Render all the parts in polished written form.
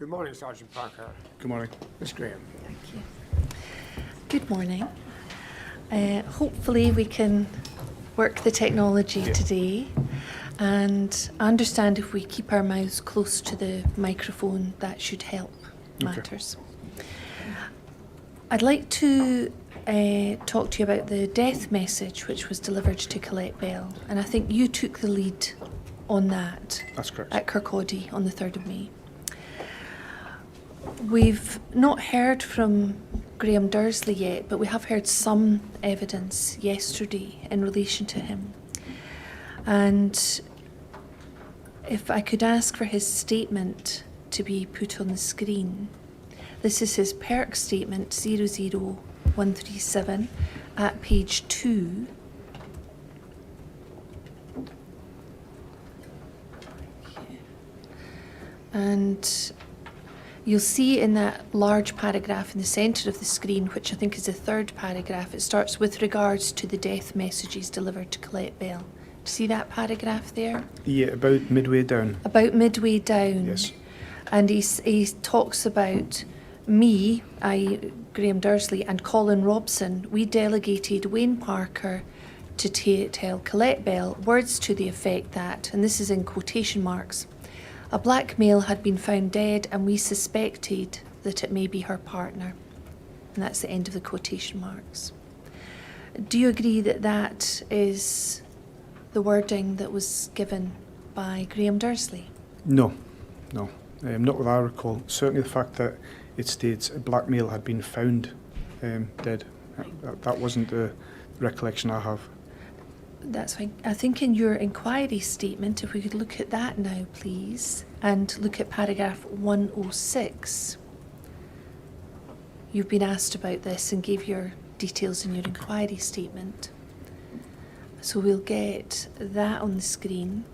Good morning, Sergeant Parker. Good morning. Miss Graham. Thank you. Good morning. Hopefully we can work the technology today, and I understand if we keep our mouths close to the microphone that should help matters. I'd like to talk to you about the death message which was delivered to Colette Bell, and I think you took the lead on that. That's correct. At Kirkcaldy on the 3rd of May. We've not heard from Graham Dursley yet, but we have heard some evidence yesterday in relation to him. And if I could ask for his statement to be put on the screen. This is his PERC statement 00137 at page 2. And you'll see in that large paragraph in the centre of the screen, which I think is the 3rd paragraph, it starts with regards to the death messages delivered to Colette Bell. Do you see that paragraph there? Yeah, about midway down. About midway down. Yes. And he talks about me, Graham Dursley, and Colin Robson. We delegated Wayne Parker to tell Colette Bell words to the effect that, and this is in quotation marks, a black male had been found dead and we suspected that it may be her partner. And that's the end of the quotation marks. Do you agree that that is the wording that was given by Graham Dursley? No. Not what I recall. Certainly the fact that it states a black male had been found dead. That wasn't the recollection I have. That's fine. I think in your inquiry statement, if we could look at that now, please, and look at paragraph 106. You've been asked about this and gave your details in your inquiry statement. So we'll get that on the screen.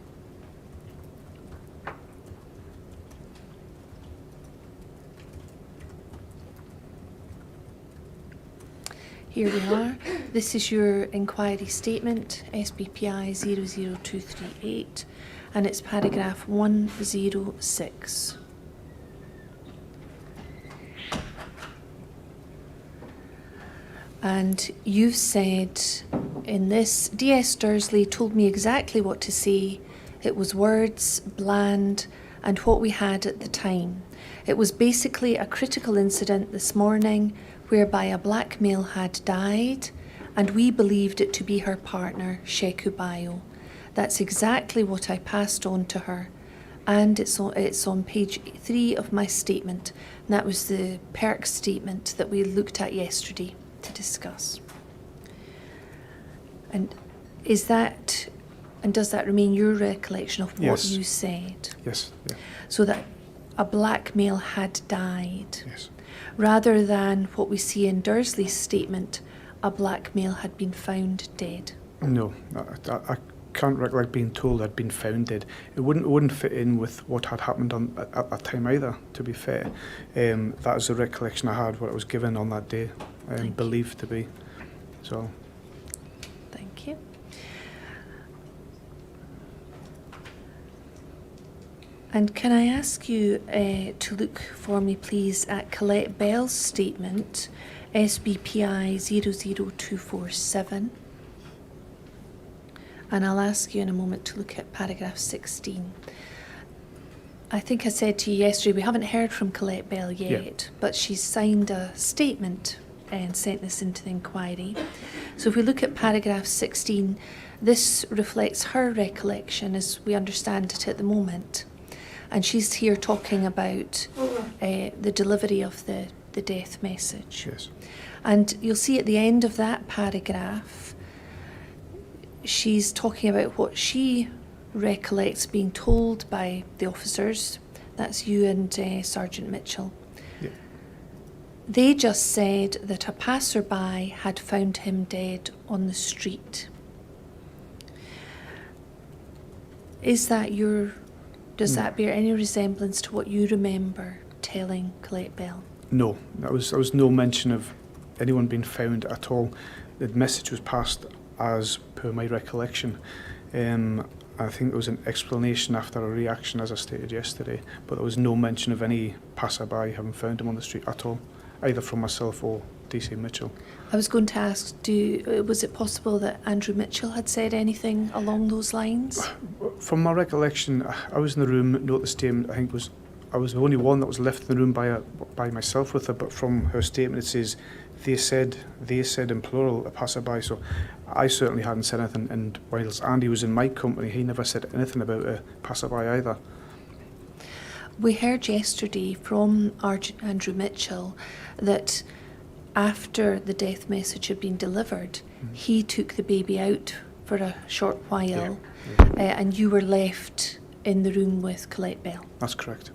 Here we are. This is your inquiry statement, SBPI 00238, and it's paragraph 106. And you've said in this, DS Dursley told me exactly what to say. It was words, bland, and what we had at the time. It was basically a critical incident this morning whereby a black male had died, and we believed it to be her partner, Sheku Bayo. That's exactly what I passed on to her, and it's on page 3 of my statement, and that was the PERC statement that we looked at yesterday to discuss. And does that remain your recollection of what you said? Yes. Yeah. So that a black male had died. Yes. Rather than what we see in Dursley's statement, a black male had been found dead. No, I can't recollect being told I'd been found dead. It wouldn't fit in with what had happened at that time either, to be fair. That is the recollection I had, what I was given on that day, and believed to be. So. Thank you. And can I ask you to look for me, please, at Colette Bell's statement, SBPI 00247. And I'll ask you in a moment to look at paragraph 16. I think I said to you yesterday, we haven't heard from Colette Bell yet, but she's signed a statement and sent this into the inquiry. So if we look at paragraph 16, this reflects her recollection as we understand it at the moment. And she's here talking about the delivery of the death message. Yes. And you'll see at the end of that paragraph, she's talking about what she recollects being told by the officers. That's you and Sergeant Mitchell. Yeah. They just said that a passerby had found him dead on the street. Does that bear any resemblance to what you remember telling Colette Bell? No, there was no mention of anyone being found at all. The message was passed as per my recollection. I think there was an explanation after a reaction, as I stated yesterday, but there was no mention of any passerby having found him on the street at all, either from myself or DC Mitchell. I was going to ask, was it possible that Andrew Mitchell had said anything along those lines? From my recollection, I was in the room, noticed him, I was the only one that was left in the room by myself with her, but from her statement it says, they said in plural, a passerby, so I certainly hadn't said anything, and whilst Andy was in my company, he never said anything about a passerby either. We heard yesterday from Andrew Mitchell that after the death message had been delivered, he took the baby out for a short while, and you were left in the room with Colette Bell. That's correct.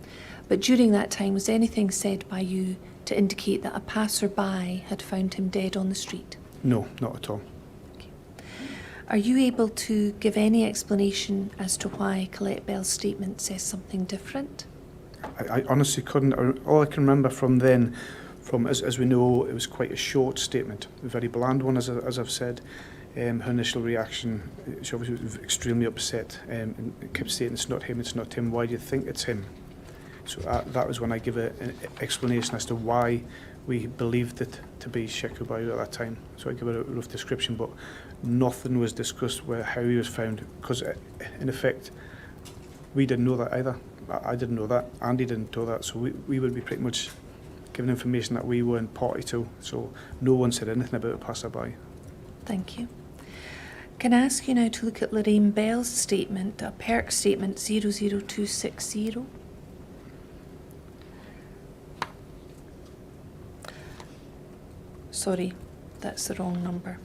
But during that time, was anything said by you to indicate that a passerby had found him dead on the street? No, not at all. Okay. Are you able to give any explanation as to why Colette Bell's statement says something different? I honestly couldn't. All I can remember from then, as we know, it was quite a short statement, a very bland one, as I've said. Her initial reaction, she obviously was extremely upset and kept saying, it's not him, why do you think it's him? So that was when I give an explanation as to why we believed it to be Sheku Bayu at that time. So I give a rough description, but nothing was discussed how he was found, because in effect, we didn't know that either. I didn't know that, Andy didn't know that, so we would be pretty much given information that we weren't party to, so no one said anything about a passerby. Thank you. Can I ask you now to look at Lorraine Bell's statement, a PERC statement 00260? Sorry, that's the wrong number.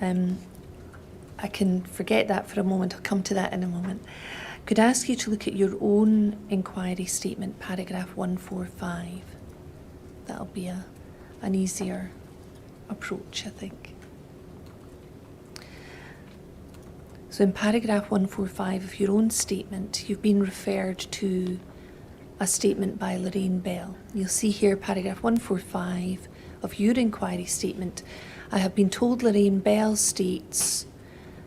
I can forget that for a moment, I'll come to that in a moment. Could I ask you to look at your own inquiry statement, paragraph 145? That'll be an easier approach, I think. So in paragraph 145 of your own statement, you've been referred to a statement by Lorraine Bell. You'll see here paragraph 145 of your inquiry statement. I have been told Lorraine Bell states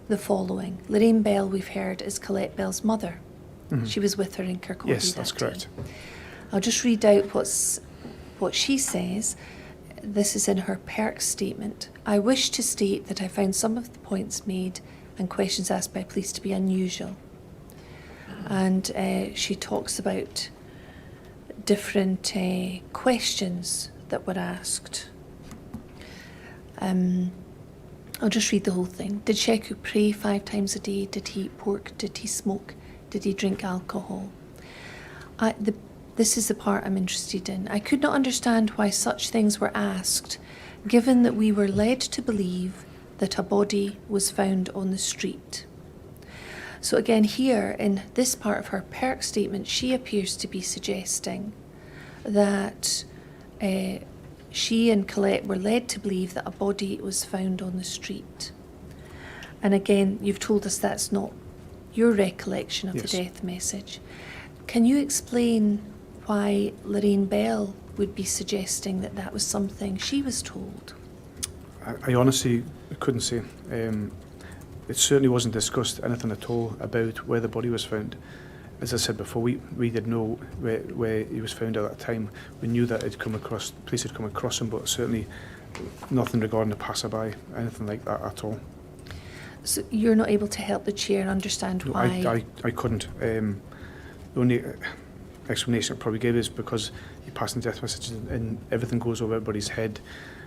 the following. Lorraine Bell, we've heard, is Colette Bell's mother. Mm-hmm. She was with her in Kirkcaldy. Yes, that's correct. I'll just read out what she says. This is in her PERC statement. I wish to state that I found some of the points made and questions asked by police to be unusual. And she talks about different questions that were asked. I'll just read the whole thing. Did Sheku pray 5 times a day? Did he eat pork? Did he smoke? Did he drink alcohol? This is the part I'm interested in. I could not understand why such things were asked, given that we were led to believe that a body was found on the street. So again, here in this part of her PERC statement, she appears to be suggesting that she and Colette were led to believe that a body was found on the street. And again, you've told us that's not your recollection of Yes. the death message. Can you explain why Lorraine Bell would be suggesting that that was something she was told? I honestly couldn't say. It certainly wasn't discussed anything at all about where the body was found. As I said before, we didn't know where he was found at that time. We knew that police had come across him, but certainly nothing regarding a passerby, anything like that at all. So you're not able to help the chair understand No, why? I couldn't. The only explanation I probably gave is because you pass the death messages and everything goes over everybody's head.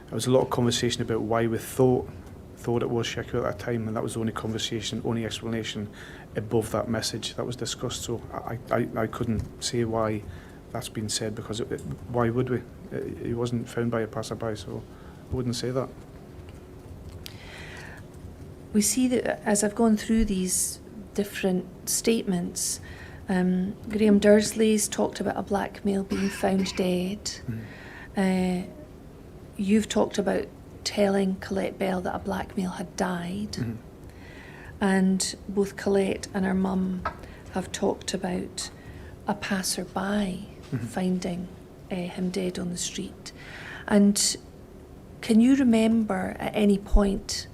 There was a lot of conversation about why we thought it was Sheku at that time, and that was the only conversation, only explanation above that message that was discussed. So I couldn't say why that's been said, because why would we? He wasn't found by a passerby, so I wouldn't say that. We see that as I've gone through these different statements, Graham Dursley's talked about a black male being found dead. Mm. You've talked about telling Colette Bell that a black male had died. Mm-hmm. And both Colette and her mum have talked about a passerby mm-hmm. finding him dead on the street. And can you remember at any point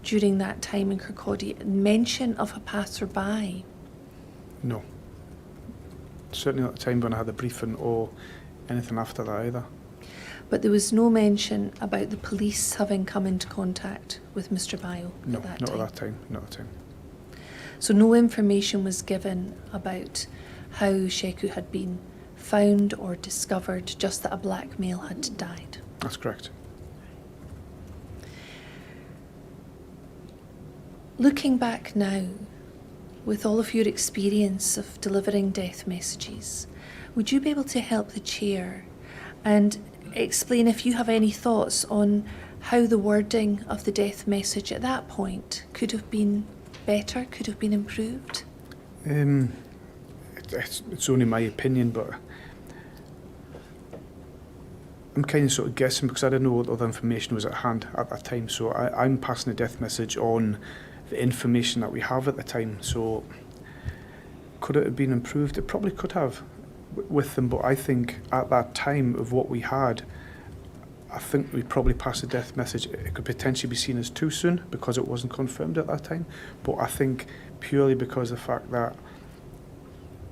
during that time in Kirkcaldy mention of a passerby? No. Certainly not the time when I had the briefing or anything after that either. But there was no mention about the police having come into contact with Mr. Bio No, at that not time? at that time. Not at that time. So no information was given about how Sheku had been found or discovered, just that a black male had died? That's correct. Looking back now, with all of your experience of delivering death messages, would you be able to help the chair and explain if you have any thoughts on how the wording of the death message at that point could have been better, could have been improved? It's only my opinion, but I'm kind of sort of guessing because I didn't know what other information was at hand at that time. So I'm passing a death message on the information that we have at the time. So could it have been improved? It probably could have with them, but I think at that time of what we had, I think we probably passed a death message. It could potentially be seen as too soon because it wasn't confirmed at that time. But I think purely because of the fact that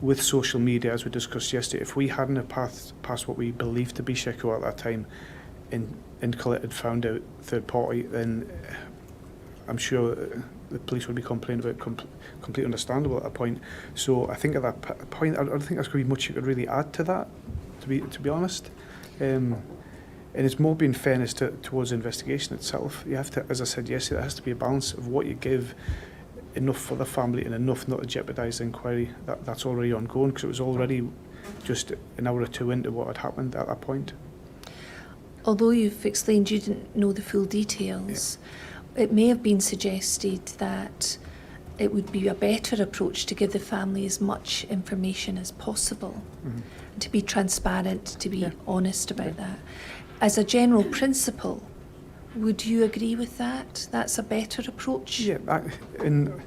with social media, as we discussed yesterday, if we hadn't have passed what we believed to be Sheku at that time and Colette had found out third party, then I'm sure the police would be complaining about completely understandable at that point. So I think at that point, I don't think there's going to be much you could really add to that, to be honest. And it's more being fairness towards the investigation itself. You have to, as I said yesterday, there has to be a balance of what you give, enough for the family and enough not to jeopardise the inquiry that's already ongoing, because it was already just an hour or two into what had happened at that point. Although you've explained you didn't know the full details, it may have been suggested that it would be a better approach to give the family as much information as possible, to be transparent, to be honest about that. As a general principle, would you agree with that? That's a better approach? Yeah, and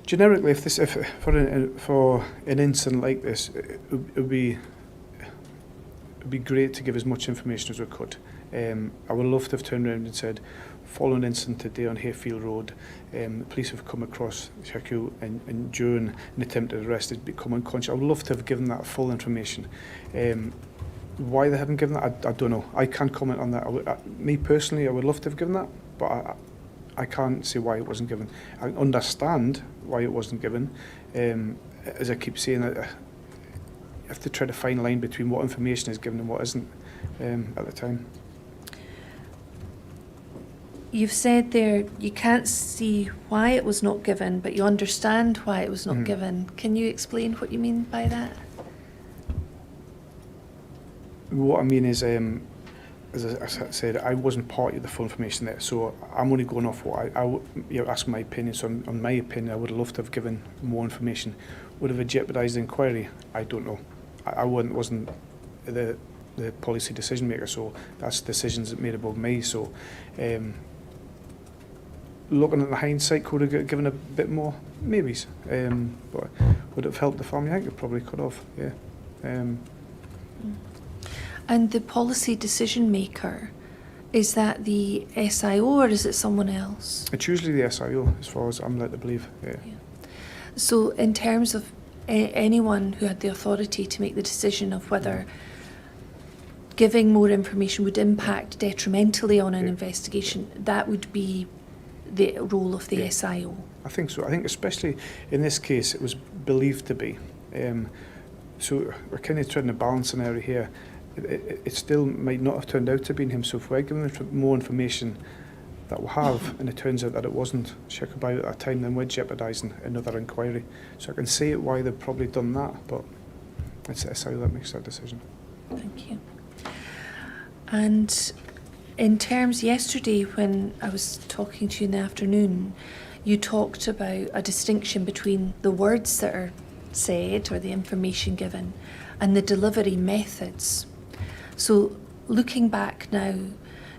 generically, for an incident like this, it would be great to give as much information as we could. I would love to have turned around and said, following an incident today on Hayfield Road, the police have come across Sheku and during an attempted arrest has become unconscious. I would love to have given that full information. Why they haven't given that, I don't know. I can't comment on that. Me personally, I would love to have given that, but I can't see why it wasn't given. I understand why it wasn't given. As I keep saying, you have to try to find a line between what information is given and what isn't at the time. You've said there you can't see why it was not given, but you understand why it was not given. Can you explain what you mean by that? What I mean is, as I said, I wasn't part of the full information there, so I'm only going off what you're asking my opinion. So on my opinion, I would have loved to have given more information. Would have it jeopardised the inquiry? I don't know. I wasn't the policy decision maker, so that's decisions made above me. So looking at the hindsight, could have given a bit more, maybe. But would it have helped the family? I think it probably could have. Yeah. And the policy decision maker, is that the SIO or is it someone else? It's usually the SIO, as far as I'm led to believe. Yeah. So in terms of anyone who had the authority to make the decision of whether giving more information would impact detrimentally on an investigation, that would be the role of the SIO? I think so. I think especially in this case, it was believed to be. So we're kind of trying to balance an area here. It still might not have turned out to be him. So if we're giving more information that we have, and it turns out that it wasn't Sheku Bio at that time, then we're jeopardising another inquiry. So I can see it why they've probably done that, but it's the SIO that makes that decision. Thank you. And in terms, yesterday when I was talking to you in the afternoon, you talked about a distinction between the words that are said or the information given and the delivery methods. So looking back now,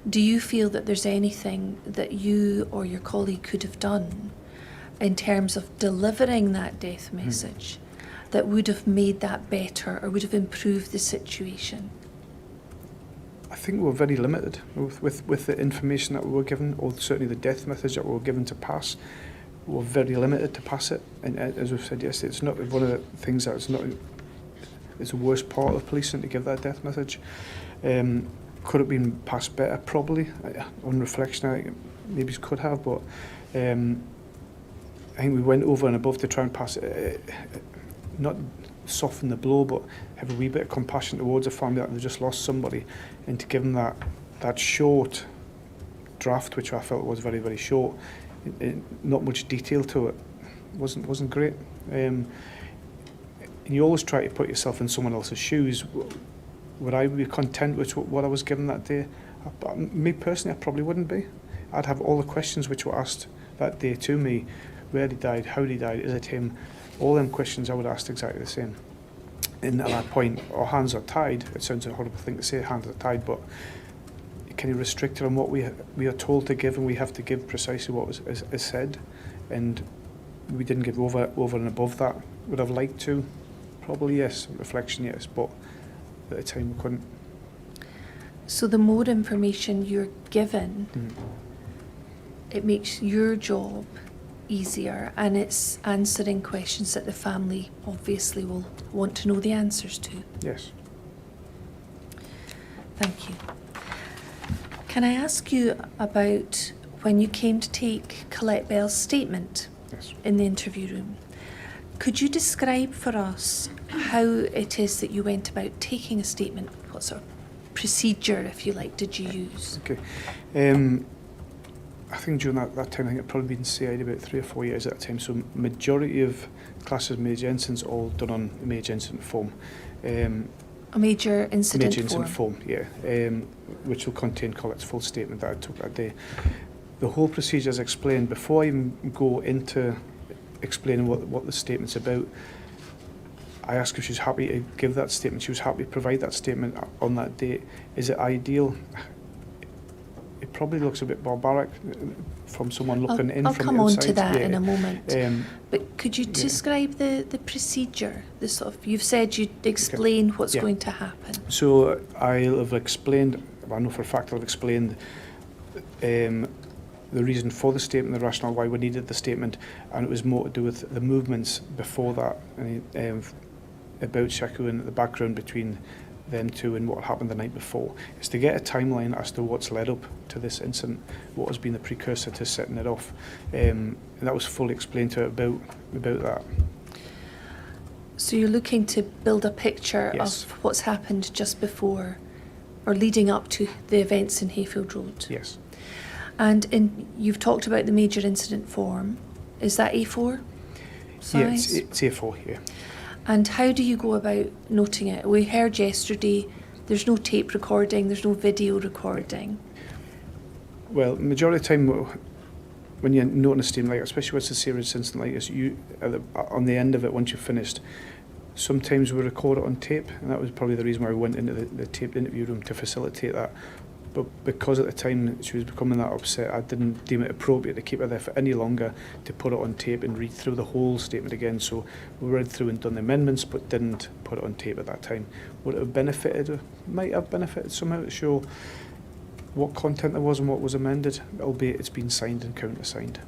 do you feel that there's anything that you or your colleague could have done in terms of delivering that death message that would have made that better or would have improved the situation? I think we were very limited with the information that we were given, or certainly the death methods that we were given to pass. We were very limited to pass it, and as we've said yesterday, it's not one of the things that's not. It's the worst part of policing to give that death message. Could have been passed better, probably. On reflection, I think maybe it could have, but I think we went over and above to try and pass it, not soften the blow, but have a wee bit of compassion towards a family that they've just lost somebody, and to give them that short draft, which I felt was very, very short, not much detail to it, wasn't great. And you always try to put yourself in someone else's shoes. Would I be content with what I was given that day? Me personally, I probably wouldn't be. I'd have all the questions which were asked that day to me: where he died, how he died, is it him? All them questions I would ask exactly the same. And at that point, our hands are tied. It sounds a horrible thing to say, hands are tied, but kind of restricted on what we are told to give, and we have to give precisely what is said. And we didn't give over and above that. Would have liked to? Probably yes. Reflection, yes, but at the time we couldn't. So the more information you're given, it makes your job easier, and it's answering questions that the family obviously will want to know the answers to. Yes. Thank you. Can I ask you about when you came to take Colette Bell's statement Yes. in the interview room? Could you describe for us how it is that you went about taking a statement? What sort of procedure, if you like, did you use? Okay. I think during that time, I think I'd probably been CI'd about 3 or 4 years at a time, so majority of classes of major incidents all done on a major incident form. A major incident form, yeah, which will contain Colette's full statement that I took that day. The whole procedure is explained. Before I even go into explaining what the statement's about, I asked if she was happy to give that statement. She was happy to provide that statement on that date. Is it ideal? It probably looks a bit barbaric from someone looking in I'll from come the on outside. to that in a moment. But could you yeah. describe the procedure? The sort of, you've said you'd explain what's Yeah. going to happen. So I'll have explained, I know for a fact I've explained the reason for the statement, the rationale why we needed the statement, and it was more to do with the movements before that, about Shaku and the background between them two and what happened the night before. It's to get a timeline as to what's led up to this incident, what has been the precursor to setting it off. And that was fully explained to her about that. So you're looking to build a picture Yes. of what's happened just before or leading up to the events in Hayfield Road. Yes. And you've talked about the major incident form. Is that A4 size? Yeah, it's A4 here. And how do you go about noting it? We heard yesterday there's no tape recording, there's no video recording. Well, majority of the time when you're noting a statement like, especially when it's a serious incident like this, you on the end of it, once you've finished, sometimes we record it on tape, and that was probably the reason why we went into the taped interview room, to facilitate that. But because at the time she was becoming that upset, I didn't deem it appropriate to keep her there for any longer, to put it on tape and read through the whole statement again. So we read through and done the amendments, but didn't put it on tape at that time. Would it have benefited? Might have benefited somehow to show what content there was and what was amended, albeit it's been signed and countersigned.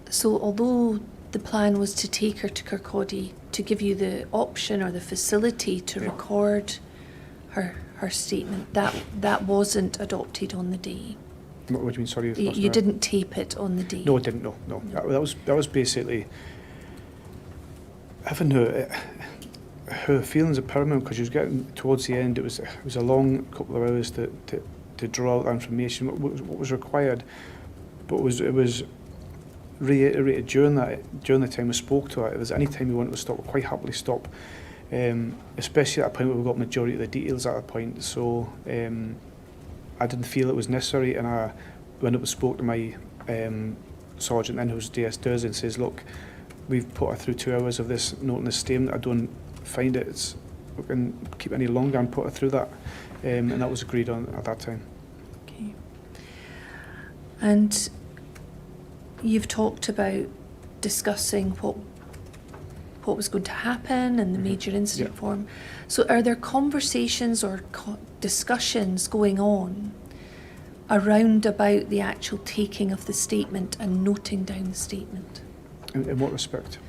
So although the plan was to take her to Kirkcaldy to give you the option or the facility to record her statement, that wasn't adopted on the day. What do you mean? Sorry, You didn't tape it on the day. No, I didn't. No. That was basically having her feelings are paramount, because she was getting towards the end. It was a long couple of hours to draw out that information. What was required, but it was reiterated during the time we spoke to her. If there's any time we wanted to stop, we'd quite happily stop. Especially at that point where we got majority of the details at that point. So I didn't feel it was necessary, and I went up and spoke to my sergeant then, who's DS Dursley, and says, look, we've put her through 2 hours of this noting this statement. I don't find we can keep any longer and put her through that. And that was agreed on at that time. Okay. And you've talked about discussing what was going to happen and the major incident form. So are there conversations or discussions going on around about the actual taking of the statement and noting down the statement? In what respect?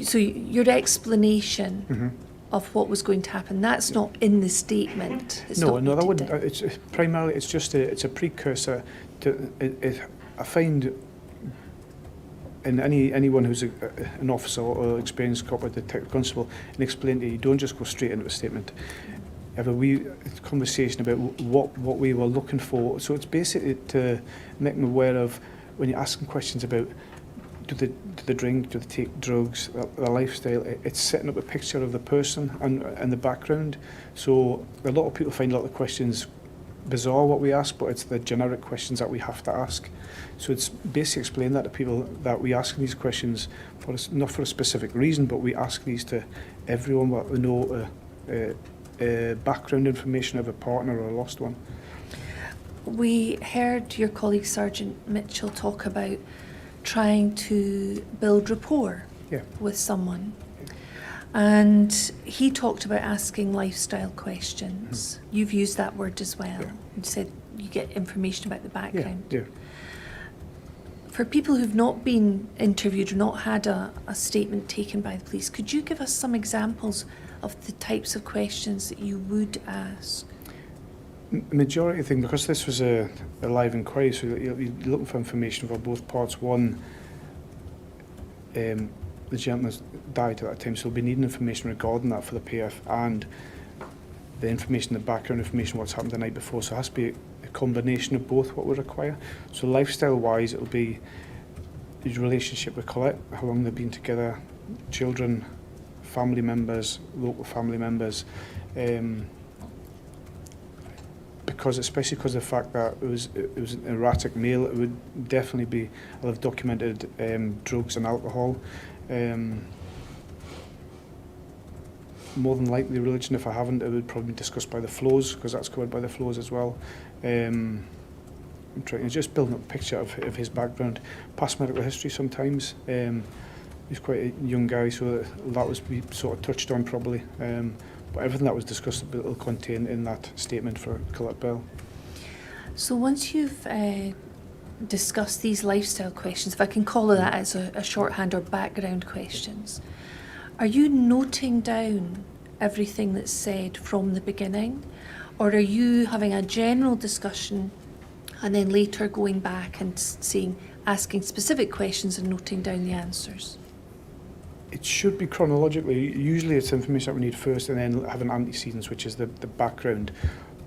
So your explanation of what was going to happen, that's not in the statement. It's No, not that noted wouldn't. down. It's primarily it's a precursor to it. I find in anyone who's an officer or experienced cop or detective constable, and explain to you, don't just go straight into a statement. Have a wee conversation about what we were looking for. So it's basically to make them aware of when you're asking questions about do they drink, do they take drugs, their lifestyle. It's setting up a picture of the person and the background. So a lot of people find a lot of the questions bizarre what we ask, but it's the generic questions that we have to ask. So it's basically explain that to people that we ask these questions not for a specific reason, but we ask these to everyone that we know background information of a partner or a lost one. We heard your colleague Sergeant Mitchell talk about trying to build rapport with someone. And he talked about asking lifestyle questions. You've used that word as well. You said you get information about the background. Yeah. For people who've not been interviewed or not had a statement taken by the police, could you give us some examples of the types of questions that you would ask? Majority thing, because this was a live inquiry, so you're looking for information for both parts. One, the gentleman died at that time, so we'll be needing information regarding that for the PF and the information, the background information, what's happened the night before. So it has to be a combination of both what we require. So lifestyle-wise, it'll be his relationship with Colette, how long they've been together, children, family members, local family members. Because especially because of the fact that it was an erratic meal, it would definitely be. I'll have documented drugs and alcohol. More than likely religion. If I haven't, it would probably be discussed by the flows, because that's covered by the flows as well. I'm trying to just building up a picture of his background, past medical history. Sometimes he's quite a young guy, so that was we sort of touched on probably. But everything that was discussed will contain in that statement for Colette Bell. So once you've discussed these lifestyle questions, if I can call it that as a shorthand, or background questions, are you noting down everything that's said from the beginning? Or are you having a general discussion and then later going back and asking specific questions and noting down the answers? It should be chronologically. Usually it's information that we need first and then have an antecedents, which is the background.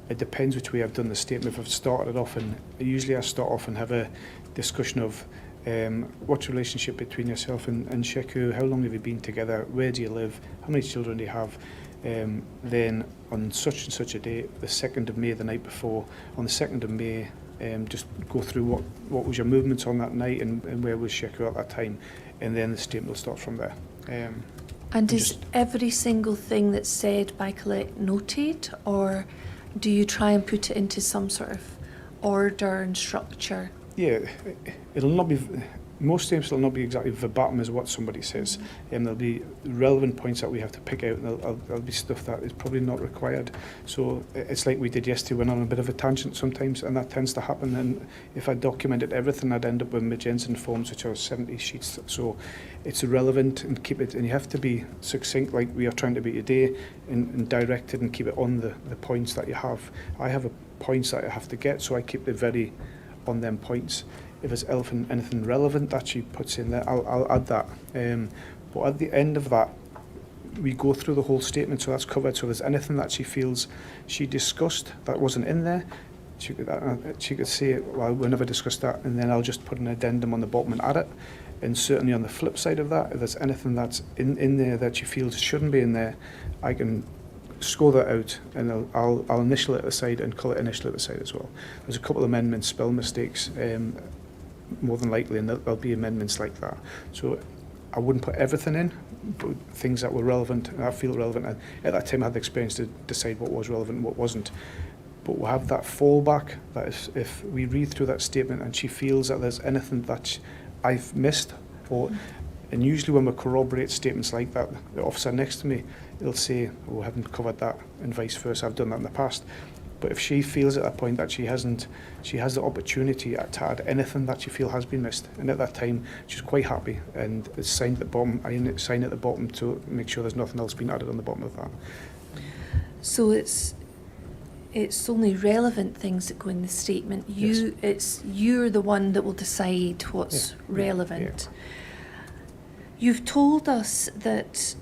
It depends which way I've done the statement. If I've started off, and usually I start off and have a discussion of what's the relationship between yourself and Sheku, how long have you been together, where do you live, how many children do you have. Then on such and such a day, the 2nd of May, the night before, on the 2nd of May, just go through what was your movements on that night and where was Sheku at that time, and then the statement will start from there. And is every single thing that's said by Colette noted, or do you try and put it into some sort of order and structure? Yeah, it'll not be. Most times it'll not be exactly verbatim as what somebody says, and there'll be relevant points that we have to pick out, and there'll be stuff that is probably not required. So it's like we did yesterday, went on a bit of a tangent sometimes, and that tends to happen. And if I documented everything, I'd end up with Magenzen forms, which are 70 sheets. So it's irrelevant, and keep it. And you have to be succinct, like we are trying to be today, and directed, and keep it on the points that you have. I have points that I have to get, so I keep it very on them points. If there's anything relevant that she puts in there, I'll add that. But at the end of that, we go through the whole statement, so that's covered. So if there's anything that she feels she discussed that wasn't in there, she could say, well, we never discussed that, and then I'll just put an addendum on the bottom and add it. And certainly on the flip side of that, if there's anything that's in there that she feels shouldn't be in there, I can score that out, and I'll initial it at the side and call it initial at the side as well. There's a couple of amendments, spell mistakes, more than likely, and there'll be amendments like that. So I wouldn't put everything in, but things that were relevant and I feel relevant. And at that time I had the experience to decide what was relevant and what wasn't. But we'll have that fallback, that if we read through that statement and she feels that there's anything that I've missed, or And usually when we corroborate statements like that, the officer next to me, he'll say, oh, I haven't covered that, and vice versa, I've done that in the past. But if she feels at that point that she has the opportunity to add anything that she feels has been missed, and at that time she's quite happy, and it's signed at the bottom, I sign at the bottom to make sure there's nothing else been added on the bottom of that. So it's only relevant things that go in the statement. You're the one that will decide what's relevant. Yeah. You've told us that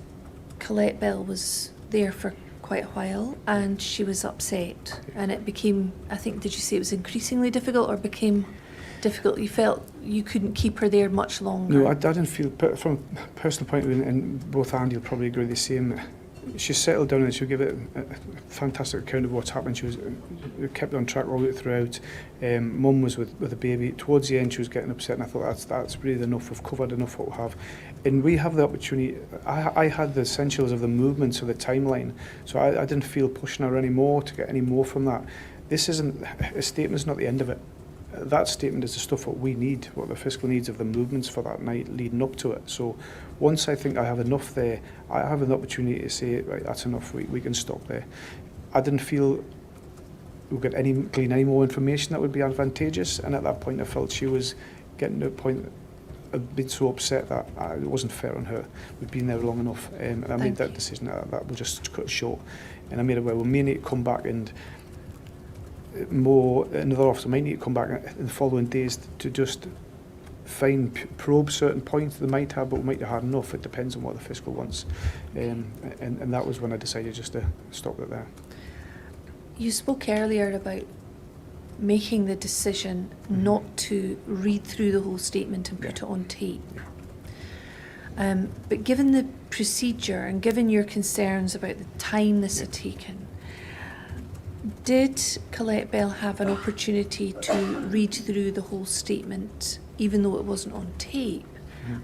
Colette Bell was there for quite a while and she was upset, and it became, I think, did you say it was increasingly difficult or became difficult? You felt you couldn't keep her there much longer? No, I didn't feel, from a personal point of view, and both Andy will probably agree the same, she settled down and she'll give it a fantastic account of what's happened. She was kept on track all the way throughout. Mum was with the baby. Towards the end she was getting upset, and I thought that's really enough, we've covered enough what we have. And we have the opportunity, I had the essentials of the movements of the timeline, so I didn't feel pushing her anymore to get any more from that. This isn't, a statement's not the end of it. That statement is the stuff what we need, what the fiscal needs of the movements for that night leading up to it. So once I think I have enough there, I have an opportunity to say, right, that's enough, we can stop there. I didn't feel we could glean any more information that would be advantageous, and at that point I felt she was getting to a point, I'd been so upset that it wasn't fair on her. We'd been there long enough, and I made that decision that we'll just cut it short. And I made it where we may need to come back, and another officer might need to come back in the following days to just probe certain points they might have, but we might have had enough. It depends on what the fiscal wants. And that was when I decided just to stop it there. You spoke earlier about making the decision not to read through the whole statement and put it on tape. But given the procedure and given your concerns about the time this had taken, did Colette Bell have an opportunity to read through the whole statement, even though it wasn't on tape,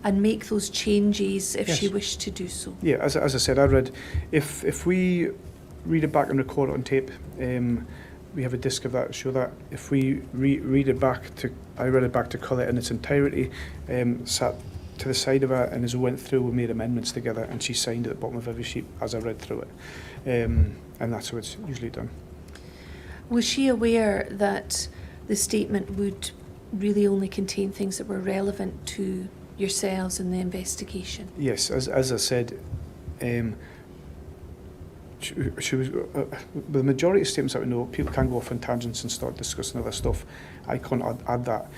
and make those changes if she wished to do so? Yeah, as I said, I read, if we read it back and record it on tape, we have a disc of that to show that. If we read it back I read it back to Colette in its entirety, sat to the side of her, and as we went through we made amendments together, and she signed at the bottom of every sheet as I read through it. And that's how it's usually done. Was she aware that the statement would really only contain things that were relevant to yourselves in the investigation? Yes, as I said, she was the majority of statements that we know, people can go off on tangents and start discussing other stuff. I can't add that.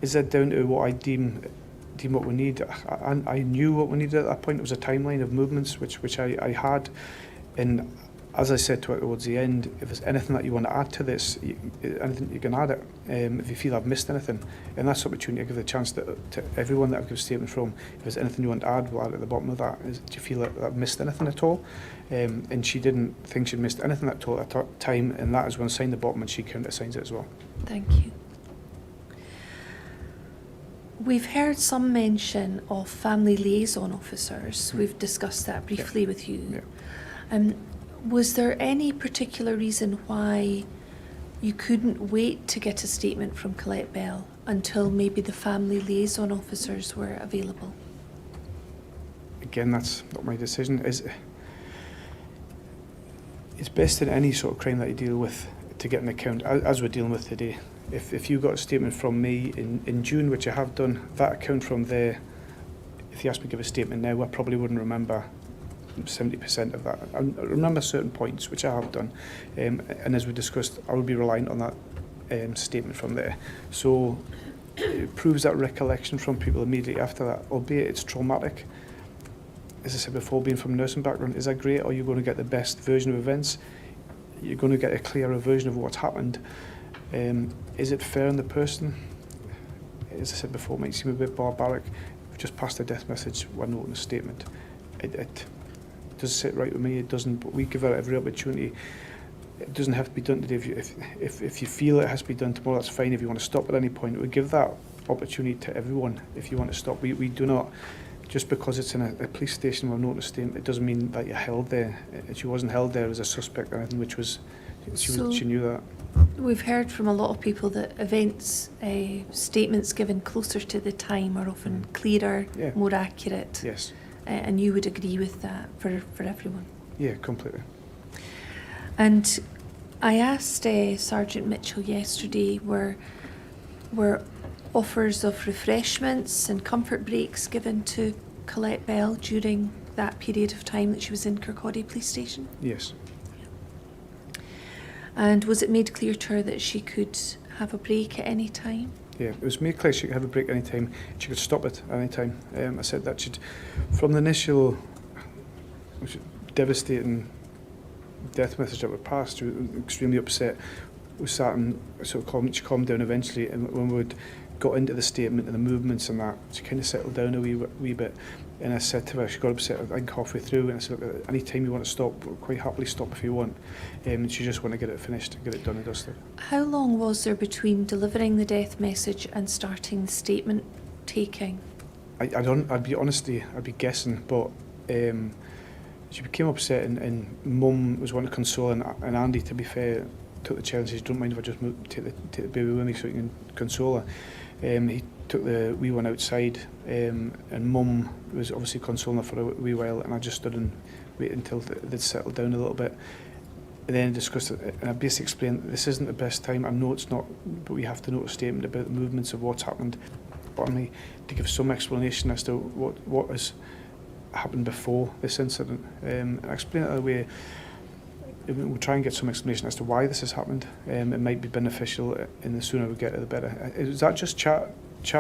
Is that down to what I deem what we need? I knew what we needed at that point. It was a timeline of movements which I had, and as I said to her towards the end, if there's anything that you want to add to this, anything you can add it. If you feel I've missed anything, and that's the opportunity, I give the chance to everyone that I've given a statement from. If there's anything you want to add, we'll add it at the bottom of that. Do you feel that I've missed anything at all? And she didn't think she'd missed anything at all at that time, and that is when I signed the bottom, and she countersigns it as well. Thank you. We've heard some mention of family liaison officers. We've discussed that briefly with you. Was there any particular reason why you couldn't wait to get a statement from Colette Bell until maybe the family liaison officers were available? Again, that's not my decision. It's best in any sort of crime that you deal with to get an account, as we're dealing with today. If you got a statement from me in June, which I have done, that account from there, if you asked me to give a statement now, I probably wouldn't remember 70% of that. I remember certain points, which I have done, and as we discussed, I will be reliant on that statement from there. So it proves that recollection from people immediately after that, albeit it's traumatic. As I said before, being from a nursing background, is that great? Or are you going to get the best version of events? You're going to get a clearer version of what's happened. Is it fair on the person? As I said before, it might seem a bit barbaric. We've just passed a death message when noting a statement. It does sit right with me, it doesn't, but we give her every opportunity. It doesn't have to be done today. If you feel it has to be done tomorrow, that's fine. If you want to stop at any point, we give that opportunity to everyone. If you want to stop, we do not, just because it's in a police station with notice statement, it doesn't mean that you're held there. She wasn't held there as a suspect or anything, which was, she knew that. We've heard from a lot of people that events, statements given closer to the time are often clearer, Yeah. more accurate. Yes. And you would agree with that for everyone. Yeah, completely. And I asked Sergeant Mitchell yesterday, were offers of refreshments and comfort breaks given to Colette Bell during that period of time that she was in Kirkcaldy Police Station? Yes. And was it made clear to her that she could have a break at any time? Yeah, it was made clear she could have a break any time. She could stop it any time. I said that she'd, from the initial devastating death message that was passed, she was extremely upset. We sat and sort of she calmed down eventually, and when we got into the statement and the movements and that, she kind of settled down a wee bit. And I said to her, she got upset I think halfway through, and I said, look, any time you want to stop, we'll quite happily stop if you want. And she just wanted to get it finished, get it done and dusted. How long was there between delivering the death message and starting the statement taking? I'd be guessing, but she became upset, and Mum was wanting to console, and Andy, to be fair, took the challenge. He said, don't mind if I just take the baby with me so you can console her. He took the wee one outside, and Mum was obviously consoling her for a wee while, and I just stood and waited until they'd settled down a little bit. And then discussed it, and I basically explained this isn't the best time. I know it's not, but we have to note a statement about the movements of what's happened. But I mean, to give some explanation as to what has happened before this incident. And I explained it the way. We'll try and get some explanation as to why this has happened. It might be beneficial, and the sooner we get it, the better. Is that just chat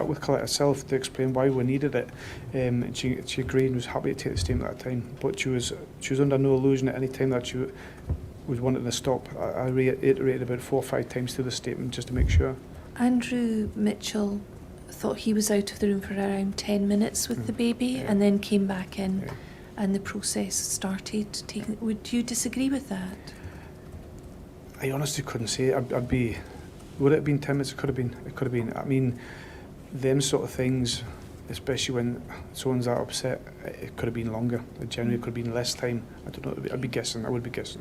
with Colette herself to explain why we needed it? And she agreed and was happy to take the statement at that time. But she was under no illusion at any time that she was wanting to stop. I reiterated about 4 or 5 times through the statement just to make sure. Andrew Mitchell thought he was out of the room for around 10 minutes with the baby, and then came back in. Yeah. And the process started taking. Would you disagree with that? I honestly couldn't say. I'd be. Would it have been 10 minutes? It could have been. It could have been. I mean, them sort of things, especially when someone's that upset, it could have been longer. It generally could have been less time. I don't know. I'd be guessing. I would be guessing.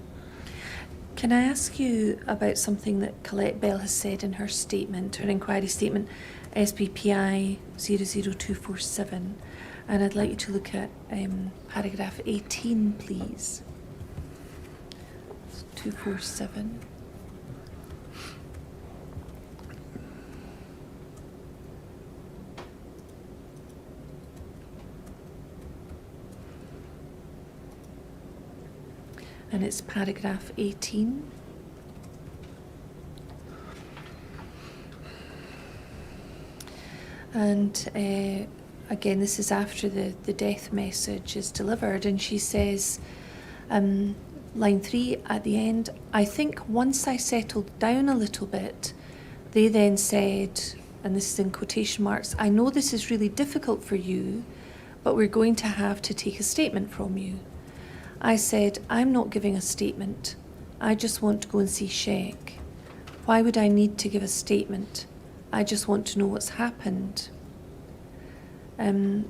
Can I ask you about something that Colette Bell has said in her statement, her inquiry statement, SBPI 00247? And I'd like you to look at paragraph 18, please. 247. And it's paragraph 18. And again, this is after the death message is delivered, and she says, line 3 at the end, I think once I settled down a little bit, they then said, and this is in quotation marks, I know this is really difficult for you, but we're going to have to take a statement from you. I said, I'm not giving a statement. I just want to go and see Sheik. Why would I need to give a statement? I just want to know what's happened. Do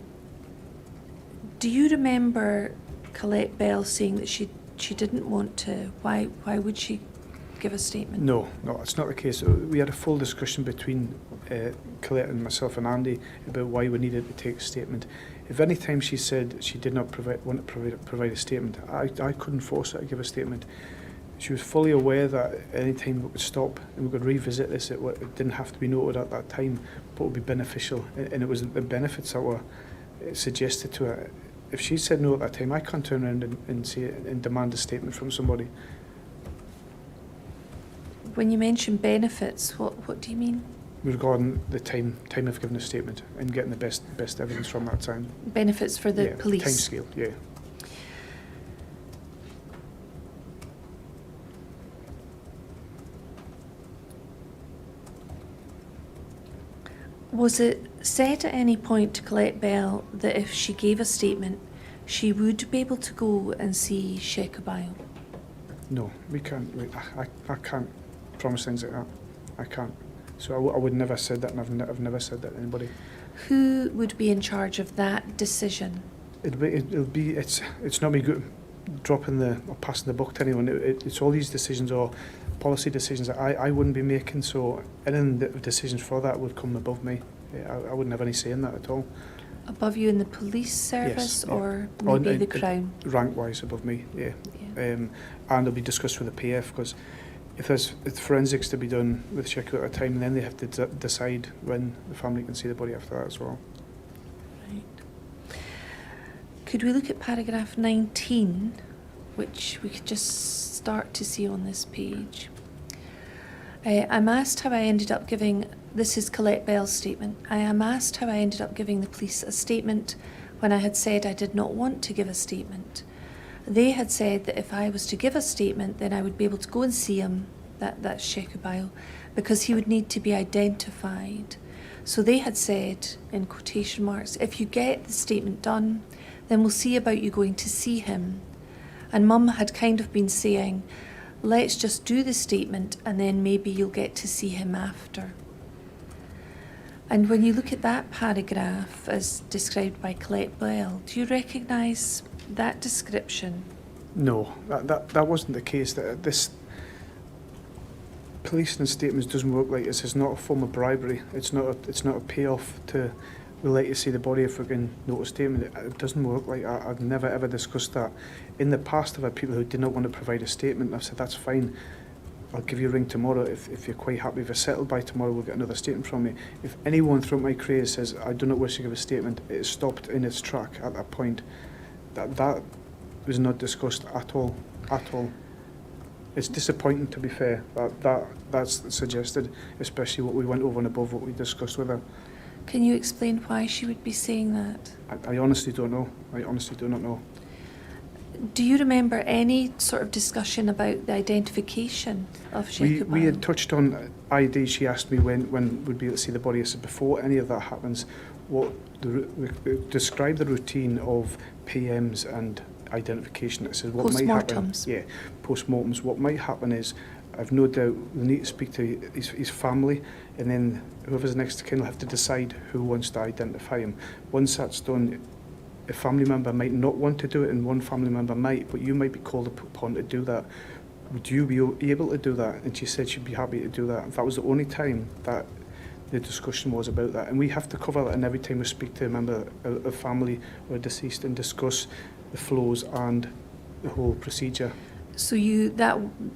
you remember Colette Bell saying that she didn't want to? Why would she give a statement? No, it's not the case. We had a full discussion between Colette and myself and Andy about why we needed to take a statement. If any time she said she did not want to provide a statement, I couldn't force her to give a statement. She was fully aware that any time we could stop and we could revisit this, it didn't have to be noted at that time, but it would be beneficial. And it was the benefits that were suggested to her. If she said no at that time, I can't turn around and say and demand a statement from somebody. When you mention benefits, what do you mean? Regarding the time of giving a statement and getting the best evidence from that time. Benefits for the police? Time scale, yeah. Was it said at any point to Colette Bell that if she gave a statement, she would be able to go and see Sheik Abayo? No, we can't. I can't promise things like that. I can't. So I would never have said that, and I've never said that to anybody. Who would be in charge of that decision? It's not me dropping or passing the buck to anyone. It's all these decisions are policy decisions that I wouldn't be making, so any decisions for that would come above me. Yeah, I wouldn't have any say in that at all. Above you in the police service, yeah. or Or maybe in- the Crown? Rank-wise above me, yeah. Yeah. And it'll be discussed with the PF, because if there's forensics to be done with Sheku at a time, then they have to decide when the family can see the body after that as well. Right. Could we look at paragraph 19, which we could just start to see on this page? I'm asked how I ended up giving, this is Colette Bell's statement, I am asked how I ended up giving the police a statement when I had said I did not want to give a statement. They had said that if I was to give a statement, then I would be able to go and see him, that's Sheku Bayo, because he would need to be identified. So they had said, in quotation marks, if you get the statement done, then we'll see about you going to see him. And Mum had kind of been saying, let's just do the statement and then maybe you'll get to see him after. And when you look at that paragraph as described by Colette Bell, do you recognise that description? No, that wasn't the case. That this policing statements doesn't work like this. It's not a form of bribery. It's not a payoff to we'll let you see the body if we can note a statement. It doesn't work like that. I've never ever discussed that. In the past, I've had people who did not want to provide a statement. I've said that's fine. I'll give you a ring tomorrow if you're quite happy. If you're settled by tomorrow, we'll get another statement from you. If anyone throughout my career says I do not wish to give a statement, it stopped in its track at that point. That was not discussed at all. At all. It's disappointing, to be fair. That's suggested, especially what we went over and above what we discussed with her. Can you explain why she would be saying that? I honestly don't know. I honestly do not know. Do you remember any sort of discussion about the identification of Sheku We Bayo? had touched on ID. She asked me when we'd be able to see the body. I said before any of that happens, describe the routine of PMs and identification. I said what might happen. Postmortems. Yeah, postmortems. What might happen is, I've no doubt we need to speak to his family, and then whoever's next to kin will have to decide who wants to identify him. Once that's done, a family member might not want to do it, and one family member might, but you might be called upon to do that. Would you be able to do that? And she said she'd be happy to do that. That was the only time that the discussion was about that, and we have to cover that. And every time we speak to a member of family or deceased and discuss the flows and the whole procedure. So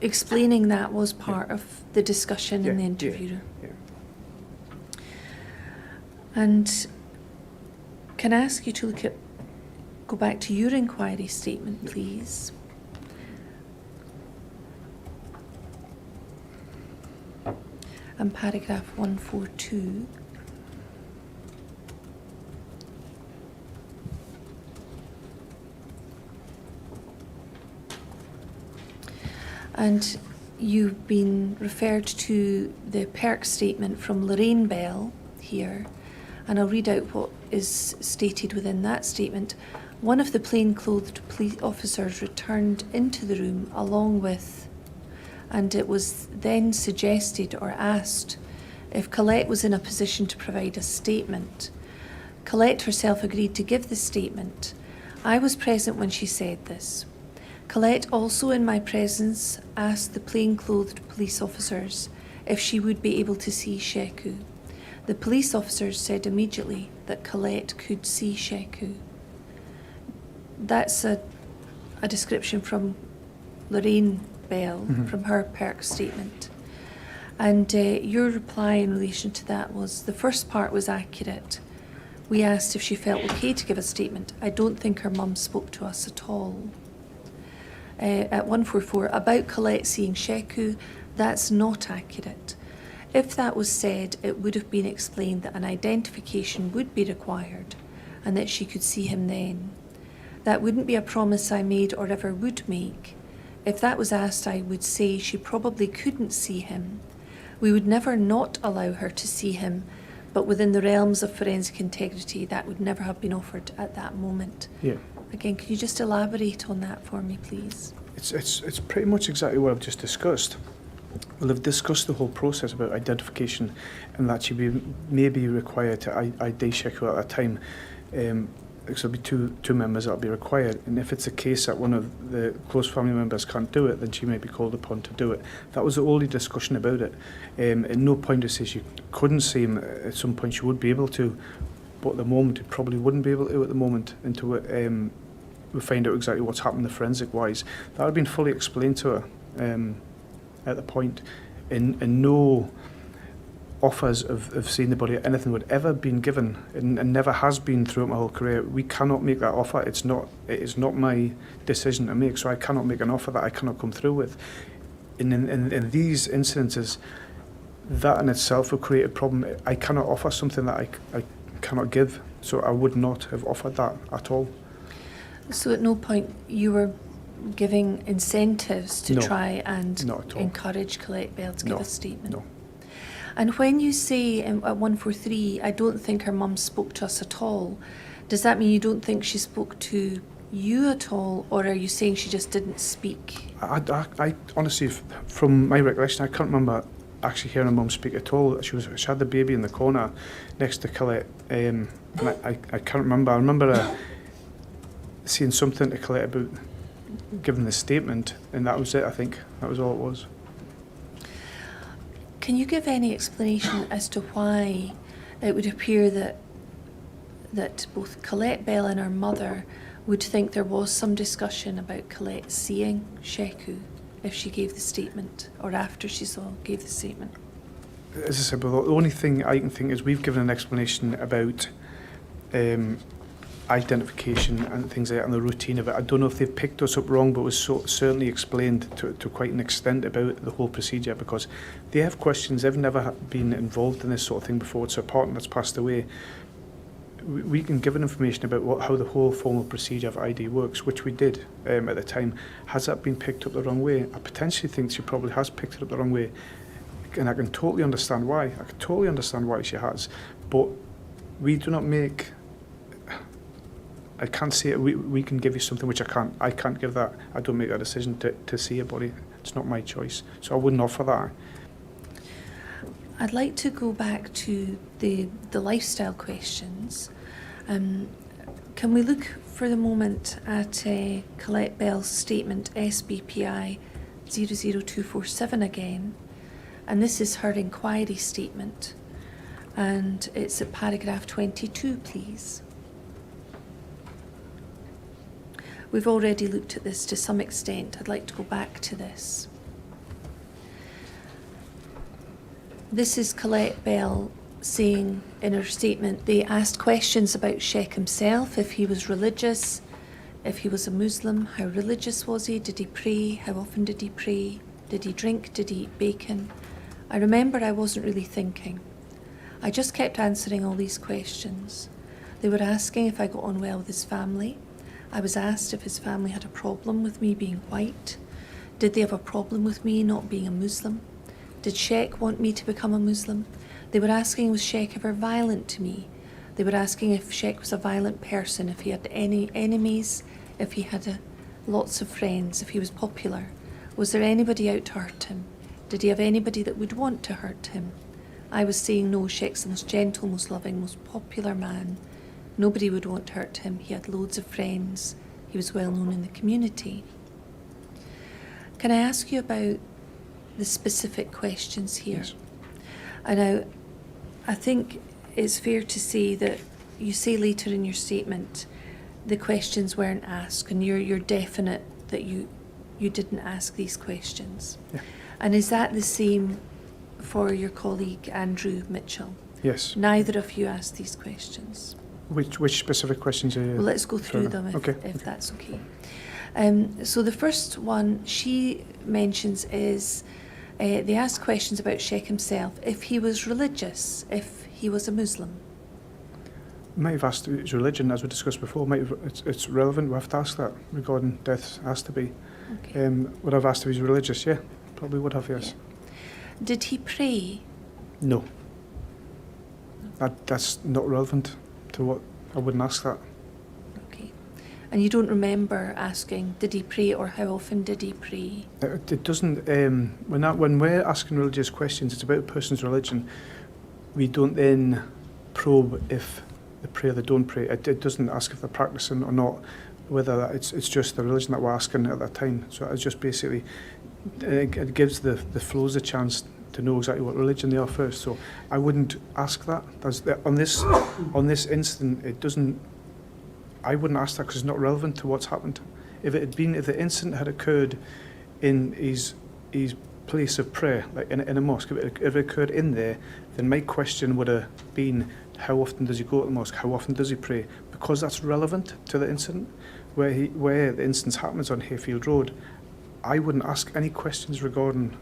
explaining that was part of the discussion in the interview. Yeah. And can I ask you to go back to your inquiry statement, please? And paragraph 142. And you've been referred to the PERC statement from Lorraine Bell here, and I'll read out what is stated within that statement. One of the plain-clothed police officers returned into the room along with, and it was then suggested or asked if Colette was in a position to provide a statement. Colette herself agreed to give the statement. I was present when she said this. Colette also in my presence asked the plain-clothed police officers if she would be able to see Sheku. The police officers said immediately that Colette could see Sheku. That's a description from Lorraine Bell, from her PERC statement. And your reply in relation to that was, the first part was accurate. We asked if she felt okay to give a statement. I don't think her mum spoke to us at all. At 144, about Colette seeing Sheku, that's not accurate. If that was said, it would have been explained that an identification would be required and that she could see him then. That wouldn't be a promise I made or ever would make. If that was asked, I would say she probably couldn't see him. We would never not allow her to see him, but within the realms of forensic integrity, that would never have been offered at that moment. Yeah. Again, can you just elaborate on that for me, please? It's pretty much exactly what I've just discussed. Well, I've discussed the whole process about identification and that she may be required to ID Sheku at a time. there'll be two members that'll be required, and if it's a case that one of the close family members can't do it, then she may be called upon to do it. That was the only discussion about it. At no point to say she couldn't see him. At some point she would be able to, but at the moment it probably wouldn't be able to at the moment until we find out exactly what's happened forensic wise. That had been fully explained to her at the point, and no offers of seeing the body or anything would ever been given, and never has been throughout my whole career. We cannot make that offer. It is not my decision to make, so I cannot make an offer that I cannot come through with. In these incidences, that in itself will create a problem. I cannot offer something that I cannot give, so I would not have offered that at all. So at no point you were giving incentives to No, try and not at all. encourage Colette Bell to give No, a statement? no. And when you say at 143, I don't think her mum spoke to us at all, does that mean you don't think she spoke to you at all, or are you saying she just didn't speak? I honestly, from my recollection, I can't remember actually hearing her mum speak at all. She had the baby in the corner next to Colette, and I can't remember. I remember her saying something to Colette about giving the statement, and that was it. I think that was all it was. Can you give any explanation as to why it would appear that both Colette Bell and her mother would think there was some discussion about Colette seeing Sheku if she gave the statement, or after she gave the statement? As I said, the only thing I can think is we've given an explanation about identification and things like that and the routine of it. I don't know if they've picked us up wrong, but it was certainly explained to quite an extent about the whole procedure, because they have questions. They've never been involved in this sort of thing before. It's a partner that's passed away. We can give them information about how the whole formal procedure of ID works, which we did at the time. Has that been picked up the wrong way? I potentially think she probably has picked it up the wrong way, and I can totally understand why. I can totally understand why she has, but we do not make... I can't say it. We can give you something which I can't give that. I don't make that decision to see a body. It's not my choice, so I wouldn't offer that. I'd like to go back to the lifestyle questions. Can we look for the moment at Colette Bell's statement SBPI 00247 again? And this is her inquiry statement, and it's at paragraph 22, please. We've already looked at this to some extent. I'd like to go back to this. This is Colette Bell saying in her statement, they asked questions about Sheikh himself, if he was religious, if he was a Muslim, how religious was he, did he pray, how often did he pray, did he drink, did he eat bacon. I remember I wasn't really thinking. I just kept answering all these questions. They were asking if I got on well with his family. I was asked if his family had a problem with me being white. Did they have a problem with me not being a Muslim? Did Sheikh want me to become a Muslim? They were asking, was Sheikh ever violent to me? They were asking if Sheikh was a violent person, if he had any enemies, if he had lots of friends, if he was popular. Was there anybody out to hurt him? Did he have anybody that would want to hurt him? I was saying no, Sheikh's the most gentle, most loving, most popular man. Nobody would want to hurt him. He had loads of friends. He was well known in the community. Can I ask you about the specific questions here? Yes. And I think it's fair to say that you say later in your statement the questions weren't asked, and you're definite that you didn't ask these questions. Yeah. And is that the same for your colleague Andrew Mitchell? Yes. Neither of you asked these questions. Which specific questions are you... Well, let's go through them if that's okay. So the first one she mentions is they asked questions about Sheikh himself, if he was religious, if he was a Muslim. Might have asked his religion, as we discussed before. It's relevant. We have to ask that regarding death. Has to be. Okay. Would I have asked if he's religious? Yeah, probably would have. Yes. Yeah. Did he pray? No. That's not relevant to what I wouldn't ask that. Okay. And you don't remember asking, did he pray, or how often did he pray? It doesn't. When we're asking religious questions, it's about a person's religion. We don't then probe if they pray or they don't pray. It doesn't ask if they're practicing or not, whether it's just the religion that we're asking at that time. So it's just basically, it gives the flows a chance to know exactly what religion they are first. So I wouldn't ask that. On this incident, it doesn't. I wouldn't ask that because it's not relevant to what's happened. If the incident had occurred in his place of prayer, like in a mosque, if it occurred in there, then my question would have been, how often does he go to the mosque? How often does he pray? Because that's relevant to the incident. Where the instance happens on Hayfield Road, I wouldn't ask any questions regarding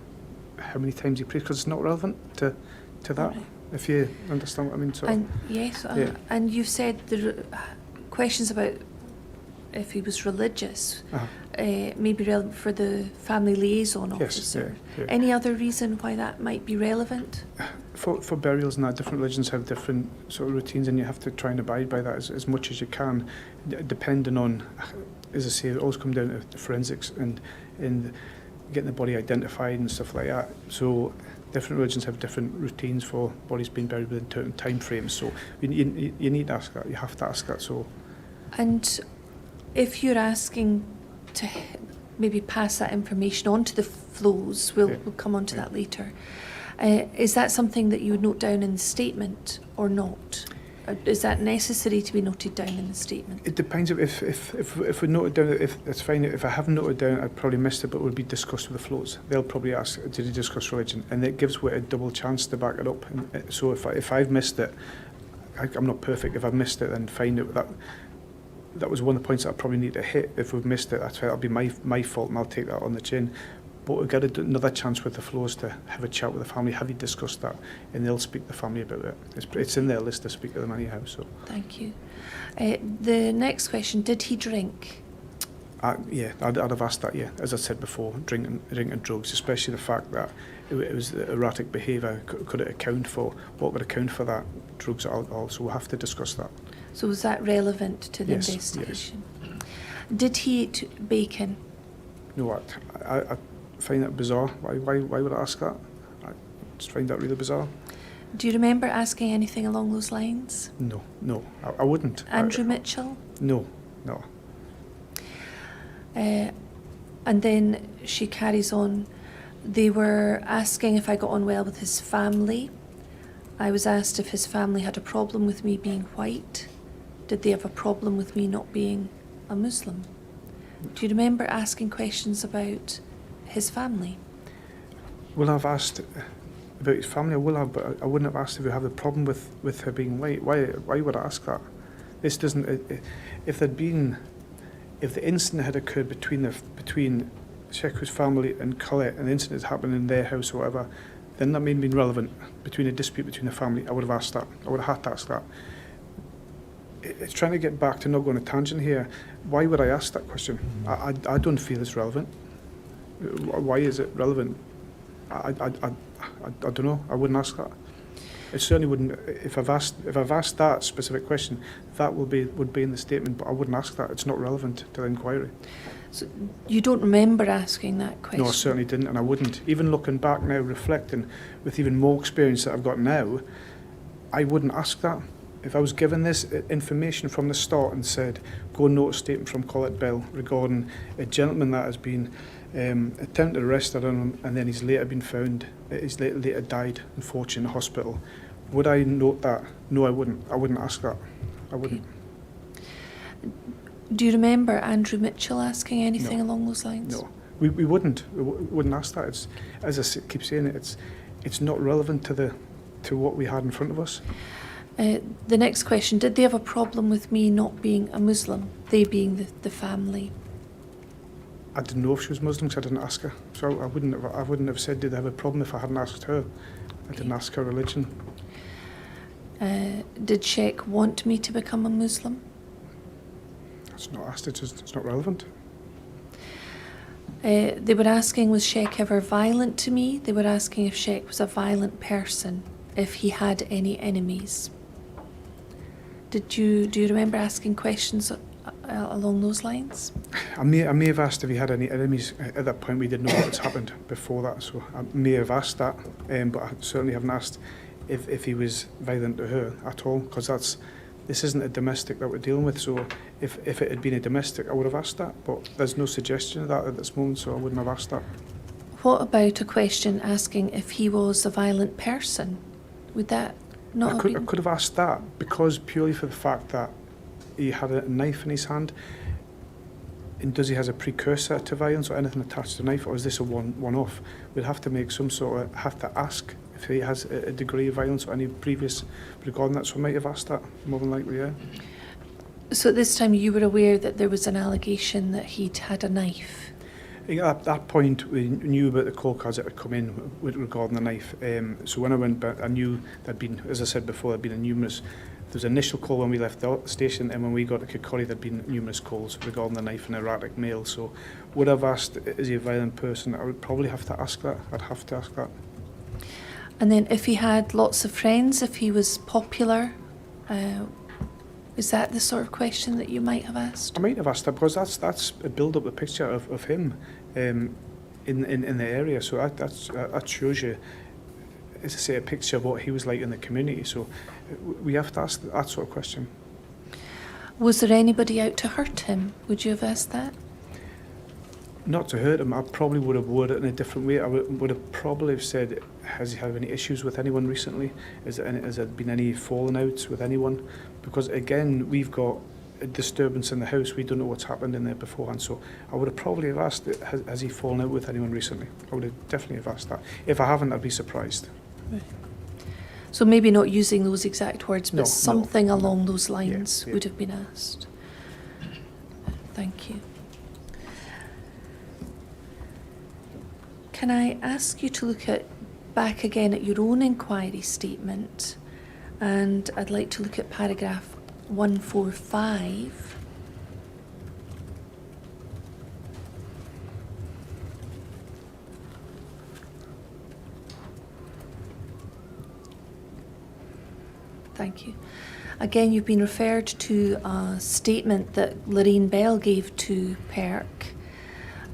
how many times he prays because it's not relevant to that. Right. If you understand what I mean. So. And yes, yeah. and you said the questions about if he was religious, maybe relevant for the family liaison officer. Yes, yeah. Any other reason why that might be relevant? For burials and that, different religions have different sort of routines, and you have to try and abide by that as much as you can, depending on, as I say, it always comes down to forensics and getting the body identified and stuff like that. So different religions have different routines for bodies being buried within certain time frames. So you need to ask that. You have to ask that. So. And if you're asking to maybe pass that information on to the flows, we'll come on to that later. Is that something that you would note down in the statement or not? Is that necessary to be noted down in the statement? It depends. If we note it down, if it's fine. If I haven't noted down, I'd probably missed it, but it would be discussed with the flows. They'll probably ask, did you discuss religion? And it gives Whit a double chance to back it up. And so if I've missed it, I'm not perfect. If I've missed it, then fine. That was one of the points that I probably need to hit. If we've missed it, that'll be my fault, and I'll take that on the chin. But we've got another chance with the flows to have a chat with the family. Have you discussed that? And they'll speak to the family about it. It's in their list to speak to them anyhow. So. Thank you. The next question, did he drink? Yeah, I'd have asked that, yeah. As I said before, drinking drugs, especially the fact that it was erratic behaviour, could it account for, what would account for that, drugs or alcohol? So we'll have to discuss that. So was that relevant to the Yes, investigation? Yes. Did he eat bacon? No, I find that bizarre. Why would I ask that? I just find that really bizarre. Do you remember asking anything along those lines? No, I wouldn't. Andrew Mitchell? No. And then she carries on. They were asking if I got on well with his family. I was asked if his family had a problem with me being white. Did they have a problem with me not being a Muslim? Do you remember asking questions about his family? Will I've asked about his family? I will have, but I wouldn't have asked if you have a problem with her being white. Why would I ask that? This doesn't. If the incident had occurred between Sheku's family and Colette, and the incident has happened in their house or whatever, then that may have been relevant between a dispute between the family. I would have asked that. I would have had to ask that. It's trying to get back to not going on a tangent here. Why would I ask that question? I don't feel it's relevant. Why is it relevant? I don't know. I wouldn't ask that. It certainly wouldn't. If I've asked that specific question, that would be in the statement. But I wouldn't ask that. It's not relevant to the inquiry. So you don't remember asking that question? No, I certainly didn't, and I wouldn't. Even looking back now, reflecting with even more experience that I've got now, I wouldn't ask that. If I was given this information from the start and said, go and note a statement from Colette Bell regarding a gentleman that has been attempted arrested on him, and then he's later been found, he's later died, unfortunately, in the hospital, would I note that? No, I wouldn't. I wouldn't ask that. I wouldn't. Okay. Do you remember Andrew Mitchell asking anything along those lines? No, we wouldn't. We wouldn't ask that. It's, as I keep saying, it's not relevant to what we had in front of us. The next question, did they have a problem with me not being a Muslim, they being the family? I didn't know if she was Muslim because I didn't ask her. So I wouldn't have said did they have a problem if I hadn't asked her. I didn't ask her religion. Did Sheikh want me to become a Muslim? It's not asked, it's not relevant. They were asking, was Sheikh ever violent to me? They were asking if Sheikh was a violent person, if he had any enemies. Do you remember asking questions along those lines? I may have asked if he had any enemies. At that point we didn't know what's happened before that, so I may have asked that, but I certainly haven't asked if he was violent to her at all, because this isn't a domestic that we're dealing with, so if it had been a domestic, I would have asked that, but there's no suggestion of that at this moment, so I wouldn't have asked that. What about a question asking if he was a violent person? Would that not I have could been? have asked that, because purely for the fact that he had a knife in his hand, and does he has a precursor to violence or anything attached to the knife, or is this a one-off? We'd have to make some sort of, have to ask if he has a degree of violence or any previous regarding that, so I might have asked that, more than likely, yeah. So at this time you were aware that there was an allegation that he'd had a knife? Yeah, at that point, we knew about the call cards that had come in with regarding the knife. So when I went back, I knew there'd been, as I said before, there'd been a numerous. There was an initial call when we left the station, and when we got to Kirkcaldy, there'd been numerous calls regarding the knife and erratic male. So, would I've asked, is he a violent person? I would probably have to ask that. I'd have to ask that. And then if he had lots of friends, if he was popular, is that the sort of question that you might have asked? I might have asked that, because that's a build up, a picture of him in the area. So that shows you, as I say, a picture of what he was like in the community. So we have to ask that sort of question. Was there anybody out to hurt him? Would you have asked that? Not to hurt him. I probably would have worded it in a different way. I would have probably have said, has he had any issues with anyone recently? Has there been any falling outs with anyone? Because again, we've got a disturbance in the house. We don't know what's happened in there beforehand. So I would have probably have asked, has he fallen out with anyone recently? I would have definitely have asked that. If I haven't, I'd be surprised. Right. So maybe not using those exact words, but No, something no. along those lines Yeah. would have been asked. Thank you. Can I ask you to look back again at your own inquiry statement, and I'd like to look at paragraph 145. Thank you. Again, you've been referred to a statement that Lorraine Bell gave to PERC,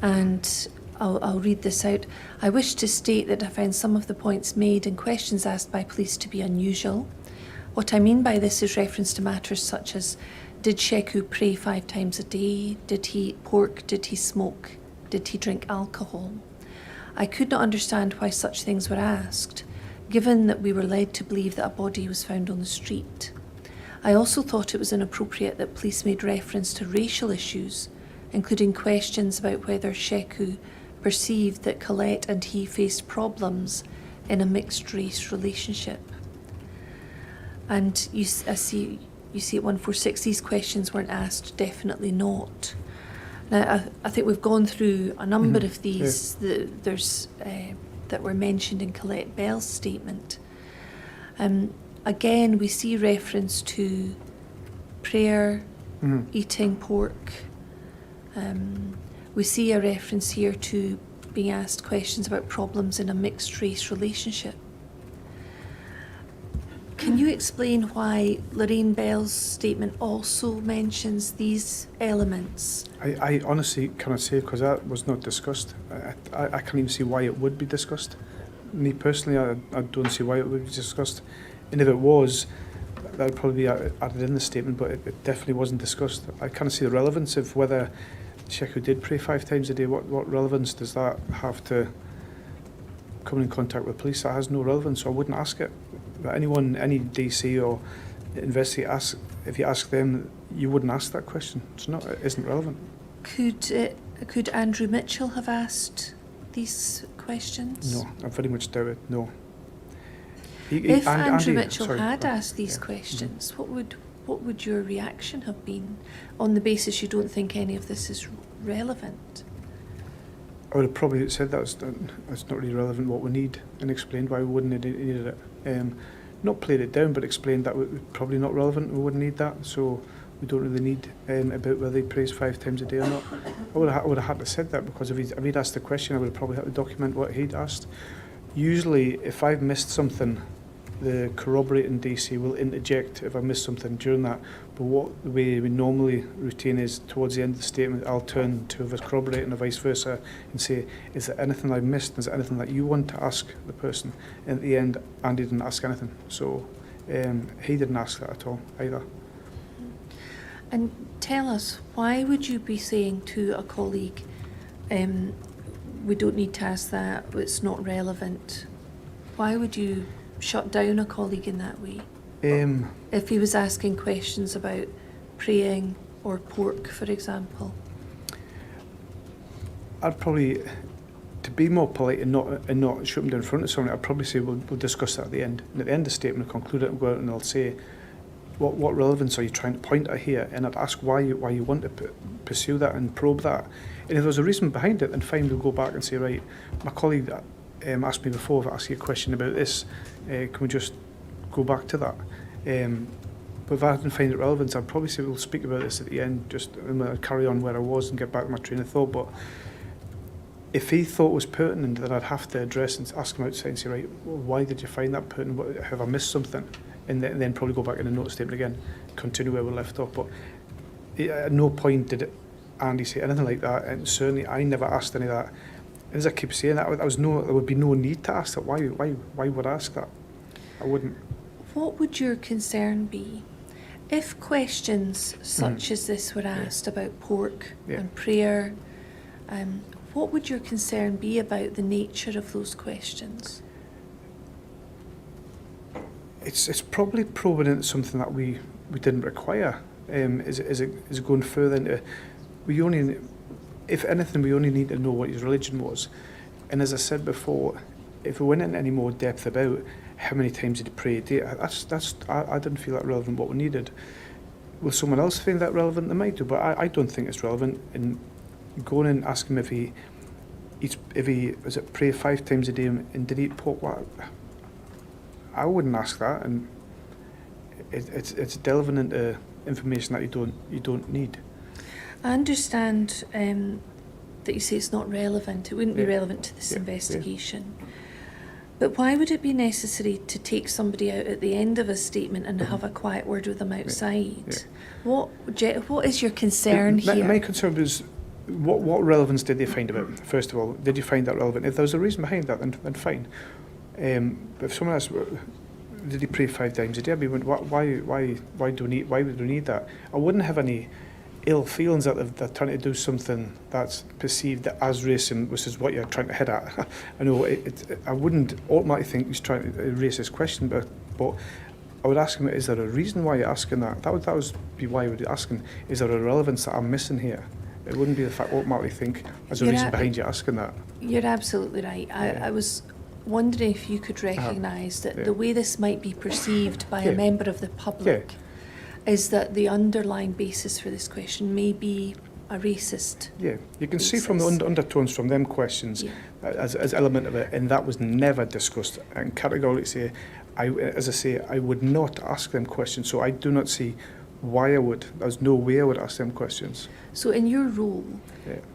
and I'll read this out. I wish to state that I find some of the points made and questions asked by police to be unusual. What I mean by this is reference to matters such as, did Sheku pray 5 times a day? Did he eat pork? Did he smoke? Did he drink alcohol? I could not understand why such things were asked, given that we were led to believe that a body was found on the street. I also thought it was inappropriate that police made reference to racial issues, including questions about whether Sheku perceived that Colette and he faced problems in a mixed-race relationship. And I see at 146, these questions weren't asked, definitely not. Now, I think we've gone through a number of these that were mentioned in Colette Bell's statement. Again, we see reference to prayer, eating pork. We see a reference here to being asked questions about problems in a mixed-race relationship. Can you explain why Lorraine Bell's statement also mentions these elements? I honestly cannot say, because that was not discussed. I can't even see why it would be discussed. Me personally, I don't see why it would be discussed. And if it was, that would probably be added in the statement, but it definitely wasn't discussed. I can't see the relevance of whether Sheku did pray 5 times a day. What relevance does that have to coming in contact with police? That has no relevance, so I wouldn't ask it. But anyone, any DC or investigator, if you ask them, you wouldn't ask that question. It isn't relevant. Could Andrew Mitchell have asked these questions? No, I very much doubt it. No. If Andrew Mitchell had asked these questions, what would your reaction have been, on the basis you don't think any of this is relevant? I would have probably said that's not really relevant what we need, and explained why we wouldn't have needed it. Not played it down, but explained that we're probably not relevant, we wouldn't need that, so we don't really need about whether he prays 5 times a day or not. I would have had to said that, because if he'd asked the question, I would have probably had to document what he'd asked. Usually, if I've missed something, the corroborating DC will interject if I missed something during that. But the way we normally routine is, towards the end of the statement, I'll turn to whoever's corroborating or vice versa and say, is there anything I've missed? Is there anything that you want to ask the person? And at the end, Andy didn't ask anything. So he didn't ask that at all either. And tell us, why would you be saying to a colleague, we don't need to ask that, it's not relevant? Why would you shut down a colleague in that way? If he was asking questions about praying or pork, for example? I'd probably, to be more polite and not shoot him down in front of someone, I'd probably say we'll discuss that at the end. And at the end of the statement, I'll conclude it and go out and I'll say, what relevance are you trying to point at here? And I'd ask why you want to pursue that and probe that. And if there's a reason behind it, then fine, we'll go back and say, right, my colleague asked me before, if I ask you a question about this, can we just go back to that? But if I didn't find it relevant, I'd probably say we'll speak about this at the end, just I'd carry on where I was and get back to my train of thought. But if he thought it was pertinent, then I'd have to address and ask him outside and say, right, well, why did you find that pertinent? Have I missed something? And then probably go back in the note statement again, continue where we left off. But at no point did Andy say anything like that, and certainly I never asked any of that. And as I keep saying that, there would be no need to ask that. Why would I ask that? I wouldn't. What would your concern be if questions such as this were asked about pork and prayer? What would your concern be about the nature of those questions? It's probably probing into something that we didn't require. Is it going further into? If anything, we only need to know what his religion was. And as I said before, if we went into any more depth about how many times did he pray a day, I didn't feel that relevant. What we needed. Will someone else feel that relevant? They might do, but I don't think it's relevant. And going and asking him if he was it pray 5 times a day and did he eat pork? What? I wouldn't ask that, and it's delving into information that you don't need. I understand that you say it's not relevant. It wouldn't be relevant to this investigation. But why would it be necessary to take somebody out at the end of a statement and have a quiet word with them outside? What is your concern here? My concern was what relevance did they find about it? First of all, did you find that relevant? If there was a reason behind that, then fine. But if someone asks, did he pray 5 times a day? I'd be wondering, why would we need that? I wouldn't have any ill feelings that they're trying to do something that's perceived as racist, which is what you're trying to head at. I know I wouldn't ultimately think he's trying to raise this question, but I would ask him, is there a reason why you're asking that? That would be why I would be asking, is there a relevance that I'm missing here? It wouldn't be the fact ultimately think there's a reason behind you asking that. You're absolutely right. I was wondering if you could recognise that the way this might be perceived by a member of the public is that the underlying basis for this question may be a racist. Yeah, you can see from the undertones from them questions as element of it, and that was never discussed. And categorically say, I would not ask them questions, so I do not see why I would. There's no way I would ask them questions. So in your role,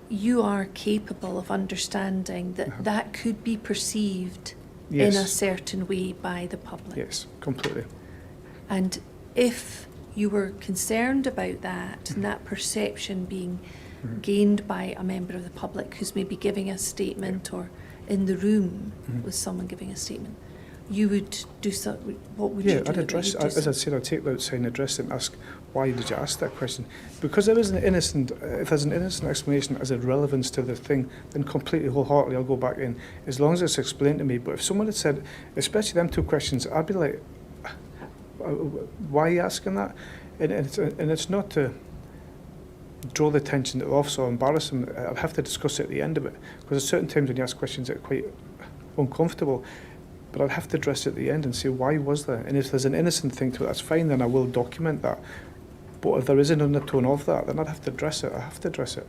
you are capable of understanding that that could be perceived in a certain way by the public. Yes, completely. And if you were concerned about that and that perception being gained by a member of the public who's maybe giving a statement or in the room with someone giving a statement, you would do so. What would you do? I'd address, as I said, I'd take that outside and address it and ask, why did you ask that question? Because there is an innocent, if there's an innocent explanation as a relevance to the thing, then completely wholeheartedly I'll go back in, as long as it's explained to me. But if someone had said, especially them 2 questions, I'd be like, why are you asking that? And it's not to draw the attention to the officer or embarrass them. I'd have to discuss it at the end of it, because there's certain times when you ask questions that are quite uncomfortable. But I'd have to address it at the end and say, why was there? And if there's an innocent thing to it, that's fine, then I will document that. But if there is an undertone of that, then I'd have to address it. I have to address it.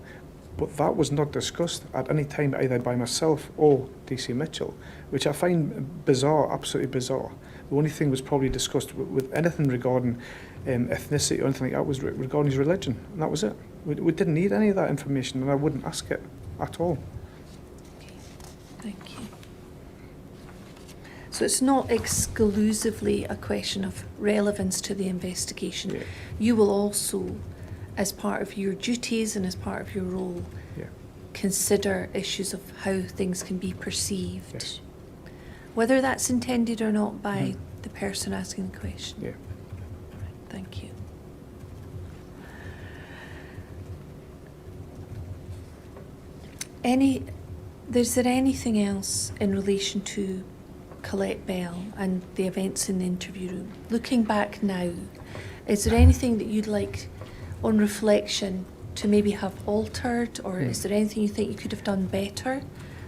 But that was not discussed at any time, either by myself or DC Mitchell, which I find bizarre, absolutely bizarre. The only thing was probably discussed with anything regarding ethnicity or anything like that was regarding his religion, and that was it. We didn't need any of that information, and I wouldn't ask it at all. Okay, thank you. So it's not exclusively a question of relevance to the investigation. Yeah. You will also, as part of your duties and as part of your role, consider issues of how things can be perceived. Yes. Whether that's intended or not by the person asking the question. Yeah. Right, thank you. Is there anything else in relation to Colette Bell and the events in the interview room? Looking back now, is there anything that you'd like, on reflection, to maybe have altered, or is there anything you think you could have done better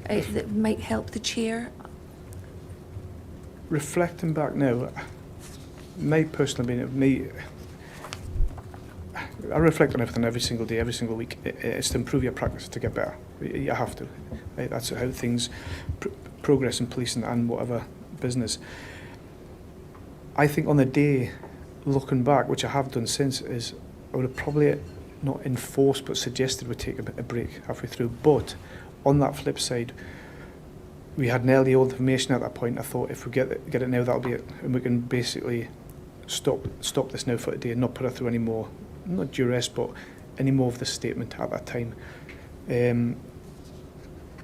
that might help the chair? Reflecting back now, my personal opinion, I reflect on everything every single day, every single week. It's to improve your practice, to get better. You have to. Right? That's how things progress in policing and whatever business. I think on the day, looking back, which I have done since, is I would have probably not enforced but suggested we take a break halfway through. But on that flip side, we had nearly all the information at that point. I thought if we get it now, that'll be it, and we can basically stop this now for today and not put her through any more, not duress, but any more of the statement at that time.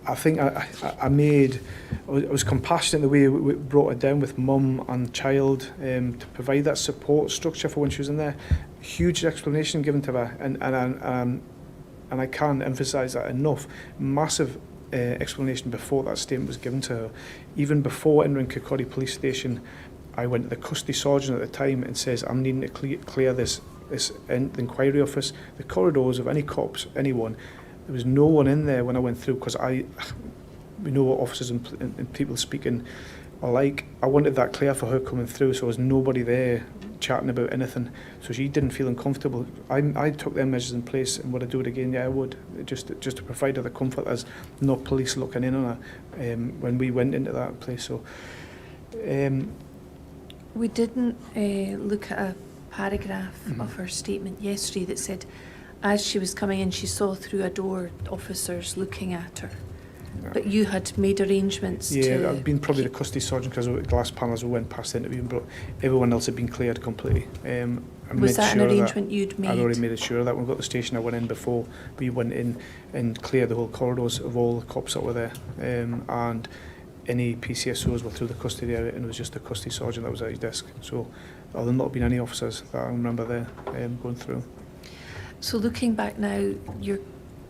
I think I was compassionate in the way we brought her down with mum and child, to provide that support structure for when she was in there. Huge explanation given to her, and I can't emphasise that enough. Massive explanation before that statement was given to her. Even before entering Kirkcaldy Police Station, I went to the custody sergeant at the time and says, I'm needing to clear this inquiry office, the corridors of any cops, anyone. There was no one in there when I went through, because we know what officers and people speaking are like. I wanted that clear for her coming through, so there was nobody there chatting about anything, so she didn't feel uncomfortable. I took them measures in place, and would I do it again? Yeah, I would, just to provide her the comfort as no police looking in on her when we went into that place. So we didn't look at a paragraph of her statement yesterday that said, as she was coming in, she saw through a door officers looking at her. Yeah. But you had made arrangements to... Yeah, I'd been probably the custody sergeant, because the glass panels we went past the interview, but everyone else had been cleared completely. Was that an arrangement you'd made? I'd already made it sure that when we got to the station, I went in before. We went in and cleared the whole corridors of all the cops that were there. And any PCSOs were through the custody area, and it was just the custody sergeant that was at his desk. So there had not been any officers that I remember there going through. So looking back now, your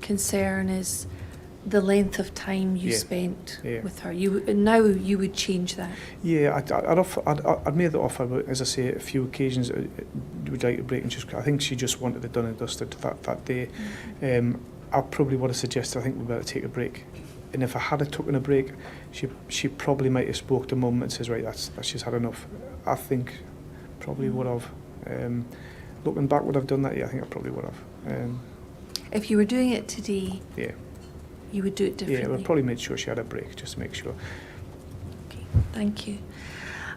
concern is the length of time you spent with her. Now you would change that. Yeah, I'd made the offer, but as I say, a few occasions would like a break, and I think she just wanted it done and dusted that day. I probably would have suggested, I think we better take a break. And if I had taken a break, she probably might have spoke to mum and says, right, that's she's had enough. I think probably would have. Looking back, would have done that? Yeah, I think I probably would have. If you were doing it today, you would do it differently? Yeah, I would probably made sure she had a break, just to make sure. Okay, thank you.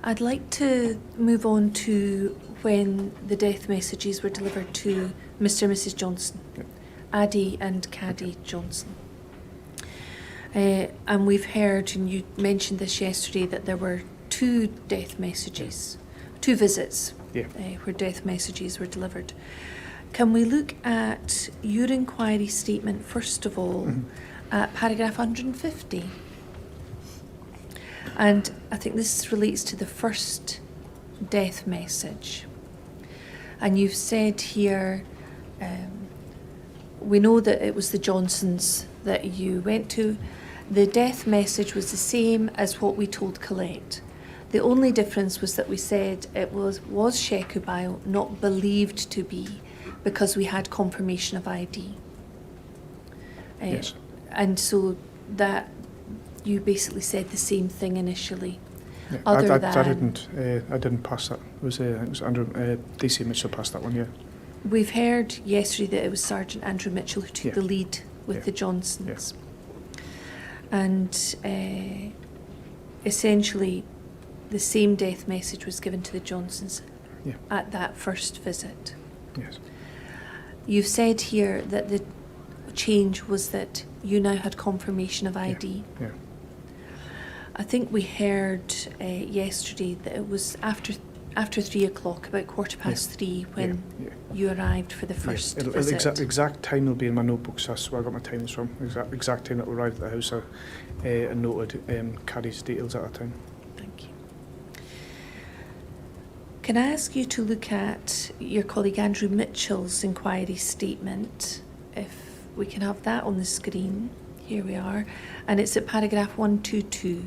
I'd like to move on to when the death messages were delivered to Mr. and Mrs. Johnson, Addie and Caddy Johnson. And we've heard, and you mentioned this yesterday, that there were 2 death messages, 2 visits where death messages were delivered. Can we look at your inquiry statement, first of all, at paragraph 150? And I think this relates to the first death message. And you've said here, we know that it was the Johnsons that you went to. The death message was the same as what we told Colette. The only difference was that we said it was Shekubile, not believed to be, because we had confirmation of ID. Yes. And so that you basically said the same thing initially. Yeah, I didn't pass that. It was Andrew DC Mitchell passed that one. Yeah. We've heard yesterday that it was Sergeant Andrew Mitchell who took the lead with the Johnsons. Yeah. And essentially, the same death message was given to the Johnsons at that first visit. Yes. You've said here that the change was that you now had confirmation of ID. Yeah. I think we heard yesterday that it was after 3 o'clock, about 3:15, when you arrived for the first visit. Exact time will be in my notebook, so that's where I got my timings from. Exact time that we arrived at the house. I noted Caddy's details at that time. Thank you. Can I ask you to look at your colleague Andrew Mitchell's inquiry statement, if we can have that on the screen? Here we are. And it's at paragraph 122.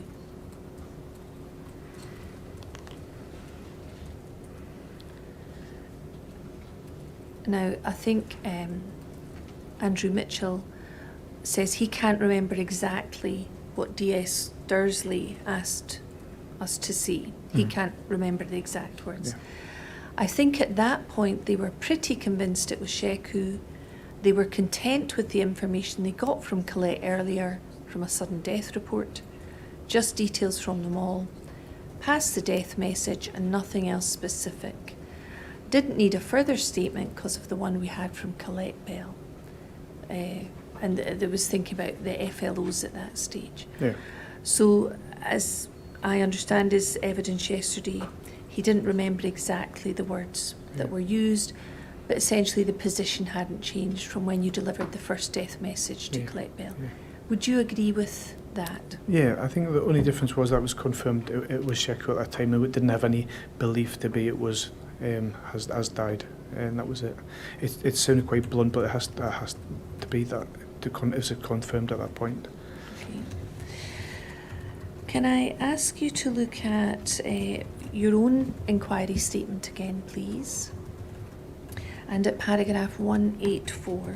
Now, I think Andrew Mitchell says he can't remember exactly what DS Dursley asked us to see. He can't remember the exact words. Yeah. I think at that point they were pretty convinced it was Sheku. They were content with the information they got from Colette earlier from a sudden death report, just details from them all, past the death message and nothing else specific. Didn't need a further statement because of the one we had from Colette Bell. And there was thinking about the FLOs at that stage. Yeah. So, as I understand his evidence yesterday, he didn't remember exactly the words that were used, but essentially the position hadn't changed from when you delivered the first death message to Colette Bell. Yeah. Would you agree with that? Yeah, I think the only difference was that was confirmed it was Sheku at that time. They didn't have any belief to be it was has died, and that was it. It sounded quite blunt, but it has to be that is it confirmed at that point. Okay. Can I ask you to look at your own inquiry statement again, please? And at paragraph 184.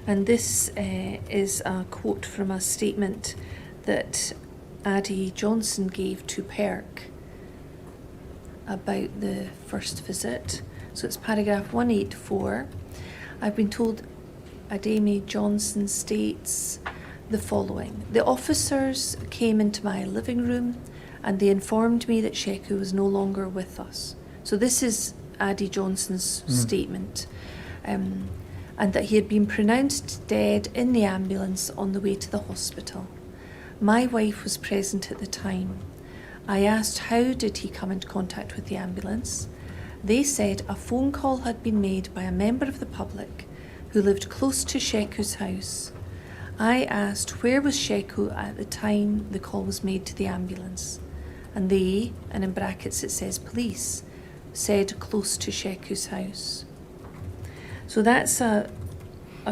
And this is a quote from a statement that Addie Johnson gave to Perk about the first visit. So it's paragraph 184. I've been told Ademi Johnson states the following. The officers came into my living room and they informed me that Sheku was no longer with us. So this is Addie Johnson's statement. And that he had been pronounced dead in the ambulance on the way to the hospital. My wife was present at the time. I asked how did he come into contact with the ambulance. They said a phone call had been made by a member of the public who lived close to Sheku's house. I asked where was Sheku at the time the call was made to the ambulance. And they, and in brackets it says police, said close to Sheku's house. So that's a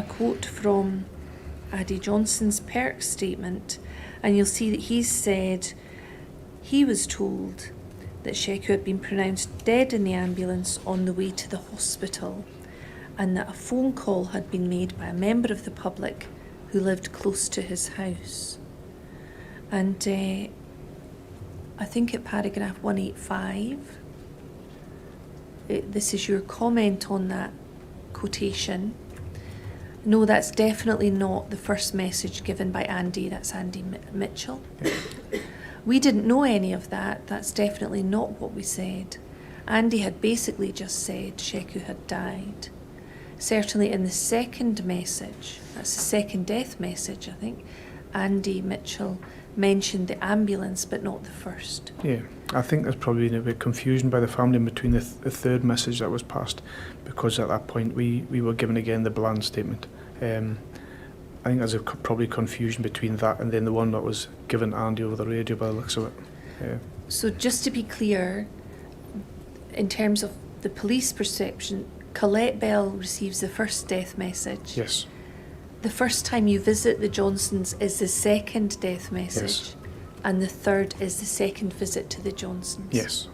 quote from Addie Johnson's Perk statement, and you'll see that he said he was told that Sheku had been pronounced dead in the ambulance on the way to the hospital, and that a phone call had been made by a member of the public who lived close to his house. And I think at paragraph 185, this is your comment on that quotation. No, that's definitely not the first message given by Andy. That's Andy Mitchell. We didn't know any of that. That's definitely not what we said. Andy had basically just said Sheku had died. Certainly in the second message, that's the second death message, I think, Andy Mitchell mentioned the ambulance but not the first. Yeah, I think there's probably been a bit of confusion by the family between the third message that was passed, because at that point we were given again the Bland statement. I think there's probably confusion between that and then the one that was given Andy over the radio by the looks of it. Yeah. So just to be clear, in terms of the police perception, Colette Bell receives the first death message. Yes. The first time you visit the Johnsons is the second death message. Yes. And the third is the second visit to the Johnsons. Yes.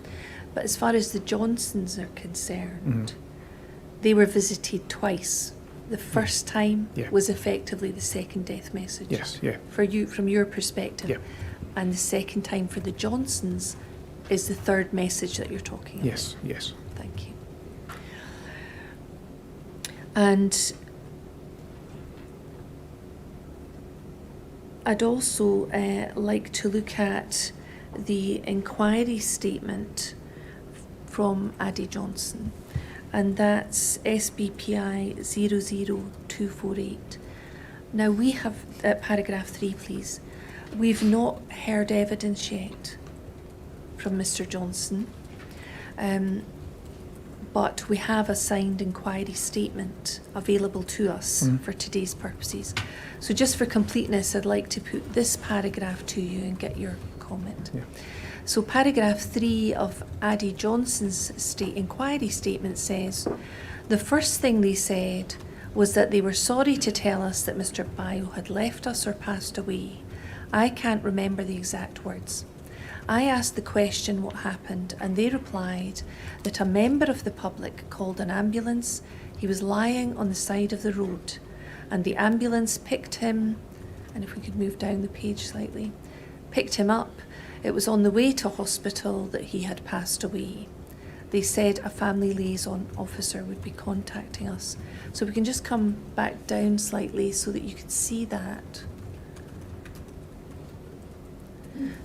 But as far as the Johnsons are concerned, they were visited twice. The first time was effectively the second death message. Yes, yeah. For you, from your perspective. Yeah. And the second time for the Johnsons is the third message that you're talking about. Yes, yes. Thank you. And I'd also like to look at the inquiry statement from Addie Johnson, and that's SBPI 00248. Now we have, paragraph 3 please, we've not heard evidence yet from Mr. Johnson, but we have a signed inquiry statement available to us for today's purposes. So just for completeness, I'd like to put this paragraph to you and get your comment. Yeah. So paragraph 3 of Addie Johnson's inquiry statement says, the first thing they said was that they were sorry to tell us that Mr. Bio had left us or passed away. I can't remember the exact words. I asked the question what happened, and they replied that a member of the public called an ambulance. He was lying on the side of the road, and the ambulance picked him, and if we could move down the page slightly, picked him up. It was on the way to hospital that he had passed away. They said a family liaison officer would be contacting us. So we can just come back down slightly so that you can see that.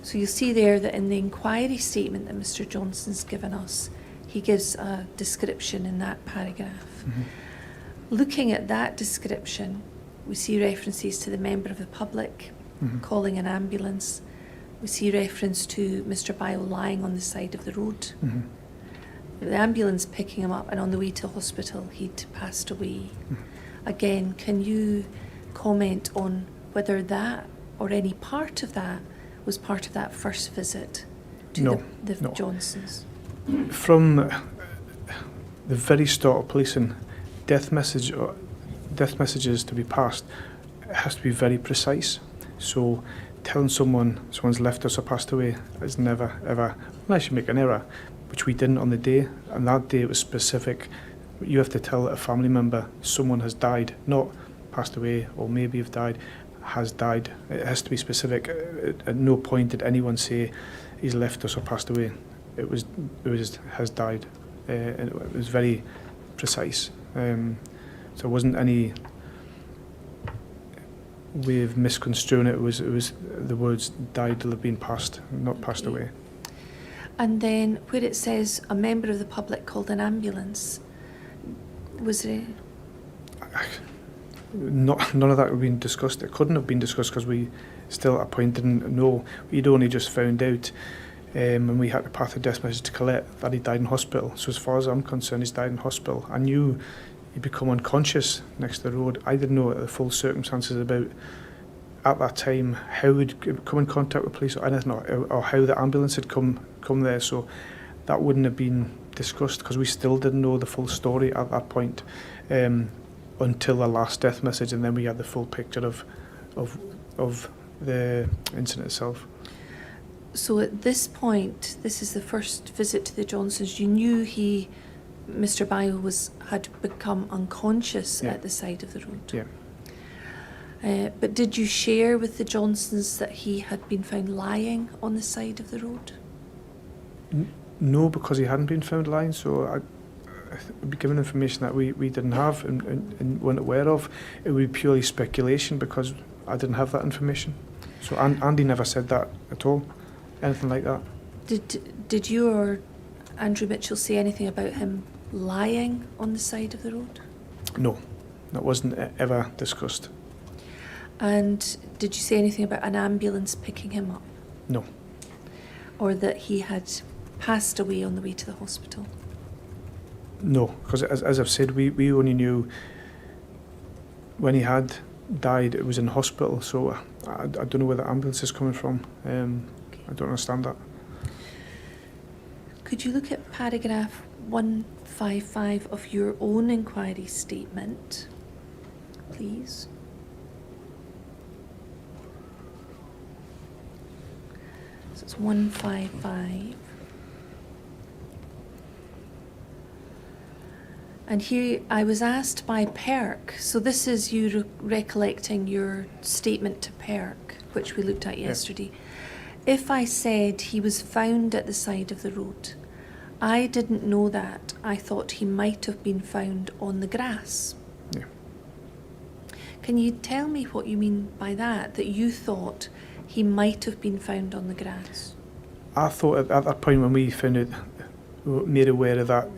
So you'll see there that in the inquiry statement that Mr. Johnson's given us, he gives a description in that paragraph. Mm-hmm. Looking at that description, we see references to the member of the public Mm-hmm. calling an ambulance. We see reference to Mr. Bio lying on the side of the road. Mm-hmm. The ambulance picking him up, and on the way to hospital he'd passed away. Mm-hmm. Again, can you comment on whether that or any part of that was part of that first visit to No, the no. Johnsons? From the very start of policing, death messages to be passed, it has to be very precise. So telling someone's left us or passed away is never ever, unless you make an error, which we didn't on the day, and that day it was specific. You have to tell a family member someone has died, not passed away or maybe have died, has died. It has to be specific. At no point did anyone say he's left us or passed away. It was has died, and it was very precise. So there wasn't any way of misconstruing it. It was the words died till have been passed, not passed away. And then where it says a member of the public called an ambulance, was there? None of that had been discussed. It couldn't have been discussed because we still at a point didn't know. We'd only just found out, and we had to pass a death message to Colette that he died in hospital. So as far as I'm concerned, he's died in hospital. I knew he'd become unconscious next to the road. I didn't know the full circumstances about, at that time, how he'd come in contact with police or anything, or how the ambulance had come there. So that wouldn't have been discussed because we still didn't know the full story at that point. Until the last death message, and then we had the full picture of the incident itself. So at this point, this is the first visit to the Johnsons. You knew Mr. Bio had become unconscious Yeah. at the side of the road. Yeah. But did you share with the Johnsons that he had been found lying on the side of the road? No, because he hadn't been found lying, so I'd be given information that we didn't have and weren't aware of. It would be purely speculation because I didn't have that information. So Andy never said that at all, anything like that. Did you or Andrew Mitchell say anything about him lying on the side of the road? No, that wasn't ever discussed. And did you say anything about an ambulance picking him up? No. Or that he had passed away on the way to the hospital? No, because as I've said, we only knew when he had died it was in hospital, so I don't know where the ambulance is coming from. I don't understand that. Could you look at paragraph 155 of your own inquiry statement, please? So it's 155. And here I was asked by Perk, so this is you recollecting your statement to Perk, which we looked at yesterday. If I said he was found at the side of the road, I didn't know that. I thought he might have been found on the grass. Yeah. Can you tell me what you mean by that you thought he might have been found on the grass? I thought at that point when we found it, we were made aware of that,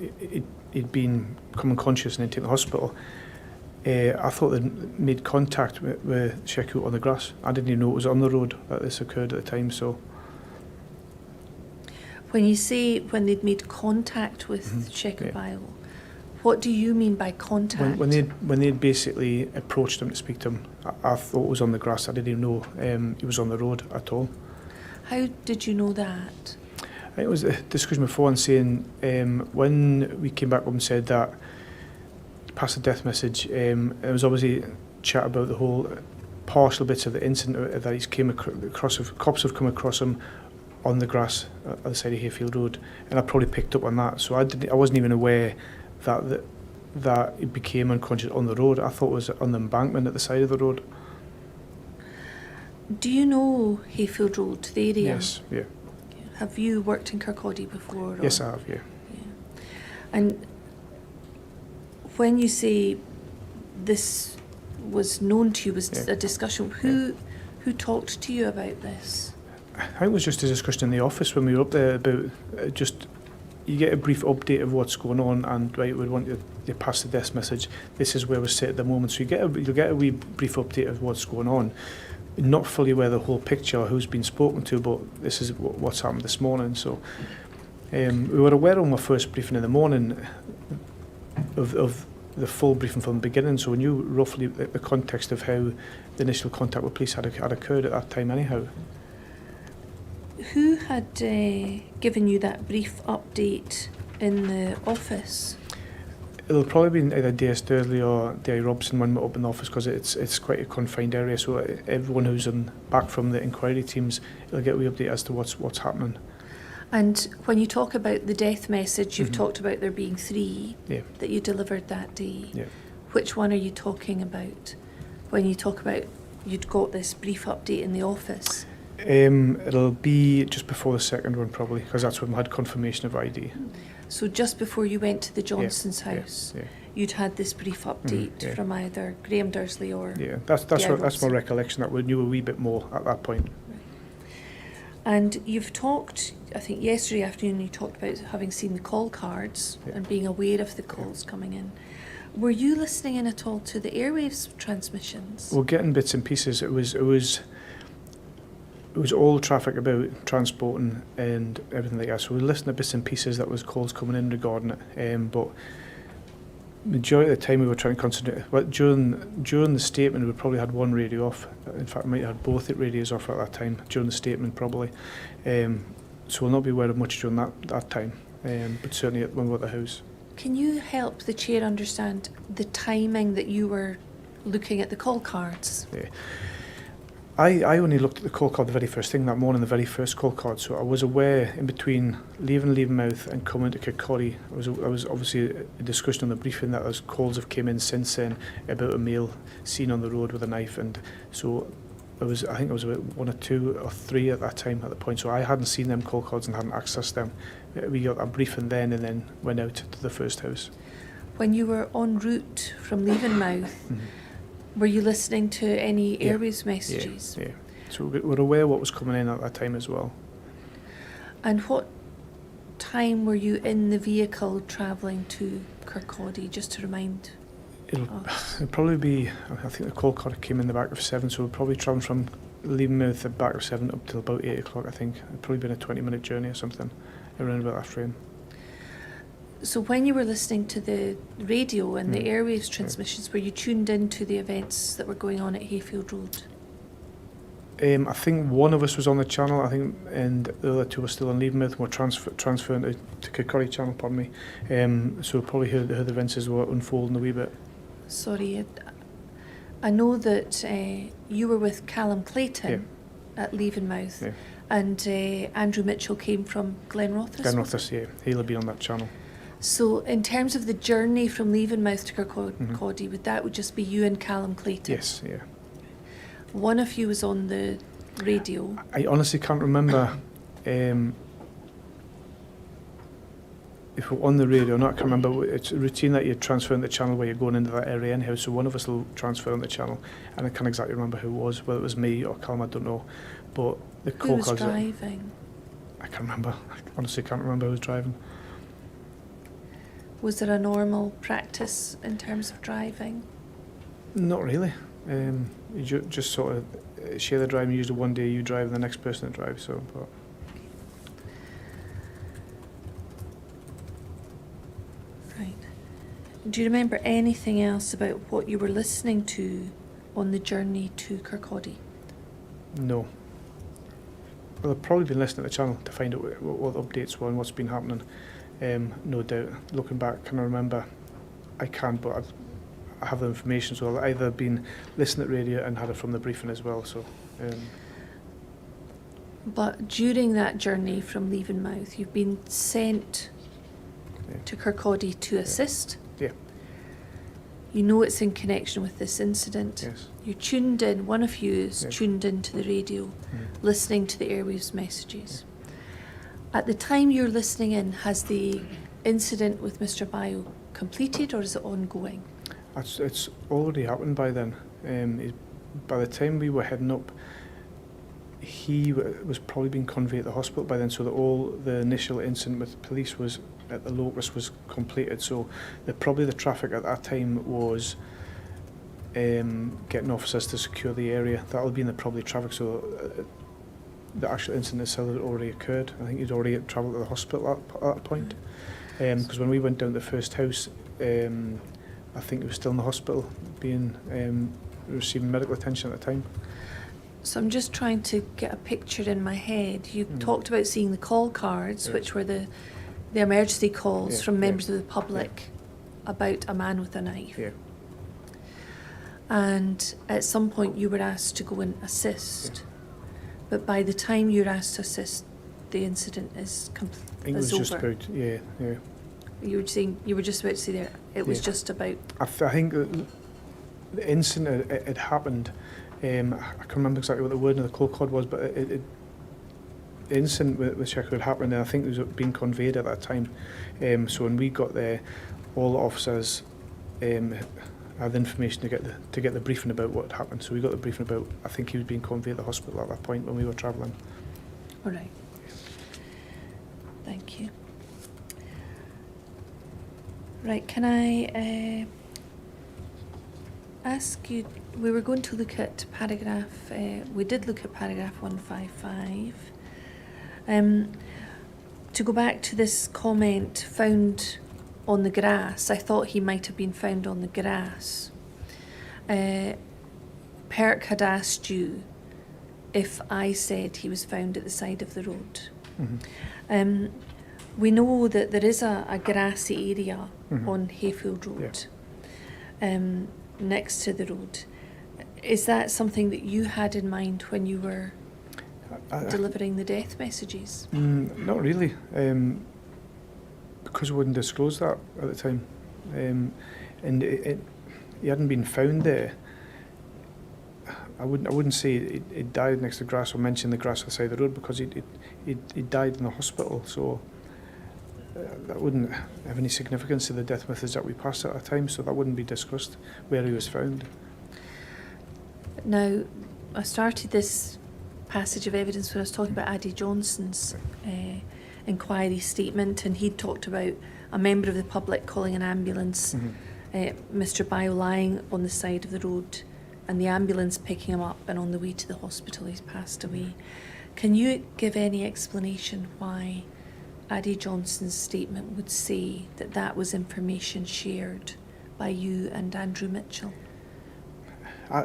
he'd been come unconscious and then taken to the hospital. I thought they'd made contact with Sheku on the grass. I didn't even know it was on the road that this occurred at the time. So when you say when thought made contact with Sheku Bio, what do you mean by contact? when they'd basically approached him to speak to him, I thought it was on the grass. I didn't even know he was on the road at all. How did you know that? think it was a discussion before and saying when we came back up and said that past the death message, there was obviously chat about the whole partial bits of the incident that he's came across. Cops have come across him on the grass at the side of Hayfield Road, and I probably picked up on that. So I wasn't even aware that he became unconscious on the road. I thought it was on the embankment at the side of the road. Do you know Hayfield Road, the area? Yes, yeah. Have you worked in Kirkcaldy before? Or? Yes, I have, yeah. And when you say this was known to you, was a discussion, who talked to you about this? I think it was just a discussion in the office when we were up there about just, you get a brief update of what's going on, and right, we want you to pass the death message. This is where we're set at the moment. So you'll get a wee brief update of what's going on. Not fully aware of the whole picture, who's been spoken to, but this is what's happened this morning. So we were aware on my first briefing in the morning of the full briefing from the beginning, so we knew roughly the context of how the initial contact with police had occurred at that time anyhow. Who had given you that brief update in the office? It'll probably be either DS Dursley or D.I. Robson when we're up in the office, because it's quite a confined area, so everyone who's back from the inquiry teams will get a wee update as to what's happening. And when you talk about the death message, you've talked about there being 3 that you delivered that day. Yeah. Which one are you talking about when you talk about you'd got this brief update in the office? It'll be just before the second one probably, because that's when we had confirmation of ID. So just before you went to the Johnson's house, you'd had this brief update from either Graham Dursley or that's my recollection, that we knew a wee bit more at that point. And you've talked, I think yesterday afternoon you talked about having seen the call cards and being aware of the calls coming in. Were you listening in at all to the airwaves transmissions? We're getting bits and pieces. It was all traffic about transporting and everything like that. So we listened to bits and pieces that was calls coming in regarding it. But majority of the time we were trying to concentrate. Well, during the statement we probably had one radio off. In fact, we might have had both radios off at that time during the statement probably. So we'll not be aware of much during that time. But certainly when we were at the house. Can you help the chair understand the timing that you were looking at the call cards? Yeah. I only looked at the call card the very first thing that morning, the very first call card, so I was aware in between leaving Leavenmouth and coming to Kirkcaldy. I was obviously a discussion on the briefing that those calls have came in since then about a male seen on the road with a knife, and so I think it was about 1 or 2 or 3 at that time at the point, so I hadn't seen them call cards and hadn't accessed them. We got a briefing then and then went out to the first house. When you were en route from Leavenmouth, were you listening to any airwaves messages? Yeah. So we're aware what was coming in at that time as well. And what time were you in the vehicle travelling to Kirkcaldy, just to remind us? It'll probably be, I think the call card came in the back of 7, so we'll probably travel from Leavenmouth at back of 7 up till about 8 o'clock, I think. It'd probably been a 20-minute journey or something, around about that frame. So when you were listening to the radio and the airwaves transmissions, were you tuned into the events that were going on at Hayfield Road? I think one of us was on the channel, and the other 2 were still on Leavenmouth and were transferring to Kirkcaldy channel, pardon me. So we probably heard the events as were unfolding a wee bit. Sorry, I know that you were with Callum Clayton at Leavenmouth, and Andrew Mitchell came from Glenrothes. Glenrothes, yeah. He'll have been on that channel. So in terms of the journey from Leavenmouth to Kirkcaldy, would just be you and Callum Clayton? Yes, yeah. One of you was on the radio. I honestly can't remember if we're on the radio or not. I can't remember. It's a routine that you're transferring the channel where you're going into that area anyhow, so one of us will transfer on the channel, and I can't exactly remember who it was, whether it was me or Callum, I don't know. But the Who call was cards driving? I can't remember. I honestly can't remember who was driving. Was there a normal practice in terms of driving? Not really. You just sort of share the driving. Usually one day you drive and the next person to drive. So, but Right. Do you remember anything else about what you were listening to on the journey to Kirkcaldy? no. Well, I've probably been listening to the channel to find out what the updates were and what's been happening. No doubt. Looking back, can I remember? I can't, but I have the information, so I've either been listening at radio and had it from the briefing as well. So. But during that journey from Leavenmouth, you've been sent to Kirkcaldy to assist. Yeah. You know it's in connection with this incident. Yes. You tuned in, one of you is Yes. tuned into the radio, listening to the airwaves messages. At the time you're listening in, has the incident with Mr. Bio completed or is it ongoing? It's already happened by then. By the time we were heading up, he was probably being conveyed to the hospital by then, so that all the initial incident with the police was at the locus was completed. So probably the traffic at that time was getting officers to secure the area. That'll be in the probably traffic. So the actual incident itself had already occurred. I think he'd already travelled to the hospital at that point. Because when we went down to the first house, I think he was still in the hospital, being receiving medical attention at the time. So I'm just trying to get a picture in my head. You talked about seeing the call cards, which were the emergency calls from members of the public about a man with a knife. Yeah. And at some point you were asked to go and assist. But by the time you were asked to assist, the incident is I think it was just about, yeah. You were just about to say there, it was just about. I think the incident it happened. I can't remember exactly what the word in the call card was, but the incident with Checker had happened, and I think it was being conveyed at that time. So when we got there, all the officers had the information to get the briefing about what had happened. So we got the briefing about. I think he was being conveyed to the hospital at that point when we were travelling. All right. Thank you. Right, can I ask you, we were going to look at paragraph, we did look at paragraph 155. To go back to this comment, found on the grass, I thought he might have been found on the grass. Perk had asked you if I said he was found at the side of the road. Mm-hmm. We know that there is a grassy area on Hayfield Road, next to the road. Is that something that you had in mind when you were delivering the death messages? Not really, because we wouldn't disclose that at the time, and he hadn't been found there. I wouldn't say it died next to the grass or mention the grass on the side of the road, because it died in the hospital. So that wouldn't have any significance to the death methods that we passed at the time. So that wouldn't be discussed where he was found. Now, I started this passage of evidence when I was talking about Addy Johnson's inquiry statement, and he'd talked about a member of the public calling an ambulance, Mr. Bio lying on the side of the road, and the ambulance picking him up, and on the way to the hospital he's passed away. Can you give any explanation why Addy Johnson's statement would say that that was information shared by you and Andrew Mitchell?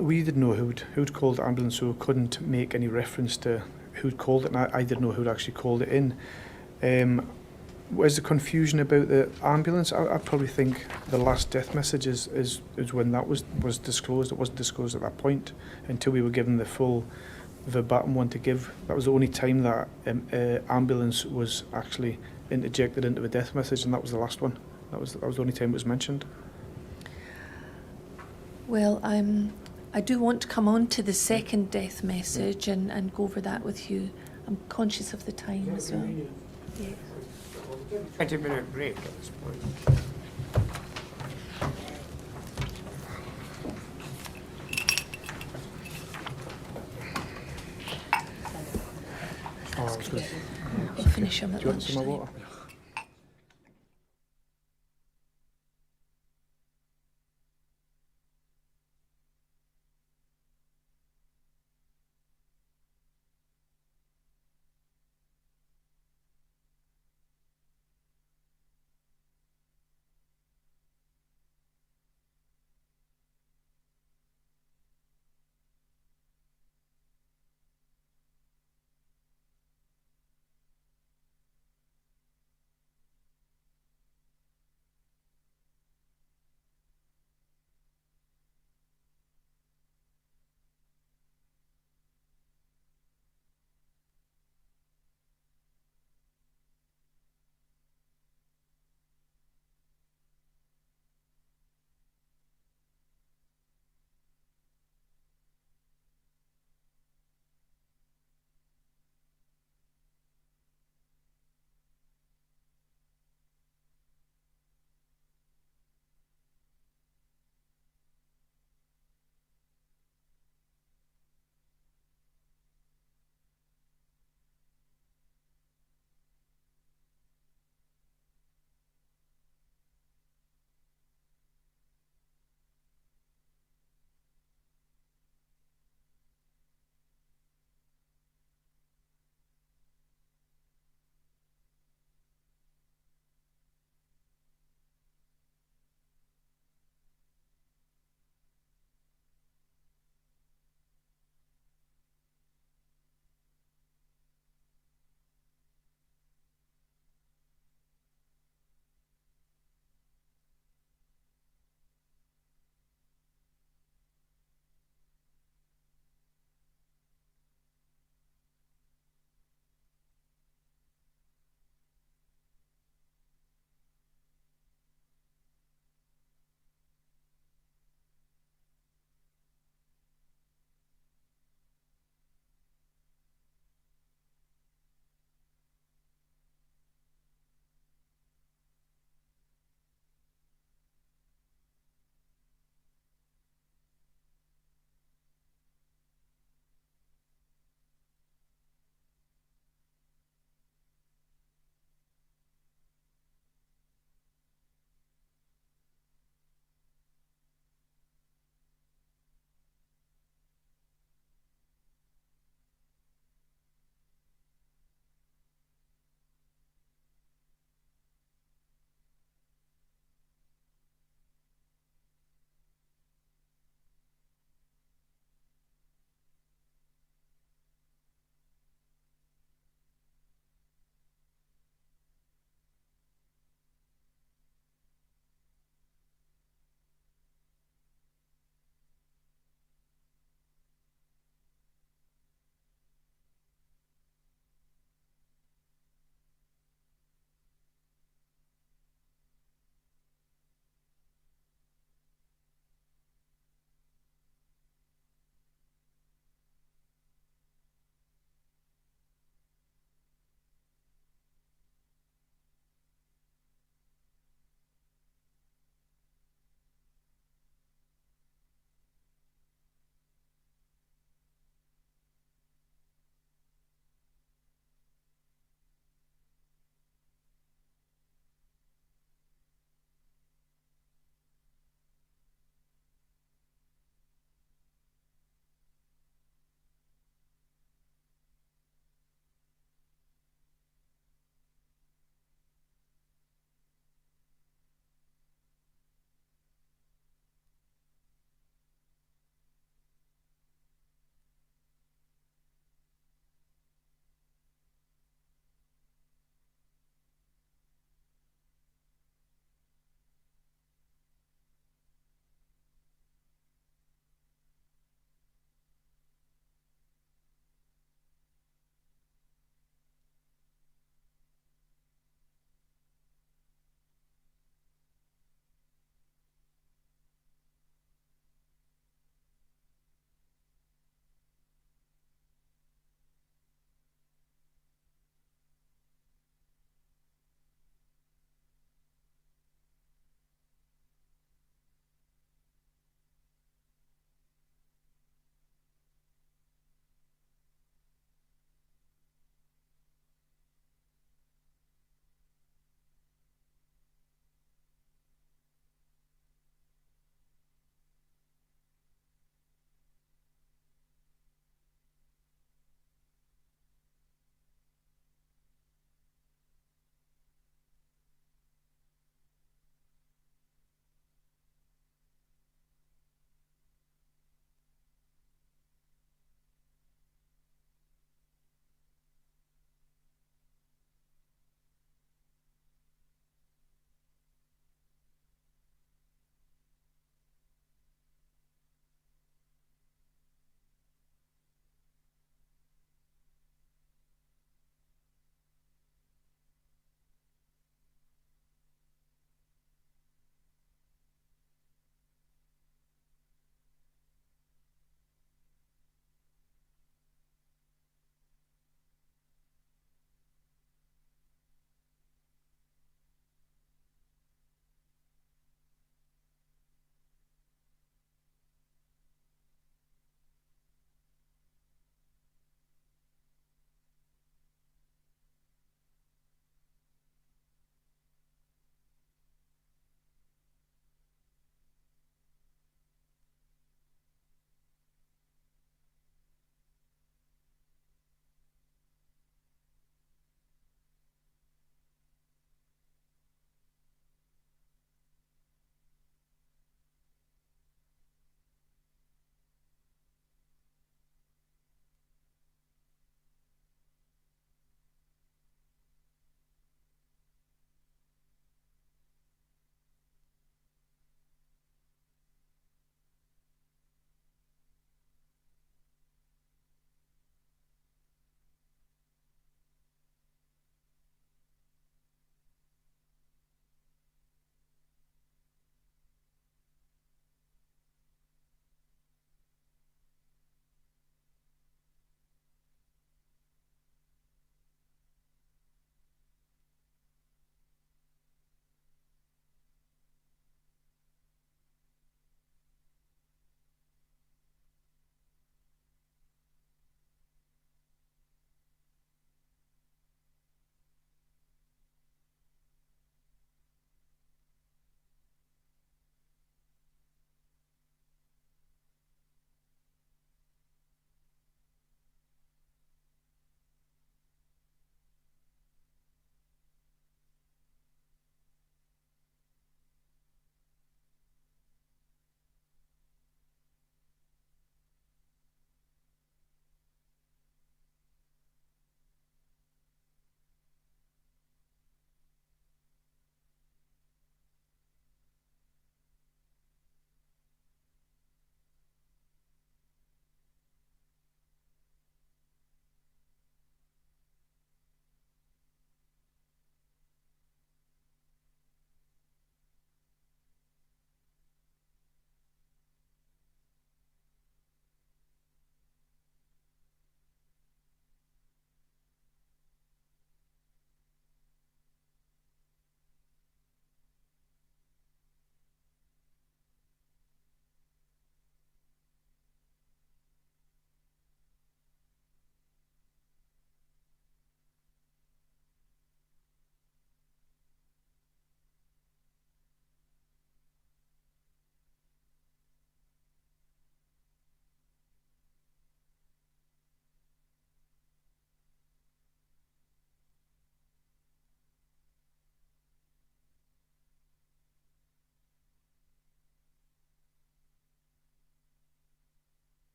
We didn't know who'd called the ambulance, so we couldn't make any reference to who'd called it, and I didn't know who'd actually called it in. Where's the confusion about the ambulance? I probably think the last death message is when that was disclosed. It wasn't disclosed at that point until we were given the full verbatim one to give. That was the only time that ambulance was actually interjected into the death message, and that was the last one. That was the only time it was mentioned. Well, I do want to come on to the second death message and go over that with you. I'm conscious of the time as well. Yeah. 20-minute break at this point. Oh, that was good. We'll finish them at Do you want some more lunchtime. water?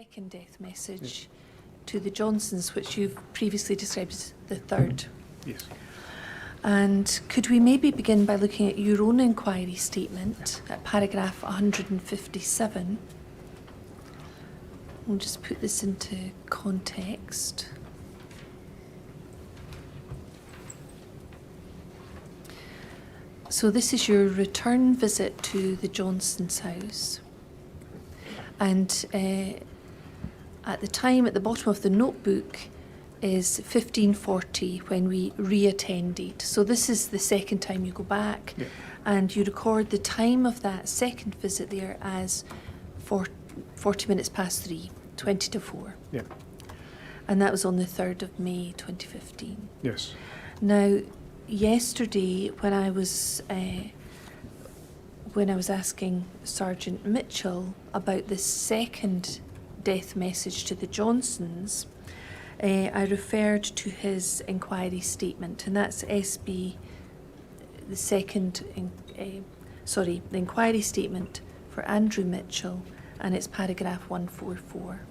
second death message to the Johnsons, which you've previously described as the third. Yes. And could we maybe begin by looking at your own inquiry statement at paragraph 157? We'll just put this into context. So this is your return visit to the Johnsons' house. And at the time, at the bottom of the notebook, is 1540 when we reattended. So this is the second time you go back, and you record the time of that second visit there as 40 minutes past 3, 20 to 4. Yeah. And that was on the 3rd of May 2015. Yes. Now, yesterday when I was asking Sergeant Mitchell about this second death message to the Johnsons, I referred to his inquiry statement, and that's SB, the inquiry statement for Andrew Mitchell, and it's paragraph 144.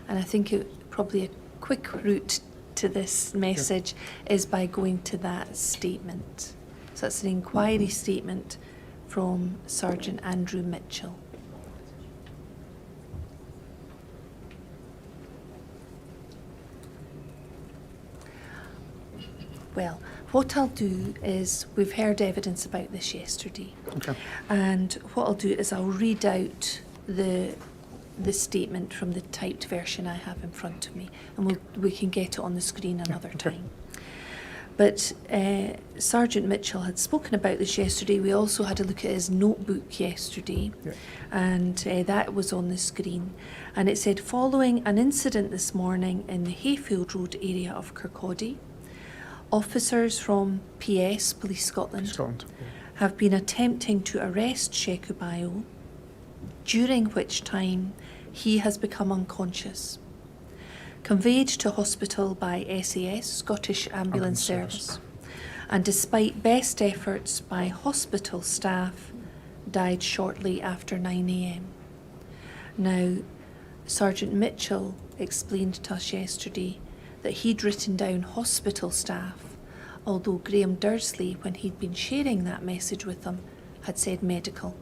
And I think probably a quick route to this message is by going to that statement. So that's an inquiry statement from Sergeant Andrew Mitchell. Well, what I'll do is, we've heard evidence about this yesterday. Okay. And what I'll do is I'll read out the statement from the typed version I have in front of me, and we can get it on the screen another time. But Sergeant Mitchell had spoken about this yesterday. We also had a look at his notebook yesterday, and that was on the screen. And it said, following an incident this morning in the Hayfield Road area of Kirkcaldy, officers from PS, Police Scotland, have been attempting to arrest Sheku Bayo, during which time he has become unconscious. Conveyed to hospital by SAS, Scottish Ambulance Service, and despite best efforts by hospital staff, died shortly after 9 a.m. Now, Sergeant Mitchell explained to us yesterday that he'd written down hospital staff, although Graham Dursley, when he'd been sharing that message with them, had said medical.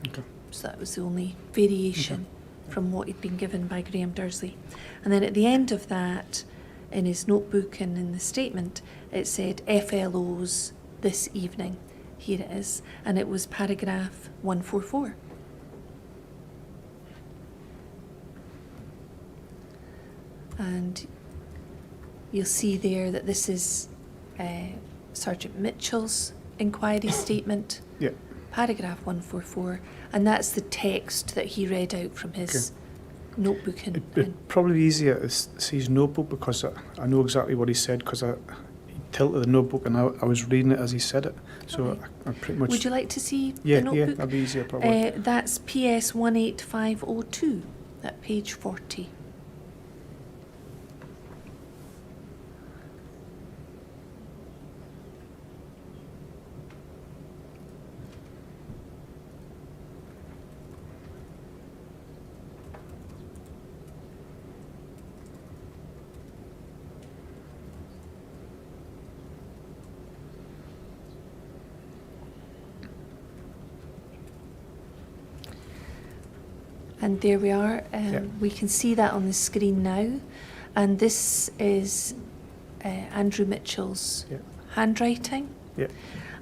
Okay. So that was the only variation from what he'd been given by Graham Dursley. And then at the end of that, in his notebook and in the statement, it said FLOs this evening. Here it is. And it was paragraph 144. And you'll see there that this is Sergeant Mitchell's inquiry statement. Yeah. Paragraph 144, and that's the text that he read out from his notebook. It'd probably be easier to see his notebook, because I know exactly what he said, because he tilted the notebook and I was reading it as he said it. So Okay. I pretty much... Would you like to see Yeah, the notebook? yeah, that'd be easier probably. That's PS 18502 at page 40. And there we are. We can see that on the screen now. And this is Andrew Mitchell's handwriting. Yeah.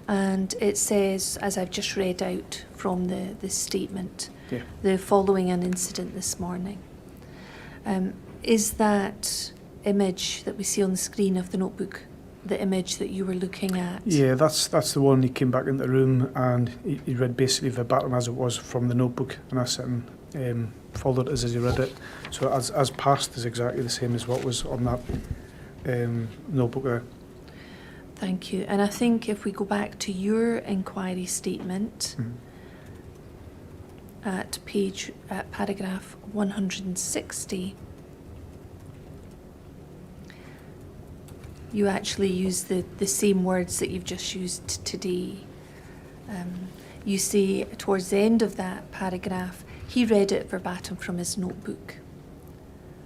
And it says, as I've just read out from the statement, Yeah. the following an incident this morning. Is that image that we see on the screen of the notebook the image that you were looking at? Yeah, that's the one. He came back in the room and he read basically verbatim as it was from the notebook, and I sat and followed it as he read it. So as past is exactly the same as what was on that notebook there. Thank you. And I think if we go back to your inquiry statement at paragraph 160, you actually use the same words that you've just used today. You say towards the end of that paragraph, he read it verbatim from his notebook.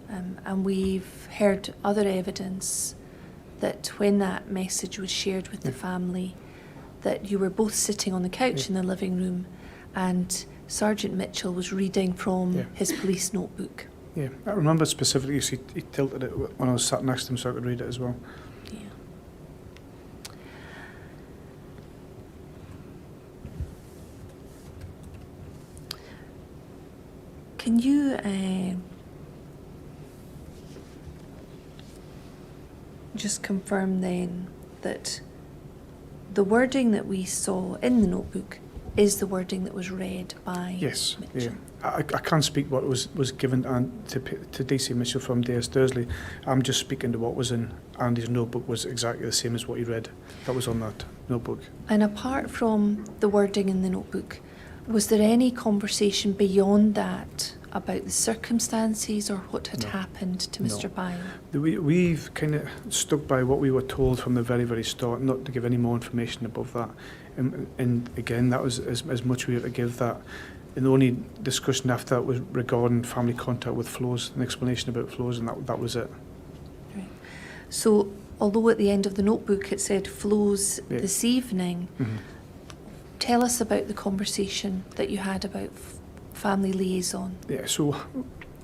And we've heard other evidence that when that message was shared with the family, that you were both sitting on the couch in the living room and Sergeant Mitchell was reading from his police notebook. Yeah, I remember specifically he tilted it when I was sat next to him so I could read it as well. Yeah. Can you just confirm then that the wording that we saw in the notebook is the wording that was read by Yes, Mitchell? yeah. I can't speak what was given to DC Mitchell from DS Dursley. I'm just speaking to what was in Andy's notebook was exactly the same as what he read. That was on that notebook. And apart from the wording in the notebook, was there any conversation beyond that about the circumstances or what had happened to Mr. Byle? We've kind of stuck by what we were told from the very, very start, not to give any more information above that. And again, that was as much we had to give that. And the only discussion after that was regarding family contact with Flo's, an explanation about Flo's, and that was it. Right. So, although at the end of the notebook it said Flo's this evening, tell us about the conversation that you had about family liaison. Yeah, so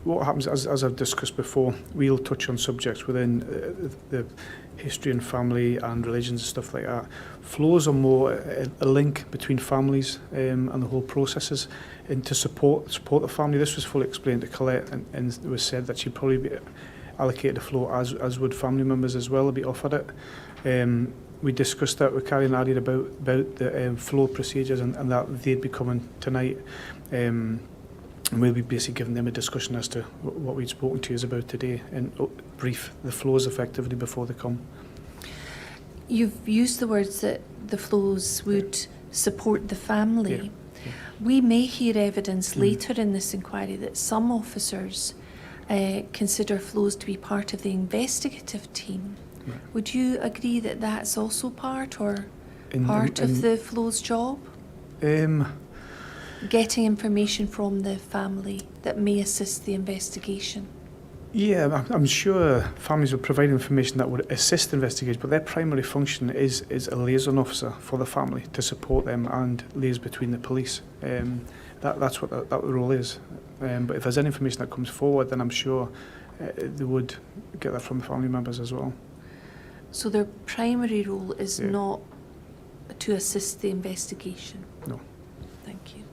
what happens, as I've discussed before, we'll touch on subjects within the history and family and religions and stuff like that. Flows are more a link between families and the whole processes, and to support the family. This was fully explained to Colette, and it was said that she'd probably be allocated a flow as would family members as well, be offered it. We discussed that with Carrie and Adi about the flow procedures and that they'd be coming tonight. And we'll be basically giving them a discussion as to what we'd spoken to you about today and brief the flows effectively before they come. You've used the words that the flows would support the family. Yeah. We may hear evidence later in this inquiry that some officers consider flows to be part of the investigative team. Right. Would you agree that that's also part of In- the flows job? Getting information from the family that may assist the investigation? Yeah, I'm sure families will provide information that would assist the investigation, but their primary function is a liaison officer for the family to support them and liaise between the police. That's what that role is. But if there's any information that comes forward, then I'm sure they would get that from the family members as well. So their primary role is not to assist the investigation? No. Thank you.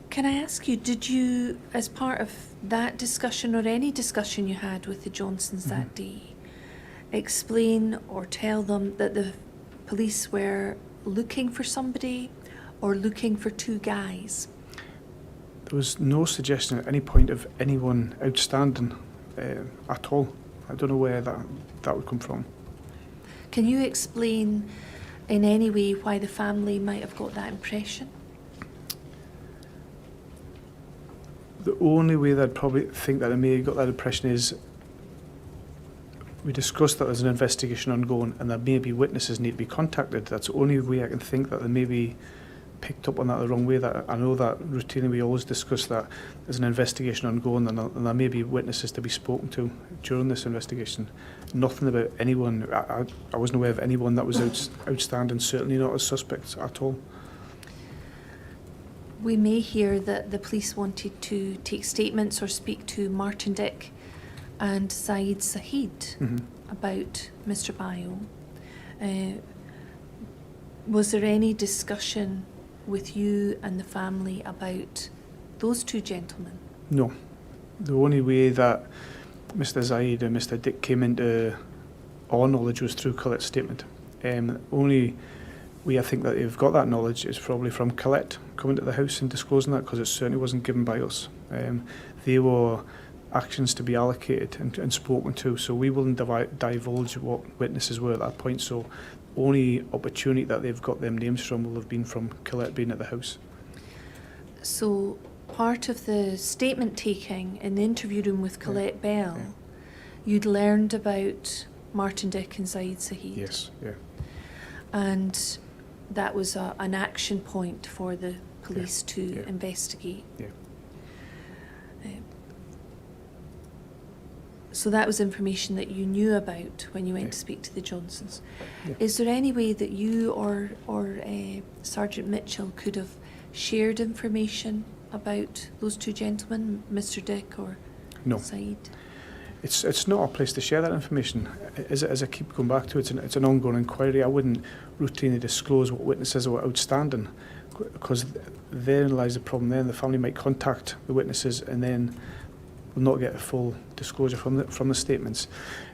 Can I ask you, did you, as part of that discussion or any discussion you had with the Johnsons that day, explain or tell them that the police were looking for somebody or looking for two guys? There was no suggestion at any point of anyone outstanding at all. I don't know where that would come from. Can you explain in any way why the family might have got that impression? The only way that I'd probably think that I may have got that impression is we discussed that there's an investigation ongoing and that maybe witnesses need to be contacted. That's the only way I can think that they maybe picked up on that the wrong way. That I know that routinely we always discuss that there's an investigation ongoing and there may be witnesses to be spoken to during this investigation. Nothing about anyone. I wasn't aware of anyone that was outstanding, certainly not as suspects at all. We may hear that the police wanted to take statements or speak to Martin Dick and Saeed Sahid about Mr. Bayo. Was there any discussion with you and the family about those two gentlemen? No. The only way that Mr. Zaid and Mr. Dick came into our knowledge was through Colette's statement. Only way I think that they've got that knowledge is probably from Colette coming to the house and disclosing that, because it certainly wasn't given by us. They were actions to be allocated and spoken to, so we wouldn't divulge what witnesses were at that point. So only opportunity that they've got them names from will have been from Colette being at the house. So part of the statement taking in the interview room with Colette Bell, you'd learned about Martin Dick and Saeed Sahid. Yes, yeah. And that was an action point for the police to investigate. Yeah. So that was information that you knew about when you went Yeah. to speak to the Johnsons. Yeah. Is there any way that you or Sergeant Mitchell could have shared information about those two gentlemen, Mr. Dick or No. Saeed? It's not our place to share that information. As I keep going back to it, it's an ongoing inquiry. I wouldn't routinely disclose what witnesses are outstanding, because therein lies the problem there. The family might contact the witnesses and then will not get a full disclosure from the statements.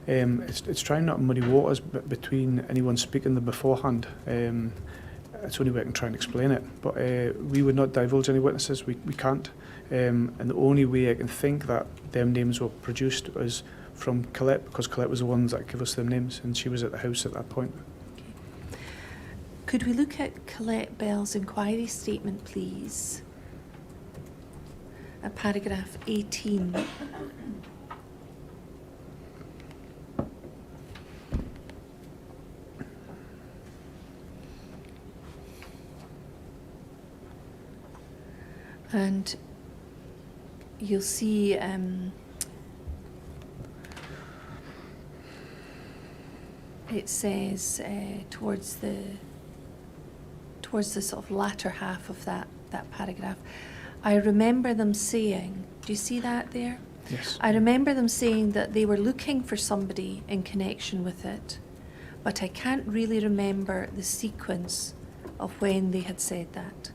It's trying not to muddy waters between anyone speaking them beforehand. It's the only way I can try and explain it. But we would not divulge any witnesses. We can't. And the only way I can think that them names were produced was from Colette, because Colette was the ones that gave us them names, and she was at the house at that point. Okay. Could we look at Colette Bell's inquiry statement, please? At paragraph 18. And you'll see it says towards the sort of latter half of that paragraph, I remember them saying, do you see that there? Yes. I remember them saying that they were looking for somebody in connection with it, but I can't really remember the sequence of when they had said that.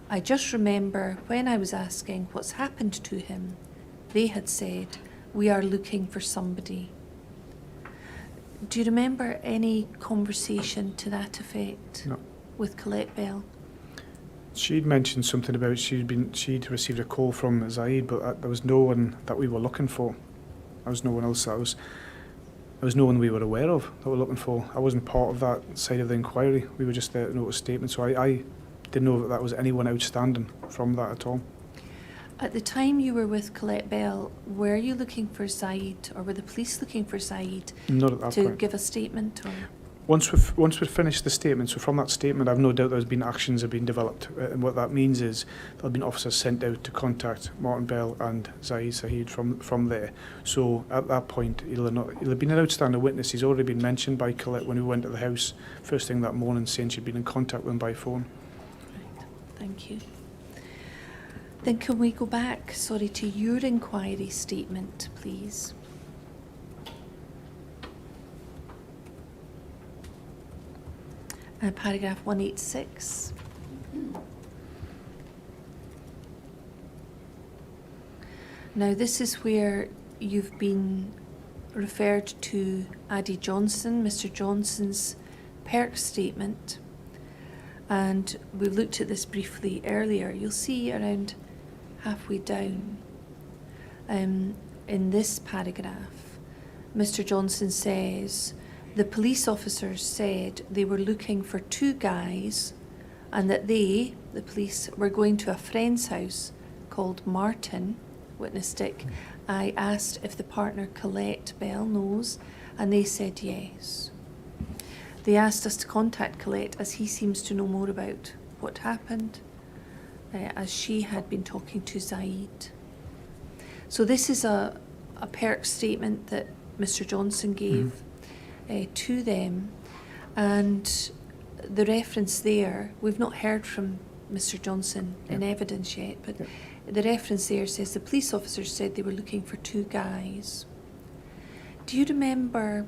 I just remember when I was asking what's happened to him, they had said, we are looking for somebody. Do you remember any conversation to that effect? No. With Colette Bell? She'd mentioned something about she'd received a call from Zaid, but there was no one that we were looking for. There was no one else there was no one we were aware of that we were looking for. I wasn't part of that side of the inquiry. We were just there to note a statement, so I didn't know that was anyone outstanding from that at all. At the time you were with Colette Bell, were you looking for Zaid, or were the police looking for Zaid Not at that to point. give a statement? Or? Once we've finished the statement, so from that statement, I've no doubt there's been actions have been developed, and what that means is there'll been officers sent out to contact Martin Bell and Zaid Saheed from there. So at that point, he'll have been an outstanding witness. He's already been mentioned by Colette when we went to the house first thing that morning, saying she'd been in contact with him by phone. Right, thank you. Then can we go back, to your inquiry statement, please? Paragraph 186. Now this is where you've been referred to Addie Johnson, Mr. Johnson's perk statement, and we looked at this briefly earlier. You'll see around halfway down in this paragraph, Mr. Johnson says, the police officers said they were looking for two guys and that they, the police, were going to a friend's house called Martin, witness Dick. I asked if the partner Colette Bell knows, and they said yes. They asked us to contact Colette as he seems to know more about what happened, as she had been talking to Zaid. So this is a perk statement that Mr. Johnson gave to them, and the reference there, we've not heard from Mr. Johnson in evidence yet, but the reference there says the police officers said they were looking for two guys. Do you remember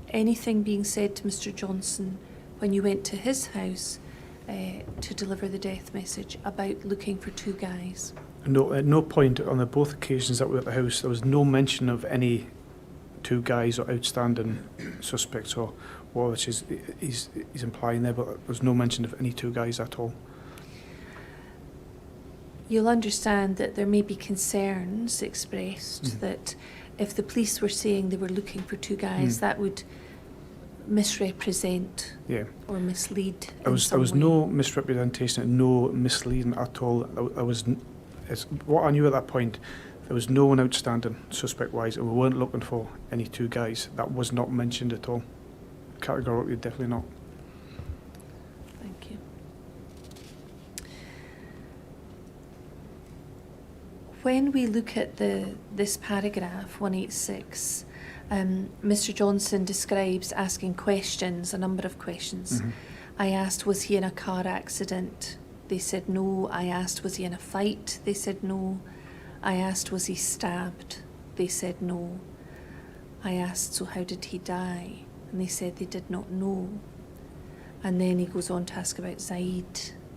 anything being said to Mr. Johnson when you went to his house to deliver the death message about looking for two guys? No, at no point on both occasions that we were at the house, there was no mention of any two guys or outstanding suspects or which is he's implying there, but there was no mention of any two guys at all. You'll understand that there may be concerns expressed that if the police were saying they were looking for two guys, that would misrepresent or mislead. There was no misrepresentation and no misleading at all. What I knew at that point, there was no one outstanding suspect-wise, and we weren't looking for any two guys. That was not mentioned at all. Categorically, definitely not. Thank you. When we look at this paragraph 186, Mr. Johnson describes asking questions, a number of questions. I asked, was he in a car accident? They said no. I asked, was he in a fight? They said no. I asked, was he stabbed? They said no. I asked, so how did he die? And they said they did not know. And then he goes on to ask about Zaid,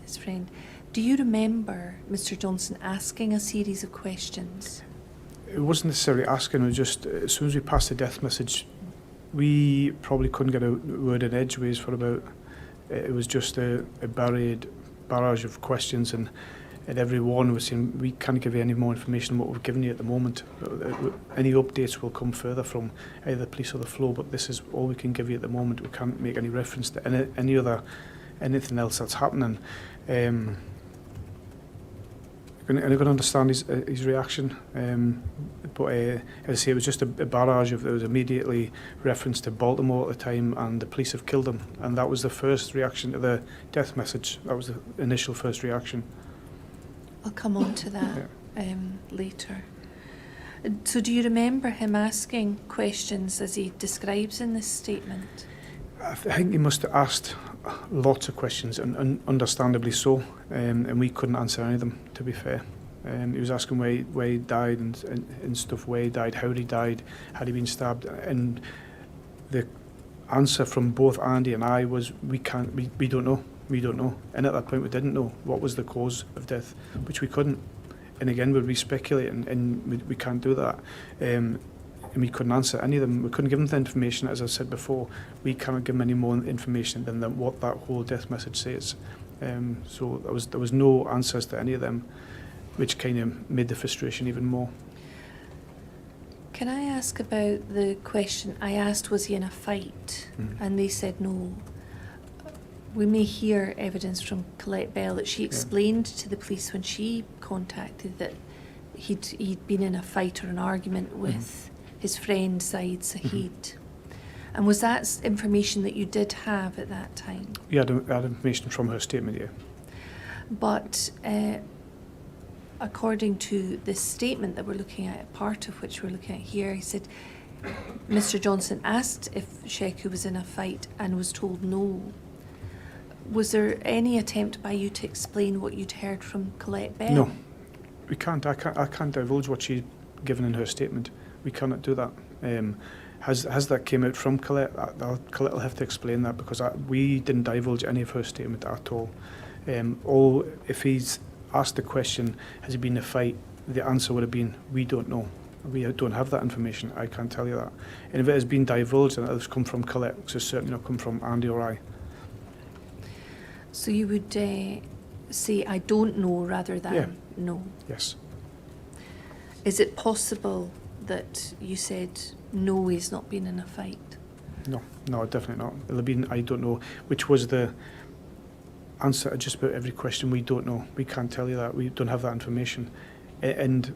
his friend. Do you remember Mr. Johnson asking a series of questions? It wasn't necessarily asking, it was just as soon as we passed the death message, we probably couldn't get a word in edgeways for about, it was just a barrage of questions, and every one was saying, we can't give you any more information than what we've given you at the moment. Any updates will come further from either the police or the flow, but this is all we can give you at the moment. We can't make any reference to anything else that's happening. And I can understand his reaction, but as I say, it was just a barrage of, there was immediately reference to Baltimore at the time, and the police have killed him, and that was the first reaction to the death message. That was the initial first reaction. I'll come on to that later. So do you remember him asking questions as he describes in this statement? I think he must have asked lots of questions, and understandably so, and we couldn't answer any of them, to be fair. He was asking where he died and stuff, where he died, how he died, had he been stabbed, and the answer from both Andy and I was, we don't know, and at that point we didn't know what was the cause of death, which we couldn't, and again would we speculate, and we can't do that. And we couldn't answer any of them. We couldn't give them the information, as I said before. We cannot give them any more information than what that whole death message says. So there was no answers to any of them, which kind of made the frustration even more. Can I ask about the question I asked, was he in a fight? And they said no. We may hear evidence from Colette Bell that she explained to the police when she contacted that he'd been in a fight or an argument with his friend Zaid Saheed. And was that information that you did have at that time? We had information from her statement, yeah. But according to this statement that we're looking at, part of which we're looking at here, he said Mr. Johnson asked if Sheku was in a fight and was told no. Was there any attempt by you to explain what you'd heard from Colette Bell? No, we can't. I can't divulge what she's given in her statement. We cannot do that. Has that came out from Colette? Colette will have to explain that, because we didn't divulge any of her statement at all. If he's asked the question, has he been in a fight, the answer would have been, we don't know. We don't have that information. I can't tell you that. And if it has been divulged, then it has come from Colette, so it's certainly not come from Andy or I. So you would say, I don't know, rather than no? Yes. Is it possible that you said, no, he's not been in a fight? No, definitely not. It'll have been, I don't know, which was the answer to just about every question. We don't know. We can't tell you that. We don't have that information. And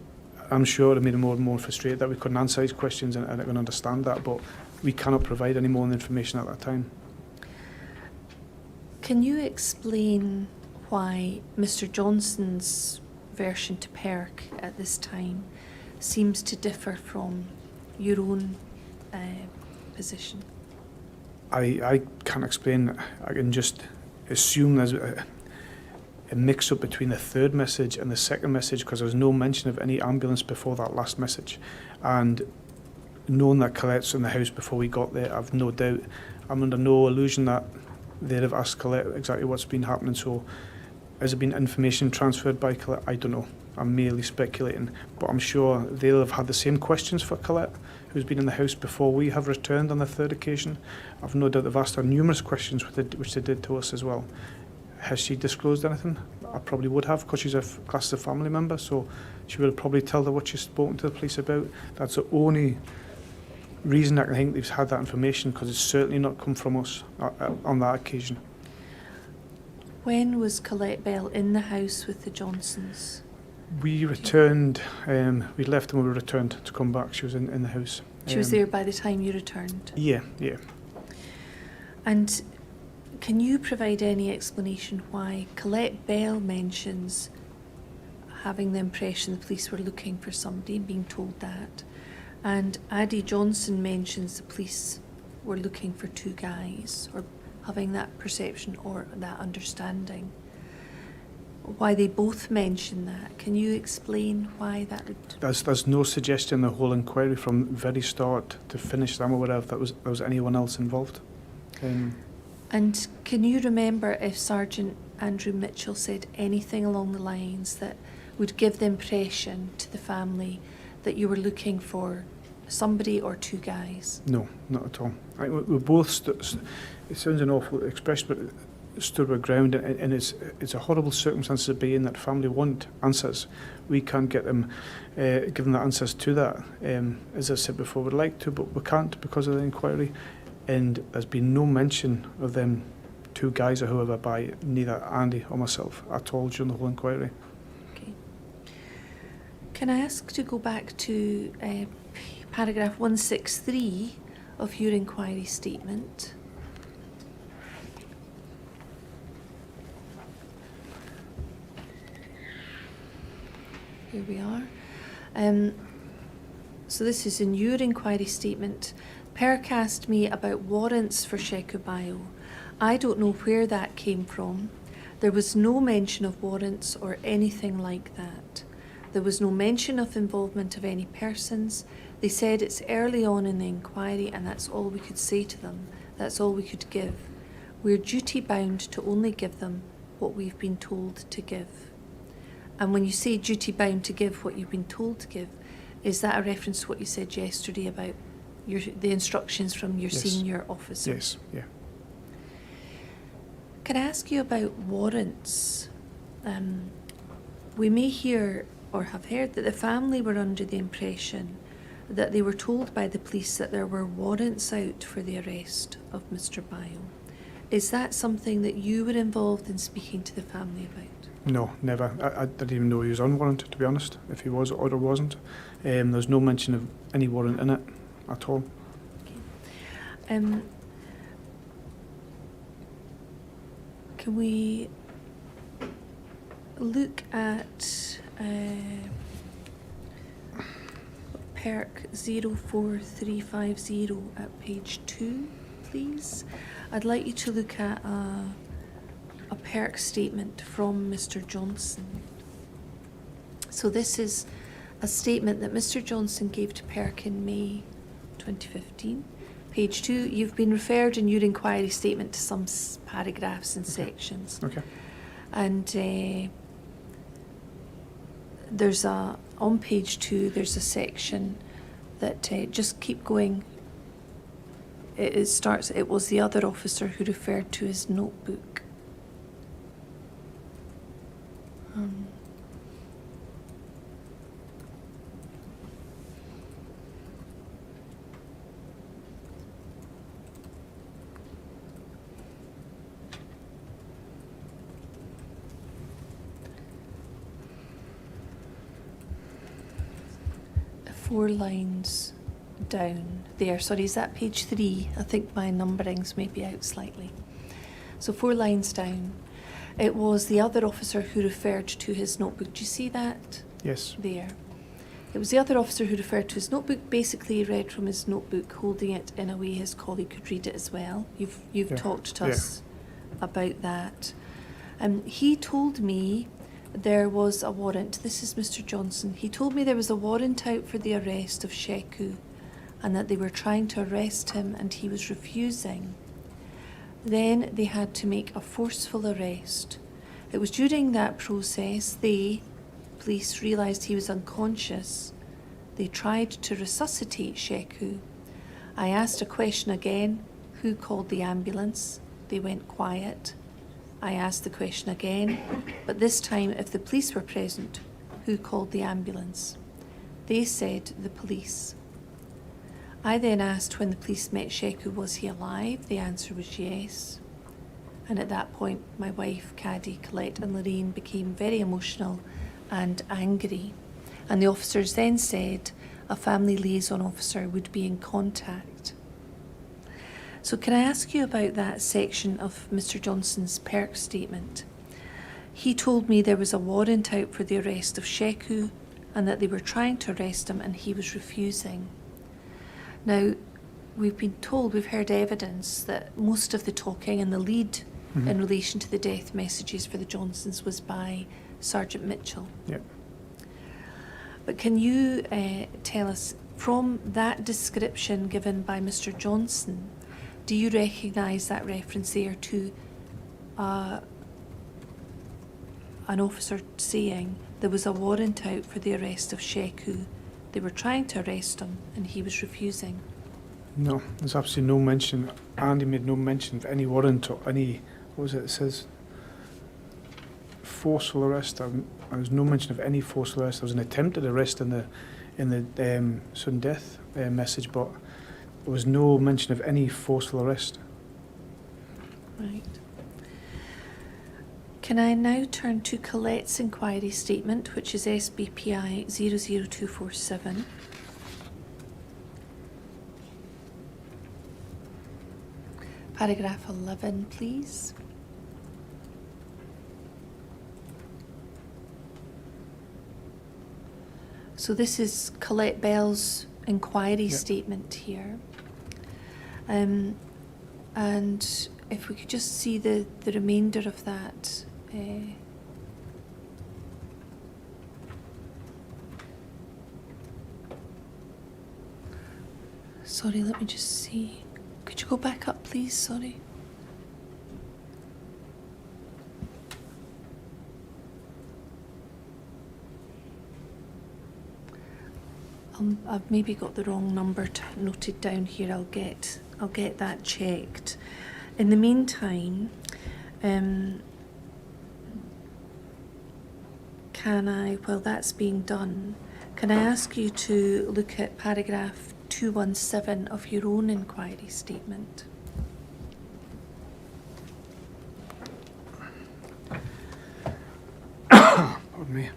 I'm sure it made him more and more frustrated that we couldn't answer his questions, and I can understand that, but we cannot provide any more information at that time. Can you explain why Mr. Johnson's version to PERC at this time seems to differ from your own position? I can't explain. I can just assume there's a mix-up between the third message and the second message, because there was no mention of any ambulance before that last message. And knowing that Colette's in the house before we got there, I've no doubt, I'm under no illusion that they'd have asked Colette exactly what's been happening. So has there been information transferred by Colette? I don't know. I'm merely speculating, but I'm sure they'll have had the same questions for Colette, who's been in the house before we have returned on the third occasion. I've no doubt they've asked her numerous questions, which they did to us as well. Has she disclosed anything? I probably would have, because she's classed as a family member, so she will probably tell her what she's spoken to the police about. That's the only reason I can think they've had that information, because it's certainly not come from us on that occasion. When was Colette Bell in the house with the Johnsons? We returned, we left and we returned to come back. She was in the house. She was there by the time you returned? Yeah. And can you provide any explanation why Colette Bell mentions having the impression the police were looking for somebody and being told that, And Addie Johnson mentions the police were looking for two guys, or having that perception or that understanding. Why they both mention that? Can you explain why that would? There's no suggestion in the whole inquiry from very start to finish them or whatever there was anyone else involved. And can you remember if Sergeant Andrew Mitchell said anything along the lines that would give the impression to the family that you were looking for somebody or two guys? No, not at all. We both it sounds an awful expression, but stood our ground, and it's a horrible circumstance to be in. That family want answers. We can't get them, give them the answers to that. As I said before, we'd like to, but we can't because of the inquiry. And there's been no mention of them two guys or whoever by neither Andy or myself at all during the whole inquiry. Okay. Can I ask to go back to paragraph 163 of your inquiry statement? Here we are. So this is in your inquiry statement. Perk asked me about warrants for Sheku Bio. I don't know where that came from. There was no mention of warrants or anything like that. There was no mention of involvement of any persons. They said it's early on in the inquiry and that's all we could say to them. That's all we could give. We're duty bound to only give them what we've been told to give. And when you say duty bound to give what you've been told to give, is that a reference to what you said yesterday about the instructions from your senior officer? Yes, yeah. Can I ask you about warrants? We may hear or have heard that the family were under the impression that they were told by the police that there were warrants out for the arrest of Mr. Bio. Is that something that you were involved in speaking to the family about? No, never. I didn't even know he was on warrant, to be honest, if he was or wasn't. There's no mention of any warrant in it at all. Okay. Can we look at perk 04350 at page 2, please? I'd like you to look at a perk statement from Mr. Johnson. So this is a statement that Mr. Johnson gave to perk in May 2015. Page 2, you've been referred in your inquiry statement to some paragraphs and sections. Okay. And there's on page 2, there's a section that, just keep going. It starts, it was the other officer who referred to his notebook. Four lines down there. Sorry, is that page 3? I think my numberings may be out slightly. So 4 lines down. It was the other officer who referred to his notebook. Do you see that? Yes. There. It was the other officer who referred to his notebook, basically read from his notebook, holding it in a way his colleague could read it as well. You've talked to us about that. He told me there was a warrant. This is Mr. Johnson. He told me there was a warrant out for the arrest of Sheku and that they were trying to arrest him and he was refusing. Then they had to make a forceful arrest. It was during that process police realised he was unconscious. They tried to resuscitate Sheku. I asked a question again, who called the ambulance? They went quiet. I asked the question again, but this time if the police were present, who called the ambulance? They said the police. I then asked when the police met Sheku, was he alive? The answer was yes. And at that point, my wife, Caddy, Colette and Lorraine became very emotional and angry. And the officers then said a family liaison officer would be in contact. So can I ask you about that section of Mr. Johnson's perk statement? He told me there was a warrant out for the arrest of Sheku and that they were trying to arrest him and he was refusing. Now, we've been told, we've heard evidence that most of the talking and the lead in relation to the death messages for the Johnsons was by Sergeant Mitchell. Yep. But can you tell us, from that description given by Mr. Johnson, do you recognise that reference there to an officer saying there was a warrant out for the arrest of Sheku? They were trying to arrest him and he was refusing. No, there's absolutely no mention. Andy made no mention of any warrant or any, what was it says? Forceful arrest. There was no mention of any forceful arrest. There was an attempted arrest in the sudden death message, but there was no mention of any forceful arrest. Right. Can I now turn to Colette's inquiry statement, which is SBPI 00247. Paragraph 11, please. So this is Colette Bell's inquiry statement here. And if we could just see the remainder of that. Sorry, let me just see. Could you go back up, please? Sorry. I've maybe got the wrong number noted down here. I'll get that checked. In the meantime, while that's being done, can I ask you to look at paragraph 217 of your own inquiry statement? Pardon me.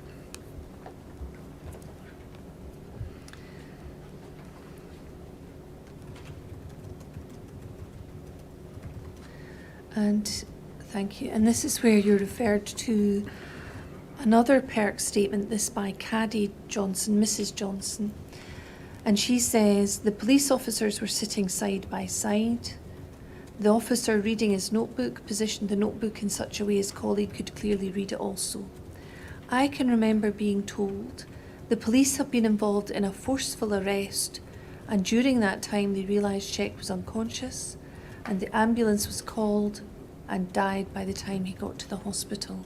And thank you. And this is where you're referred to another PERC statement, this by Caddy Johnson, Mrs. Johnson. And she says, the police officers were sitting side by side. The officer reading his notebook positioned the notebook in such a way his colleague could clearly read it also. I can remember being told the police have been involved in a forceful arrest, and during that time they realised Czech was unconscious and the ambulance was called and died by the time he got to the hospital.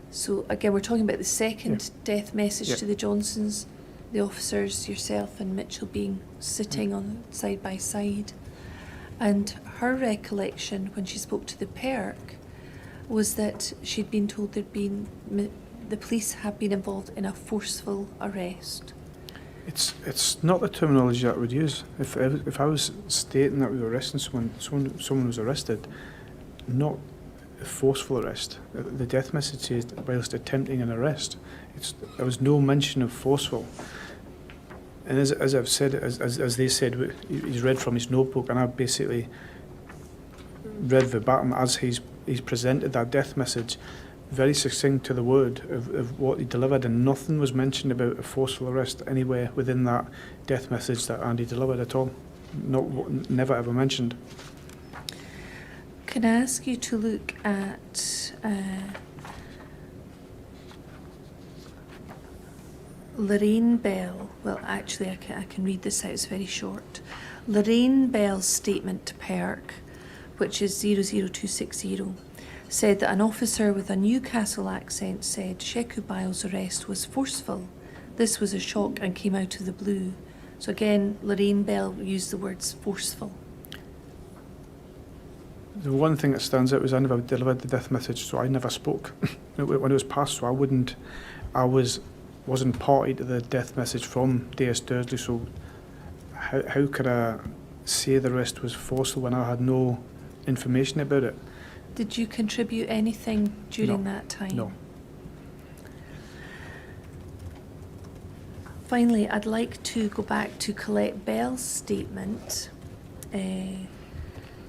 So again, we're talking about the second death message to the Johnsons, the officers, yourself and Mitchell being sitting on side by side. And her recollection when she spoke to the PERC was that she'd been told the police had been involved in a forceful arrest. It's not the terminology that I would use. If I was stating that we were arresting someone was arrested, not a forceful arrest. The death message says whilst attempting an arrest. There was no mention of forceful. And as I've said, as they said, he's read from his notebook, and I basically read verbatim as he's presented that death message, very succinct to the word of what he delivered, and nothing was mentioned about a forceful arrest anywhere within that death message that Andy delivered at all. Never ever mentioned. Can I ask you to look at Lorraine Bell? Well, actually, I can read this out, it's very short. Lorraine Bell's statement to PERC, which is 00260, said that an officer with a Newcastle accent said Sheku Biles' arrest was forceful. This was a shock and came out of the blue. So again, Lorraine Bell used the words forceful. The one thing that stands out was I never delivered the death message, so I never spoke when it was passed. So I wasn't party to the death message from DS Dursley. So how could I say the rest was forceful when I had no information about it? Did you contribute anything during that time? No. Finally, I'd like to go back to Colette Bell's statement,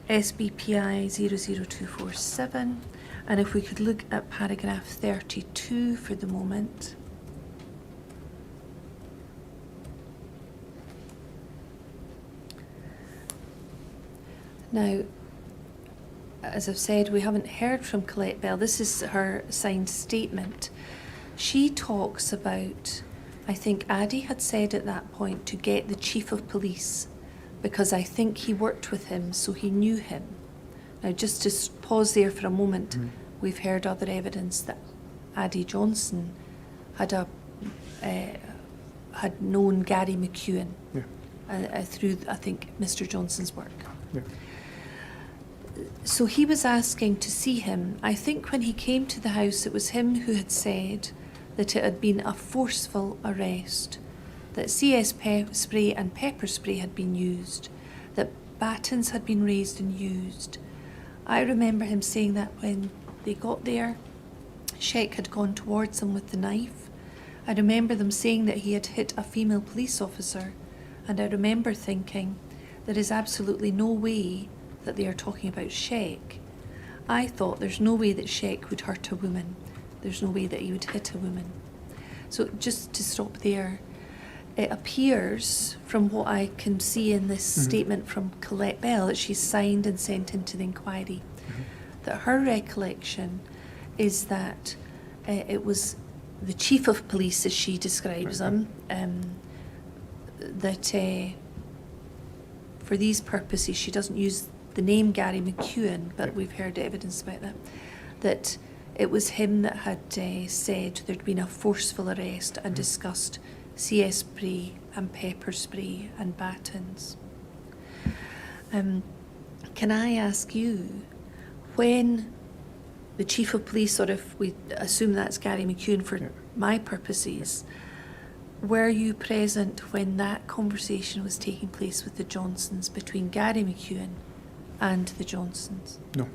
SBPI 00247, and if we could look at paragraph 32 for the moment. Now, as I've said, we haven't heard from Colette Bell. This is her signed statement. She talks about, I think Addy had said at that point, to get the chief of police, because I think he worked with him, so he knew him. Now, just to pause there for a moment, we've heard other evidence that Addy Johnson had had known Gary McEwen through, I think, Mr. Johnson's work. Yeah. So he was asking to see him. I think when he came to the house, it was him who had said that it had been a forceful arrest, that CS spray and pepper spray had been used, that batons had been raised and used. I remember him saying that when they got there, Sheikh had gone towards them with the knife. I remember them saying that he had hit a female police officer, and I remember thinking there is absolutely no way that they are talking about Sheikh. I thought there's no way that Sheikh would hurt a woman. There's no way that he would hit a woman. So just to stop there, it appears from what I can see in this statement from Colette Bell that she's signed and sent into the inquiry, that her recollection is that it was the chief of police, as she describes him, that for these purposes she doesn't use the name Gary McEwen, but we've heard evidence about that it was him that had said there'd been a forceful arrest and discussed CS spray and pepper spray and batons. Can I ask you, when the chief of police, or if we assume that's Gary McEwen for my purposes, were you present when that conversation was taking place with the Johnsons, between Gary McEwen and the Johnsons? No.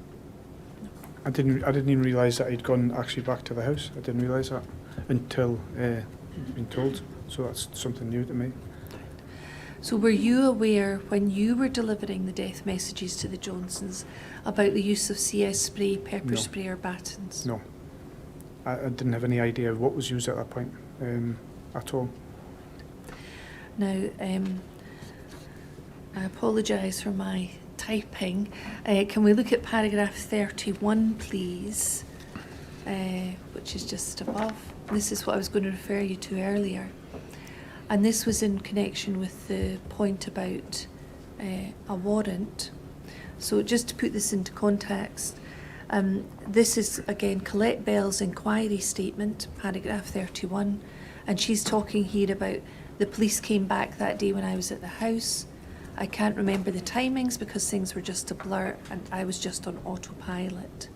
I didn't even realise that he'd gone actually back to the house. I didn't realise that until being told. So that's something new to me. So were you aware when you were delivering the death messages to the Johnsons about the use of CS spray, pepper spray or batons? No. I didn't have any idea of what was used at that point at all. Now, I apologise for my typing. Can we look at paragraph 31, please, which is just above? This is what I was going to refer you to earlier. And this was in connection with the point about a warrant. So just to put this into context, this is again Colette Bell's inquiry statement, paragraph 31, and she's talking here about the police came back that day when I was at the house. I can't remember the timings because things were just a blur and I was just on autopilot.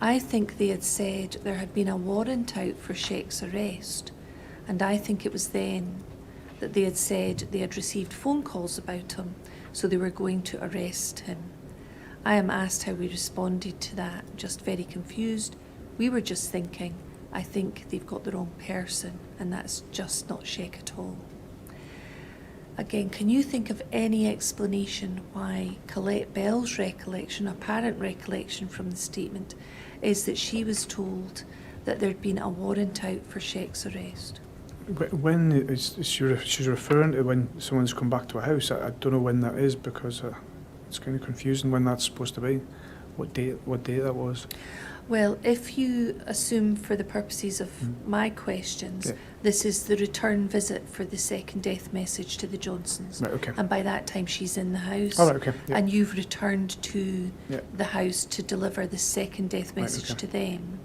I think they had said there had been a warrant out for Sheikh's arrest, and I think it was then that they had said they had received phone calls about him, so they were going to arrest him. I am asked how we responded to that, just very confused. We were just thinking, I think they've got the wrong person, and that's just not Sheikh at all. Again, can you think of any explanation why Colette Bell's recollection, apparent recollection from the statement, is that she was told that there'd been a warrant out for Sheikh's arrest? When she's referring to when someone's come back to a house, I don't know when that is because it's kind of confusing when that's supposed to be, what day that was. Well, if you assume for the purposes of my questions, this is the return visit for the second death message to the Johnsons. Right, okay. And by that time she's in the house. Oh, right, okay. Yeah. And you've returned to the house to deliver the second death message to them.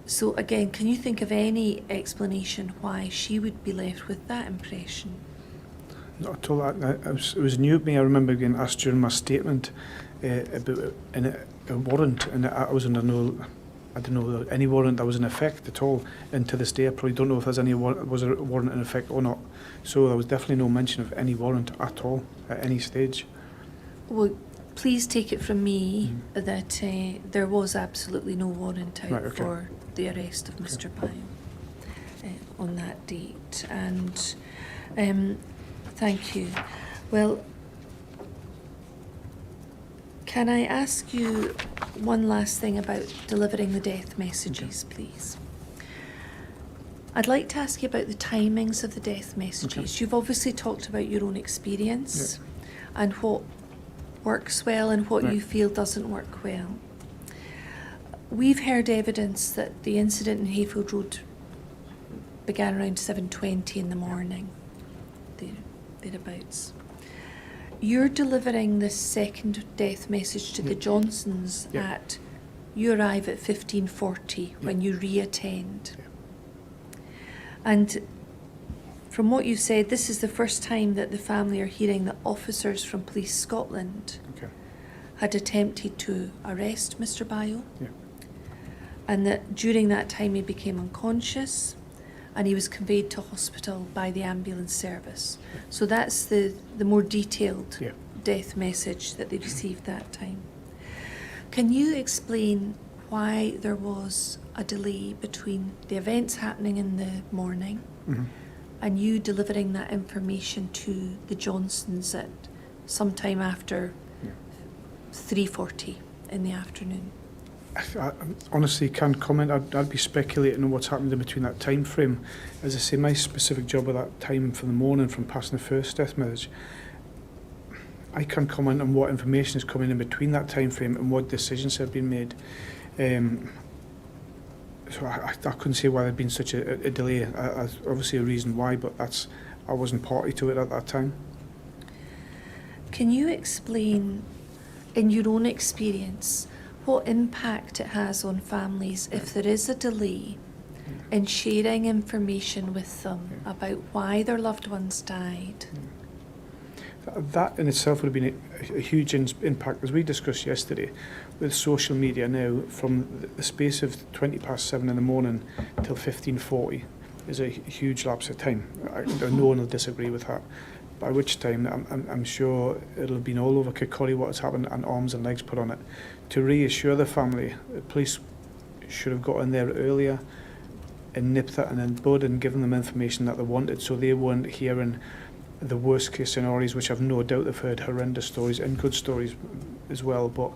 So again, can you think of any explanation why she would be left with that impression? Not at all. It was new to me. I remember getting asked during my statement about a warrant, and I was under no, I don't know any warrant that was in effect at all. And to this day, I probably don't know if there's was a warrant in effect or not. So there was definitely no mention of any warrant at all at any stage. Well, please take it from me that there was absolutely no warrant out for the arrest of Mr. Pyle on that date. And thank you. Well, can I ask you one last thing about delivering the death messages, please? I'd like to ask you about the timings of the death messages. You've obviously talked about your own experience and what works well and what Right. you feel doesn't work well. We've heard evidence that the incident in Hayfield Road began around 7:20 in the morning, thereabouts. You're delivering this second death message to the Johnsons Yeah. at, you arrive at 15:40 when you re-attend. Yeah. And from what you've said, this is the first time that the family are hearing that officers from Police Scotland Okay. had attempted to arrest Mr. Bayo, Yeah. and that during that time he became unconscious and he was conveyed to hospital by the ambulance service. So that's the more detailed Yeah. death message that they received that time. Can you explain why there was a delay between the events happening in the morning Mhm. and you delivering that information to the Johnsons at sometime after Yeah. 3:40 in the afternoon? I honestly can't comment. I'd be speculating on what's happened in between that time frame. As I say, my specific job at that time for the morning from passing the first death message, I can't comment on what information is coming in between that time frame and what decisions have been made. So I couldn't say why there'd been such a delay. Obviously a reason why, but I wasn't party to it at that time. Can you explain, in your own experience, what impact it has on families if there is a delay in sharing information with them about why their loved ones died? That in itself would have been a huge impact, as we discussed yesterday, with social media now, from the space of 7:20 in the morning till 15:40 is a huge lapse of time. No one will disagree with that. By which time, I'm sure it'll have been all over Kirkcaldy what has happened and arms and legs put on it. To reassure the family, the police should have got in there earlier and nipped that in the bud and given them information that they wanted, so they weren't hearing the worst case scenarios, which I've no doubt they've heard horrendous stories and good stories as well, but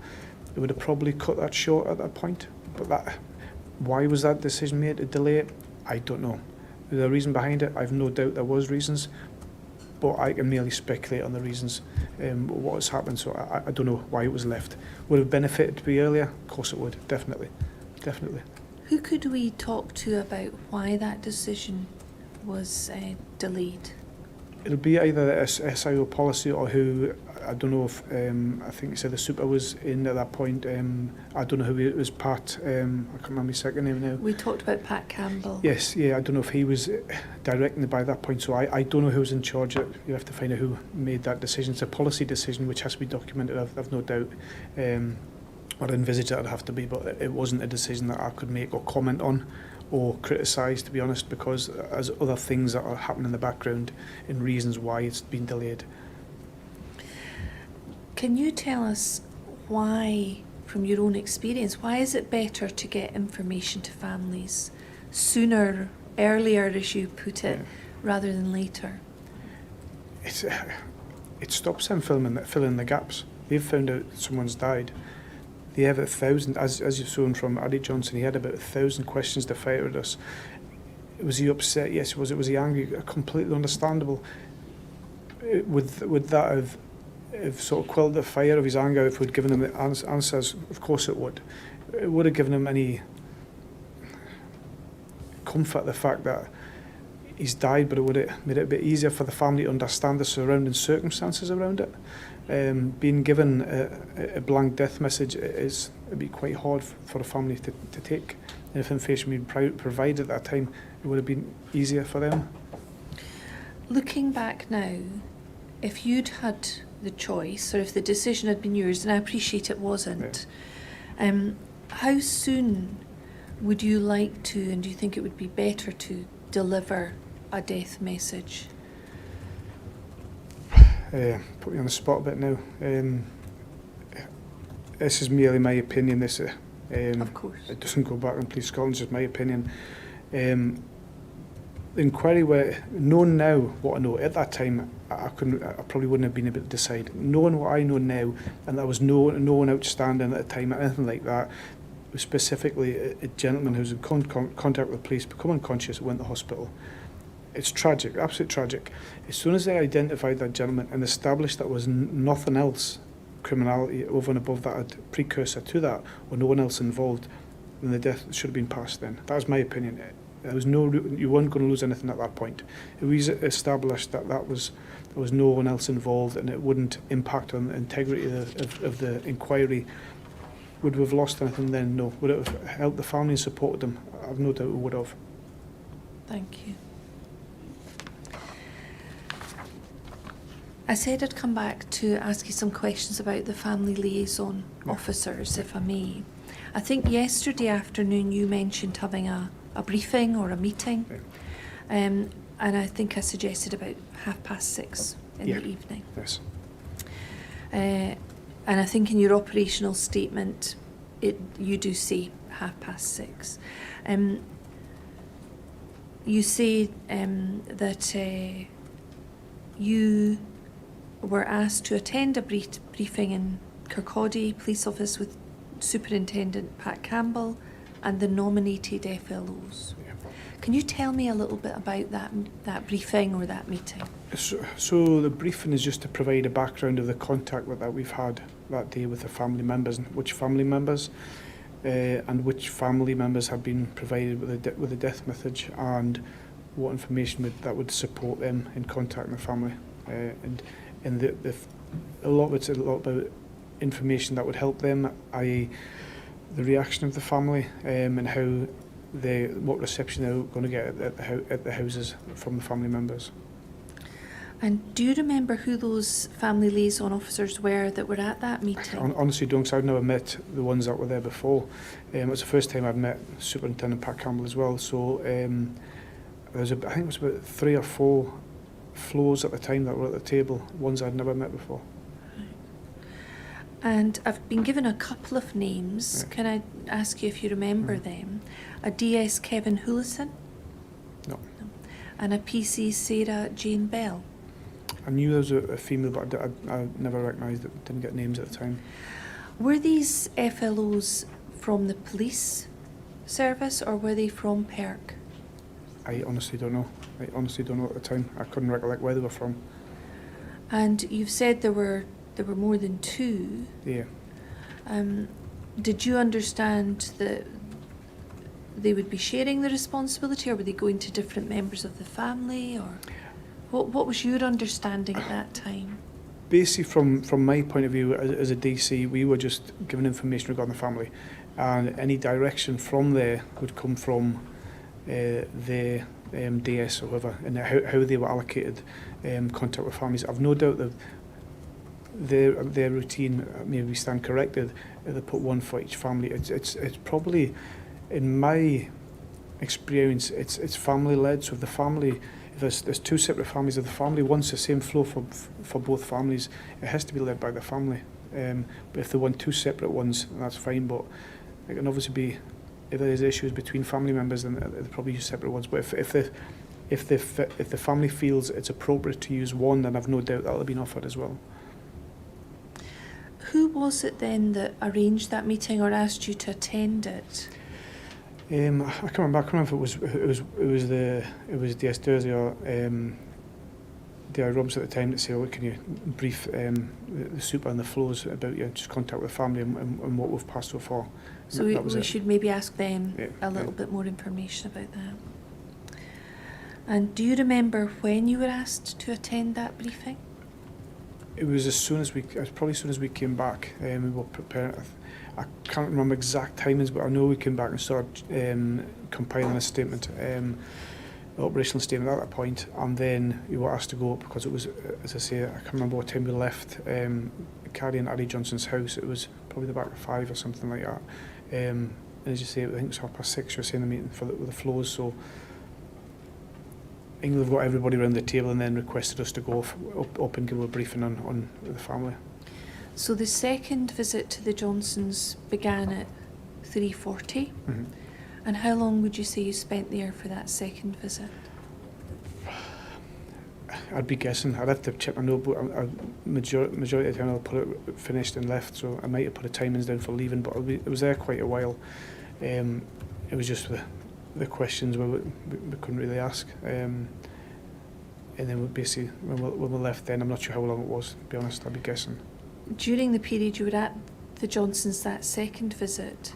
they would have probably cut that short at that point. But why was that decision made to delay it? I don't know. There's a reason behind it. I've no doubt there was reasons, but I can merely speculate on the reasons, what has happened, so I don't know why it was left. Would it have benefited to be earlier? Of course it would, definitely. Who could we talk to about why that decision was delayed? It'll be either the SIO policy or who, I don't know if, I think you said the super was in at that point. I don't know who it was, Pat, I can't remember his second name now. We talked about Pat Campbell. Yes, yeah, I don't know if he was directing it by that point, so I don't know who was in charge. You have to find out who made that decision. It's a policy decision which has to be documented, I've no doubt. Or envisage that it'd have to be, but it wasn't a decision that I could make or comment on or criticise, to be honest, because there's other things that are happening in the background and reasons why it's been delayed. Can you tell us why, from your own experience, why is it better to get information to families sooner, earlier, as you put it, rather than later? It stops them filling the gaps. They've found out someone's died. They have 1,000, as you've shown from Addy Johnson, he had about 1,000 questions to fire at us. Was he upset? Yes, was he angry? Completely understandable. Would that have sort of quelled the fire of his anger if we'd given him the answers? Of course it would. It would have given him any comfort, the fact that he's died, but it would have made it a bit easier for the family to understand the surrounding circumstances around it. Being given a blank death message it'd be quite hard for a family to take. And if information had been provided at that time, it would have been easier for them. Looking back now, if you'd had the choice, or if the decision had been yours, and I appreciate it wasn't, how soon would you like to, and do you think it would be better to deliver a death message? Put me on the spot a bit now. This is merely my opinion. This, Of course. It doesn't go back on Police Scotland. It's just my opinion. The inquiry, where knowing now what I know at that time, I probably wouldn't have been able to decide. Knowing what I know now, and there was no one outstanding at the time, anything like that. It was specifically a gentleman who was in contact with the police, become unconscious, went to hospital. It's tragic, absolutely tragic. As soon as they identified that gentleman and established that was nothing else criminality over and above that, a precursor to that, or no one else involved, then the death should have been passed then. That was my opinion. There was you weren't going to lose anything at that point. If we established that there was no one else involved and it wouldn't impact on the integrity of the inquiry, would we have lost anything then? No. Would it have helped the family and supported them? I've no doubt we would have. Thank you. I said I'd come back to ask you some questions about the family liaison officers, if I may. I think yesterday afternoon you mentioned having a briefing or a meeting, and I think I suggested about 6:30 in the evening. Yes. And I think in your operational statement, you do say 6:30. You say that you were asked to attend a briefing in Kirkcaldy Police Office with Superintendent Pat Campbell and the nominated FLOs. Yeah. Can you tell me a little bit about that briefing or that meeting? So the briefing is just to provide a background of the contact that we've had that day with the family members, and which family members have been provided with a death message, and what information that would support them in contacting the family. And a lot of it's a lot about information that would help them, i.e. the reaction of the family, and what reception they're going to get at the houses from the family members. And do you remember who those family liaison officers were that were at that meeting? I honestly don't, because I've never met the ones that were there before. It was the first time I'd met Superintendent Pat Campbell as well. So I think it was about 3 or 4 floors at the time that were at the table, ones I'd never met before. And I've been given a couple of names. Yeah. Can I ask you if you remember them? A DS Kevin Hoolison? No. And a PC Sarah Jane Bell? I knew there was a female, but I never recognised it, didn't get names at the time. Were these FLOs from the police service or were they from PERC? I honestly don't know. At the time. I couldn't recollect where they were from. And you've said there were more than 2. Yeah. Did you understand that they would be sharing the responsibility, or were they going to different members of the family, or what was your understanding at that time? Basically, from my point of view as a DC, we were just given information regarding the family, and any direction from there would come from the DS or whoever, and how they were allocated contact with families. I've no doubt that their routine, maybe stand corrected, they put one for each family. It's probably, in my experience, it's family led. So if the family, if there's 2 separate families, if the family wants the same flow for both families, it has to be led by the family. But if they want 2 separate ones, that's fine. But it can obviously be, if there's issues between family members, then they'll probably use separate ones. But if the family feels it's appropriate to use one, then I've no doubt that'll have been offered as well. Who was it then that arranged that meeting or asked you to attend it? I can't remember if it was DS Dursey or D.I. Robs at the time that say, "Oh, can you brief the super and the flows about your just contact with the family and what we've passed so far?" So we should maybe ask them a little bit more information about that. And do you remember when you were asked to attend that briefing? It was probably as soon as we came back. We were preparing. I can't remember exact timings, but I know we came back and started compiling a statement, operational statement at that point, and then we were asked to go up because it was, as I say, I can't remember what time we left Carrie and Addie Johnson's house. It was probably the back of 5 or something like that. And as you say, I think it was 6:30. You're saying the meeting with the flows. So England got everybody around the table and then requested us to go up and give a briefing on the family. So the second visit to the Johnsons began at 3:40. Mm-hmm. And how long would you say you spent there for that second visit? I'd be guessing. I'd have to check my notebook. Majority of the time I'll put it finished and left, so I might have put the timings down for leaving, but it was there quite a while. It was just the questions we couldn't really ask. And then we basically, when we left then, I'm not sure how long it was, to be honest, I'd be guessing. during the period you were at the Johnsons that second visit,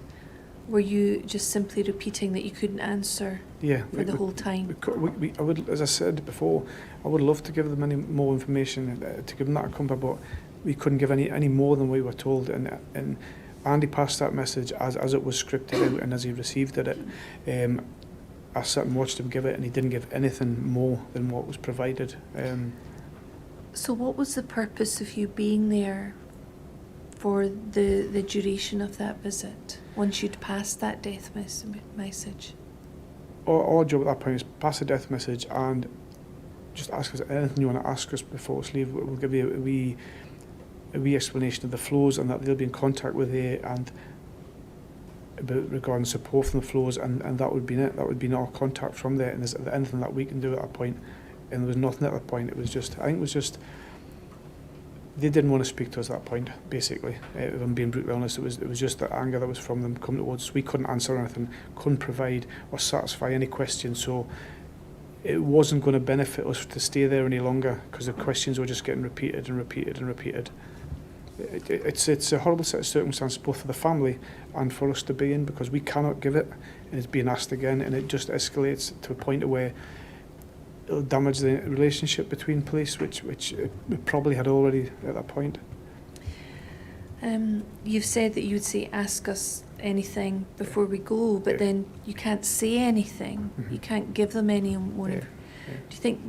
were you just simply repeating that you couldn't answer Yeah. for the whole time? I would, as I said before, I would love to give them any more information, to give them that comfort, but we couldn't give any more than we were told. And Andy passed that message as it was scripted out and as he received it. I sat and watched him give it, and he didn't give anything more than what was provided. So what was the purpose of you being there for the duration of that visit, once you'd passed that death message? Our job at that point is pass the death message and just ask us anything you want to ask us before us leave. We'll give you a wee explanation of the flows, and that they'll be in contact with you and about regarding support from the flows, and that would be it. That would be our contact from there, and there's anything that we can do at that point. And there was nothing at that point. It was just, I think it was just, they didn't want to speak to us at that point, basically. If I'm being brutally honest, it was just the anger that was from them coming towards us. We couldn't answer anything, couldn't provide or satisfy any questions, so it wasn't going to benefit us to stay there any longer, because the questions were just getting repeated and repeated and repeated. It's a horrible set of circumstances, both for the family and for us to be in, because we cannot give it, and it's being asked again, and it just escalates to a point where it'll damage the relationship between police, which it probably had already at that point. You've said that you would say, ask us anything before we go, but then you can't say anything. Mm-hmm. You can't give them any more. Yeah. Do you think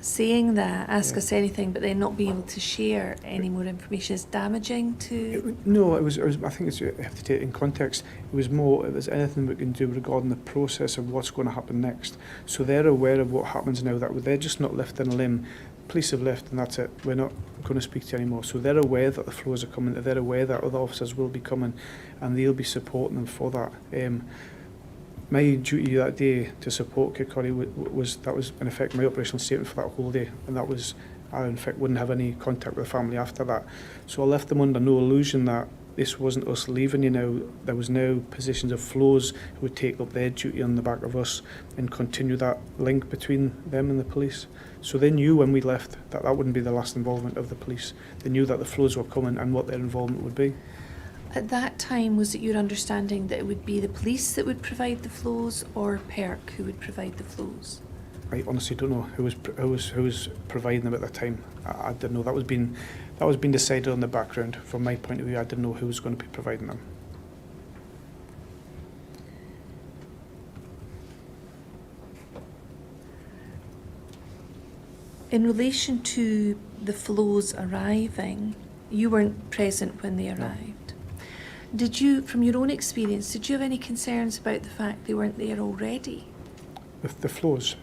saying that, ask us anything, but then not being able to share any more information is damaging to... No, it was. I think you have to take it in context. It was more, if there's anything we can do regarding the process of what's going to happen next. So they're aware of what happens now, that they're just not lifting a limb. Police have left and that's it. We're not going to speak to you anymore. So they're aware that the flows are coming, they're aware that other officers will be coming, and they'll be supporting them for that. My duty that day to support Kirkcaldy was in effect my operational statement for that whole day, and that was, I in fact wouldn't have any contact with the family after that. So I left them under no illusion that this wasn't us leaving you now. There was no positions of flows who would take up their duty on the back of us and continue that link between them and the police. So they knew when we left that that wouldn't be the last involvement of the police. They knew that the flows were coming and what their involvement would be. At that time, was it your understanding that it would be the police that would provide the flows, or PERC who would provide the flows? I honestly don't know who was providing them at the time. I didn't know. That was being decided on the background. From my point of view, I didn't know who was going to be providing them. In relation to the flows arriving, you weren't present when they arrived. Did you, from your own experience, did you have any concerns about the fact they weren't there already? The flows.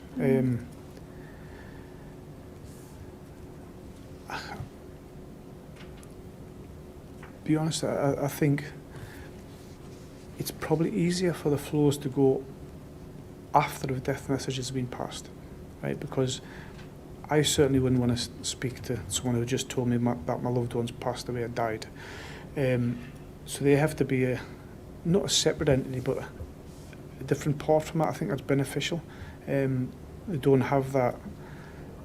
Be honest, I think it's probably easier for the flows to go after the death message has been passed, right? Because I certainly wouldn't want to speak to someone who just told me that my loved one's passed away or died. So they have to be not a separate entity, but a different part from that. I think that's beneficial. They don't have that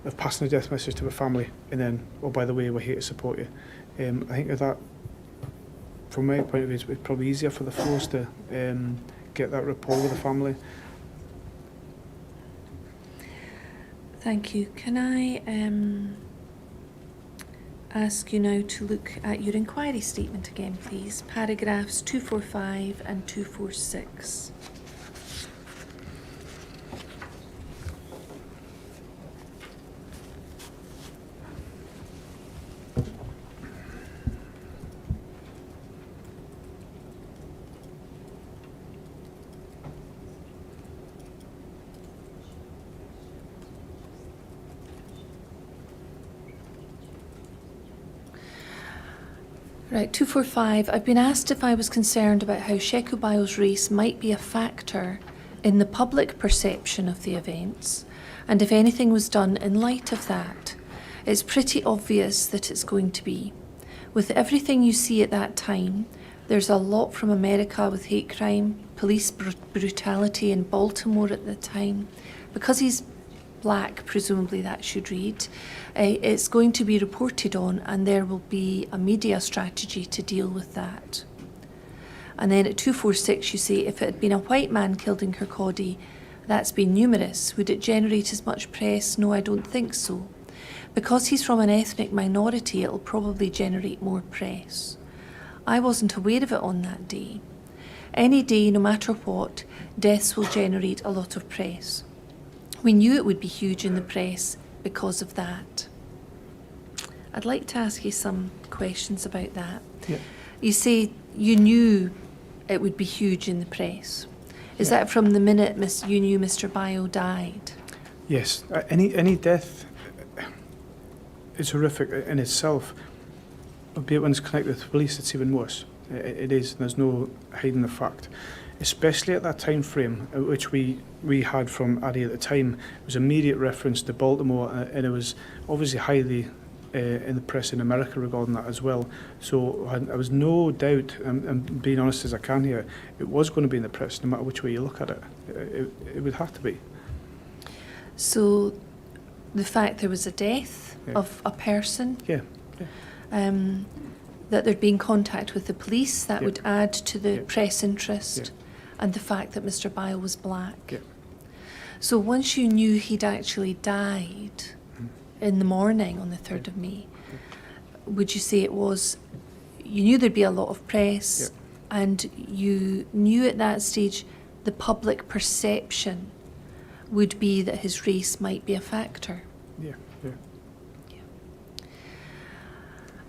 of passing a death message to the family and then, oh, by the way, we're here to support you. I think that, from my point of view, it's probably easier for the flows to get that rapport with the family. Thank you. Can I ask you now to look at your inquiry statement again, please? Paragraphs 245 and 246. Right, 245. I've been asked if I was concerned about how Sheku race might be a factor in the public perception of the events, and if anything was done in light of that. It's pretty obvious that it's going to be. With everything you see at that time, there's a lot from America with hate crime, police brutality in Baltimore at the time. Because he's black, presumably that should read. It's going to be reported on, and there will be a media strategy to deal with that. And then at 246 you say, if it had been a white man killed in Kirkcaldy, that's been numerous. Would it generate as much press? No, I don't think so. Because he's from an ethnic minority, it'll probably generate more press. I wasn't aware of it on that day. Any day, no matter what, deaths will generate a lot of press. We knew it would be huge in the press because of that. I'd like to ask you some questions about that. Yeah. You say you knew it would be huge in the press. Is that from the minute you knew Mr. Bio died? Yes. Any death is horrific in itself. But when it's connected with police, it's even worse. It is. There's no hiding the fact. Especially at that time frame, which we had from Addy at the time, it was immediate reference to Baltimore, and it was obviously highly in the press in America regarding that as well. So I was no doubt, and being honest as I can here, it was going to be in the press no matter which way you look at it. It would have to be. So the fact there was a death of a person, Yeah. that there'd been contact with the police, that would add to the Yeah. press interest, Yeah. and the fact that Mr. Bio was black. Yeah. So once you knew he'd actually died in the morning on the 3rd of May, would you say you knew there'd be a lot of press, and you knew at that stage the public perception would be that his race might be a factor? Yeah. Yeah.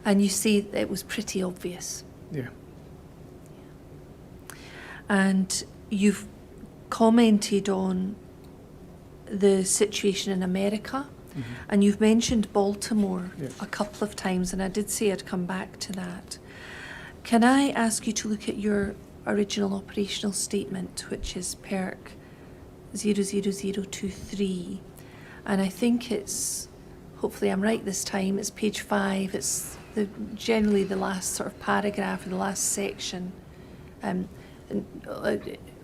And you say it was pretty obvious. Yeah. And you've commented on the situation in America, and you've mentioned Baltimore a couple of times, and I did say I'd come back to that. Can I ask you to look at your original operational statement, which is PERC 00023, and I think it's, hopefully I'm right this time, it's page 5, it's generally the last sort of paragraph or the last section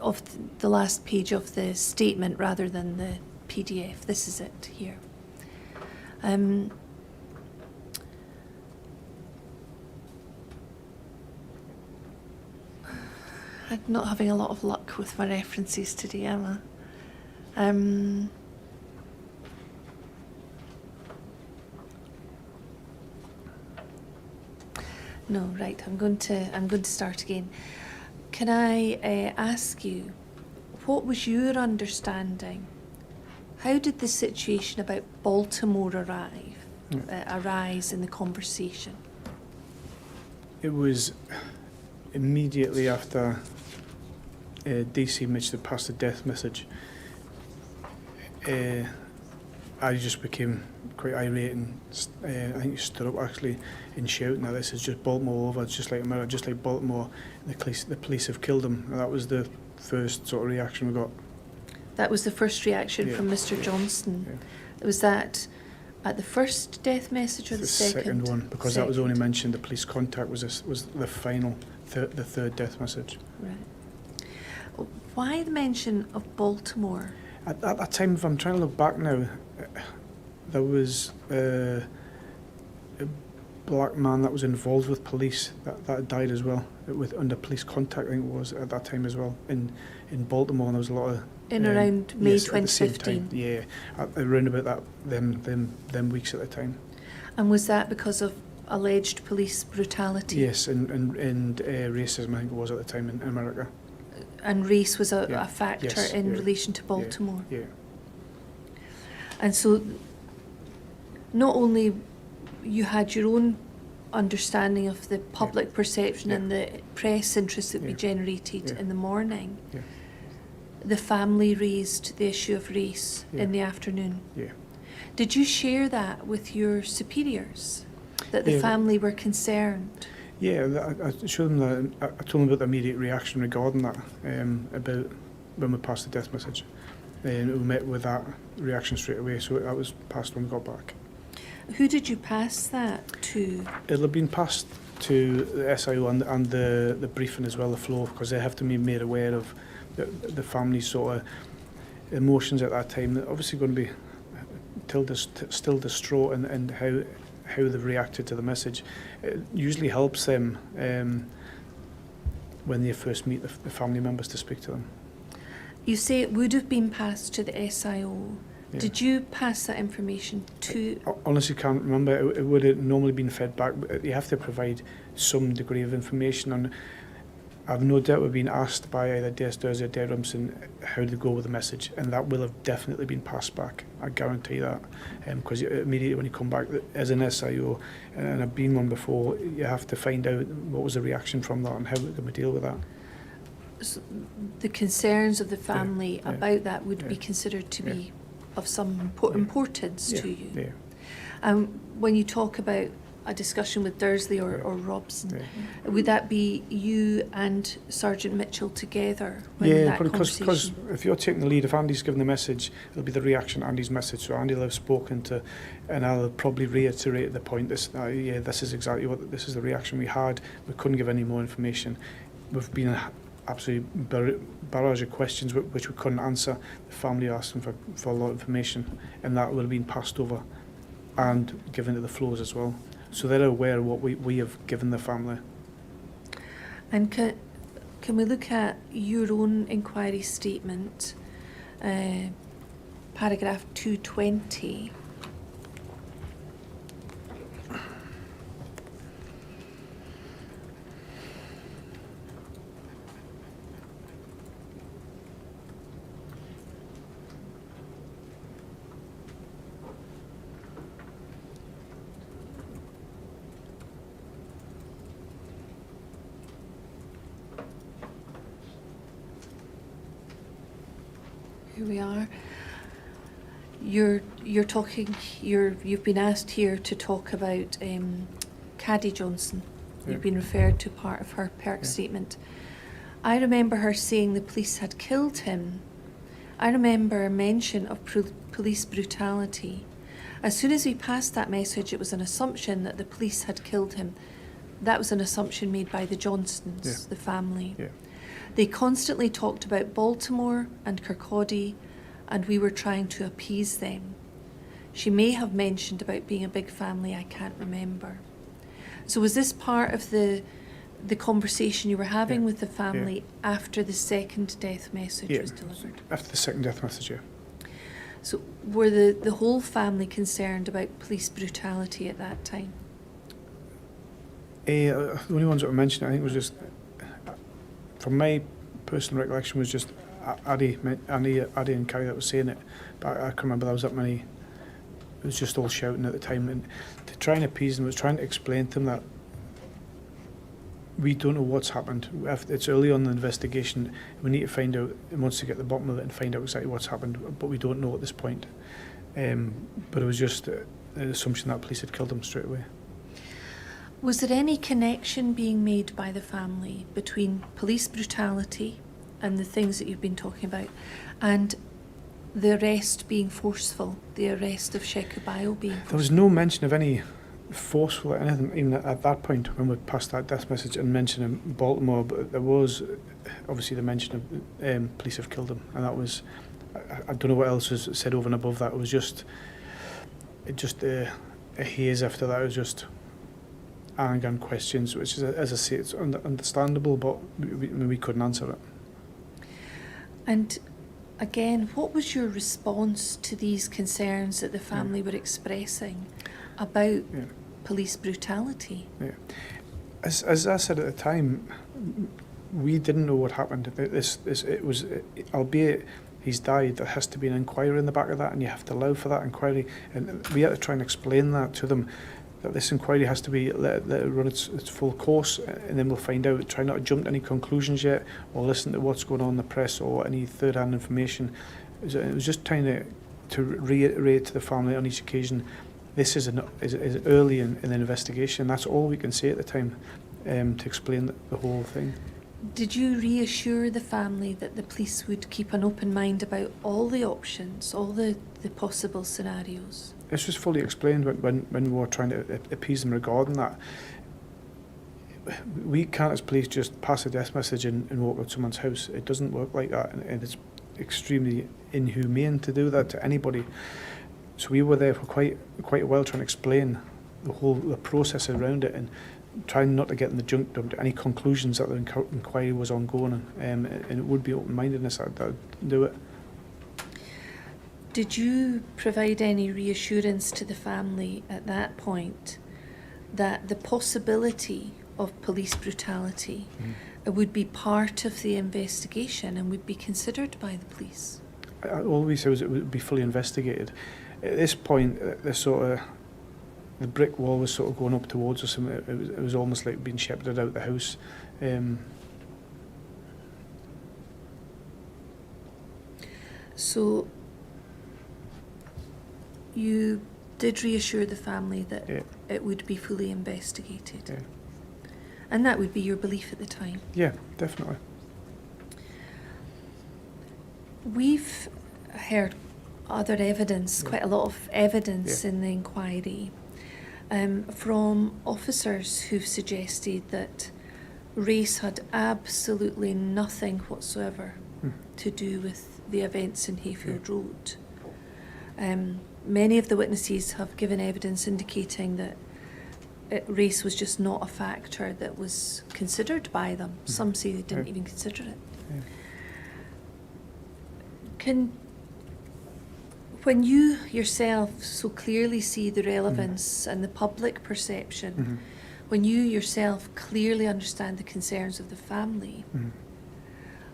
of the last page of the statement rather than the PDF. This is it here. I'm not having a lot of luck with my references today, am I? No, right. I'm going to start again. Can I ask you, what was your understanding? How did the situation about Baltimore arise in the conversation? It was immediately after DC Mitch had passed the death message. I just became quite irate and I think he stood up actually in shouting that this is just Baltimore over, it's just like America, just like Baltimore, the police have killed him. And that was the first sort of reaction we got. That was the first reaction from Mr. Johnston. Yeah. Was that at the first death message or the second? The second one, because that was only mentioned, the police contact was the final, the third death message. Right. Why the mention of Baltimore? At that time, if I'm trying to look back now, there was a black man that was involved with police that died as well, under police contact, I think it was at that time as well, in Baltimore, and there was a lot of... around May 2015? At the same time, yeah, around about them weeks at the time. And was that because of alleged police brutality? Yes, and racism, I think it was at the time in America. And race was a factor in relation to Baltimore? Yeah. And so not only you had your own understanding of the public perception and the press interest that we generated in the morning, the family raised the issue of race in the afternoon. Yeah. Did you share that with your superiors, that the family were concerned? Yeah, I showed them I told them about the immediate reaction regarding that, about when we passed the death message. And we met with that reaction straight away, so that was passed when we got back. Who did you pass that to? It'll have been passed to the SIO and the briefing as well, the floor, because they have to be made aware of the family's sort of emotions at that time. They're obviously going to be still distraught and how they've reacted to the message. It usually helps them when they first meet the family members to speak to them. You say it would have been passed to the SIO. Yeah. Did you pass that information to... I honestly can't remember. It would have normally been fed back. But you have to provide some degree of information on. I've no doubt we've been asked by either DS or Derrimson how to go with the message, and that will have definitely been passed back. I guarantee that, because immediately when you come back as an SIO, and I've been one before, you have to find out what was the reaction from that and how we're going to deal with that. So the concerns of the family Yeah. about that would be considered to be of some importance to you. Yeah. When you talk about a discussion with Dursley or Robson, would that be you and Sergeant Mitchell together when that because conversation? if you're taking the lead, if Andy's given the message, it'll be the reaction to Andy's message. So Andy will have spoken to, and I'll probably reiterate the point. This is exactly what this is the reaction we had. We couldn't give any more information. We've been a absolutely barrage of questions which we couldn't answer. The family asked them for a lot of information, and that will have been passed over and given to the floors as well. So they're aware of what we have given the family. And can we look at your own inquiry statement, paragraph 220? Here we are. You're talking. You've been asked here to talk about Caddy Johnson. You've been referred to part of her perk statement. I remember her saying the police had killed him. I remember a mention of police brutality. As soon as we passed that message, it was an assumption that the police had killed him. That was an assumption made by the Johnsons, the family. Yeah. They constantly talked about Baltimore and Kirkcaldy, and we were trying to appease them. She may have mentioned about being a big family, I can't remember. So was this part of the conversation you were having with the family after the second death message was delivered? After the second death message, yeah. So were the whole family concerned about police brutality at that time? The only ones that were mentioned, I think, was just, from my personal recollection, was just Addy and Carrie that was saying it. But I can't remember there was that many. It was just all shouting at the time, and to try and appease them was trying to explain to them that we don't know what's happened. It's early on in the investigation. We need to find out, and once to get to the bottom of it and find out exactly what's happened, but we don't know at this point. But it was just an assumption that police had killed him straight away. Was there any connection being made by the family between police brutality and the things that you've been talking about, and the arrest being forceful, the arrest of Shekubayo being forceful? There was no mention of any forceful or anything, even at that point when we passed that death message and mentioned Baltimore, but there was obviously the mention of police have killed him, and that was, I don't know what else was said over and above that. It was just a haze after that. It was just anger and questions, which is, as I say, it's understandable, but we couldn't answer it. And again, what was your response to these concerns that the family were expressing about police brutality? Yeah. As I said at the time, we didn't know what happened. It was, albeit he's died, there has to be an inquiry in the back of that, and you have to allow for that inquiry. And we had to try and explain that to them, that this inquiry has to be let it run its full course, and then we'll find out. Try not to jump to any conclusions yet, or listen to what's going on in the press or any third-hand information. It was just trying to reiterate to the family on each occasion, this is early in the investigation. That's all we can say at the time to explain the whole thing. Did you reassure the family that the police would keep an open mind about all the options, all the possible scenarios? This was fully explained when we were trying to appease them regarding that. We can't, as police, just pass a death message and walk out someone's house. It doesn't work like that, and it's extremely inhumane to do that to anybody. So we were there for quite a while trying to explain the process around it and trying not to get in the junk to any conclusions that the inquiry was ongoing, and it would be open-mindedness that would do it. Did you provide any reassurance to the family at that point that the possibility of police brutality would be part of the investigation and would be considered by the police? All we said was it would be fully investigated. At this point, the brick wall was sort of going up towards us, and it was almost like being shepherded out the house. So you did reassure the family that it would be fully investigated. Yeah. And that would be your belief at the time. Yeah, definitely. We've heard other evidence, quite a lot of evidence in the inquiry, from officers who've suggested that race had absolutely nothing whatsoever to do with the events in Hayfield Road. Many of the witnesses have given evidence indicating that race was just not a factor that was considered by them. Some say they didn't even consider it. When you yourself so clearly see the relevance and the public perception, when you yourself clearly understand the concerns of the family,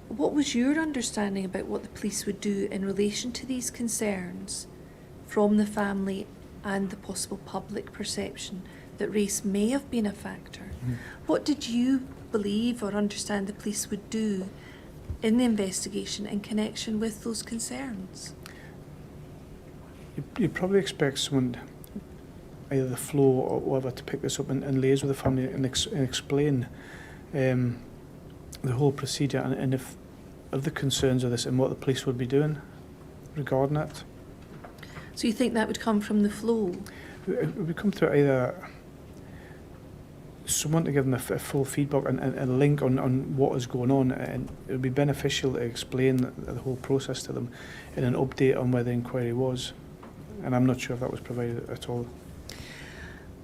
what was your understanding about what the police would do in relation to these concerns from the family and the possible public perception that race may have been a factor? What did you believe or understand the police would do in the investigation in connection with those concerns? You'd probably expect someone, either the flow or whatever, to pick this up and liaise with the family and explain the whole procedure and if of the concerns of this and what the police would be doing regarding it. So you think that would come from the flow? It would come through either someone to give them a full feedback and a link on what is going on, and it would be beneficial to explain the whole process to them and an update on where the inquiry was. And I'm not sure if that was provided at all.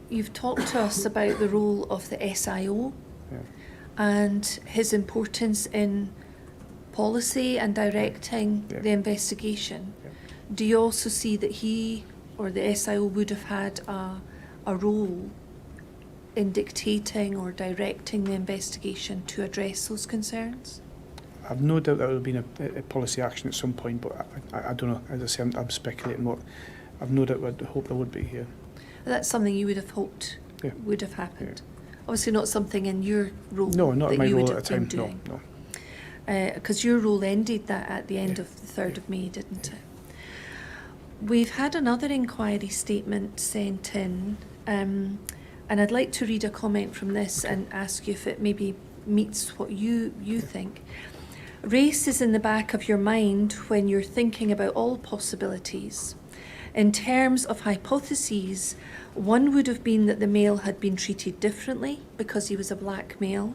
You've talked to us about the role of the SIO and his importance in policy and directing the investigation. Do you also see that he or the SIO would have had a role in dictating or directing the investigation to address those concerns? I've no doubt that would have been a policy action at some point, but I don't know. As I say, I'm speculating what. I've no doubt. I'd hope there would be here. That's something you would have hoped would have happened. Obviously, not something in your role. No, not in my role at the time. Doing. No. Because your role ended that at the end of the 3rd of May, didn't it? We've had another inquiry statement sent in, and I'd like to read a comment from this and ask you if it maybe meets what you think. Race is in the back of your mind when you're thinking about all possibilities. In terms of hypotheses, one would have been that the male had been treated differently because he was a black male.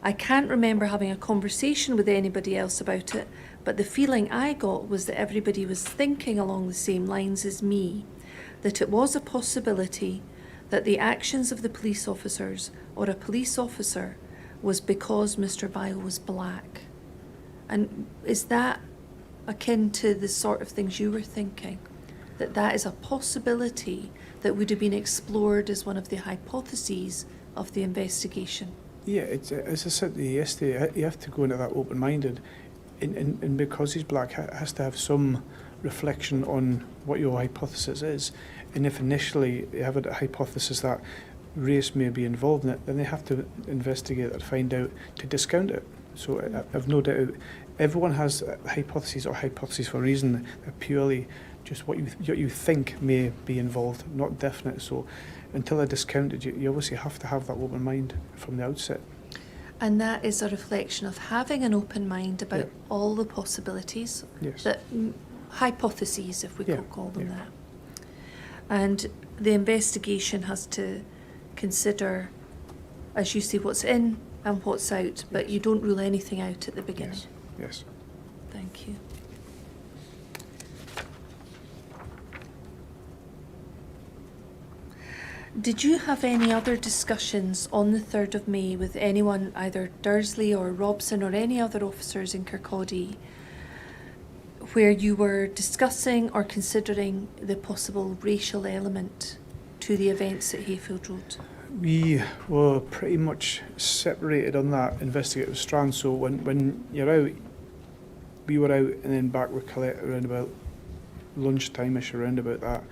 I can't remember having a conversation with anybody else about it, but the feeling I got was that everybody was thinking along the same lines as me, that it was a possibility that the actions of the police officers or a police officer was because Mr. Bio was black. And is that akin to the sort of things you were thinking? That is a possibility that would have been explored as one of the hypotheses of the investigation? Yeah, it's, as I said yesterday, you have to go into that open-minded, and because he's black, has to have some reflection on what your hypothesis is. And if initially you have a hypothesis that race may be involved in it, then they have to investigate and find out to discount it. So I've no doubt everyone has hypotheses for a reason. They're purely just what you think may be involved, not definite. So until they're discounted, you obviously have to have that open mind from the outset. And that is a reflection of having an open mind about all the possibilities, that hypotheses, if we could call them that. And the investigation has to consider, as you say, what's in and what's out, but you don't rule anything out at the beginning. Yes. Thank you. Did you have any other discussions on the 3rd of May with anyone, either Dursley or Robson or any other officers in Kirkcaldy, where you were discussing or considering the possible racial element to the events at Hayfield Road? We were pretty much separated on that investigative strand. So when you're out, we were out and then back with Colette around about lunchtime-ish, around about that.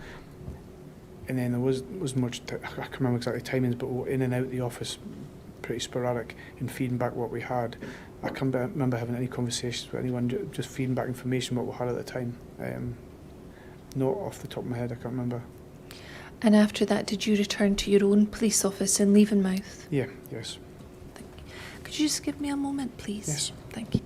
And then there was much, I can't remember exactly timings, but we were in and out the office pretty sporadic in feeding back what we had. I can't remember having any conversations with anyone, just feeding back information what we had at the time. Not off the top of my head, I can't remember. And after that, did you return to your own police office in Leavenmouth? Yeah, yes. Could you just give me a moment, please? Yes. Thank you.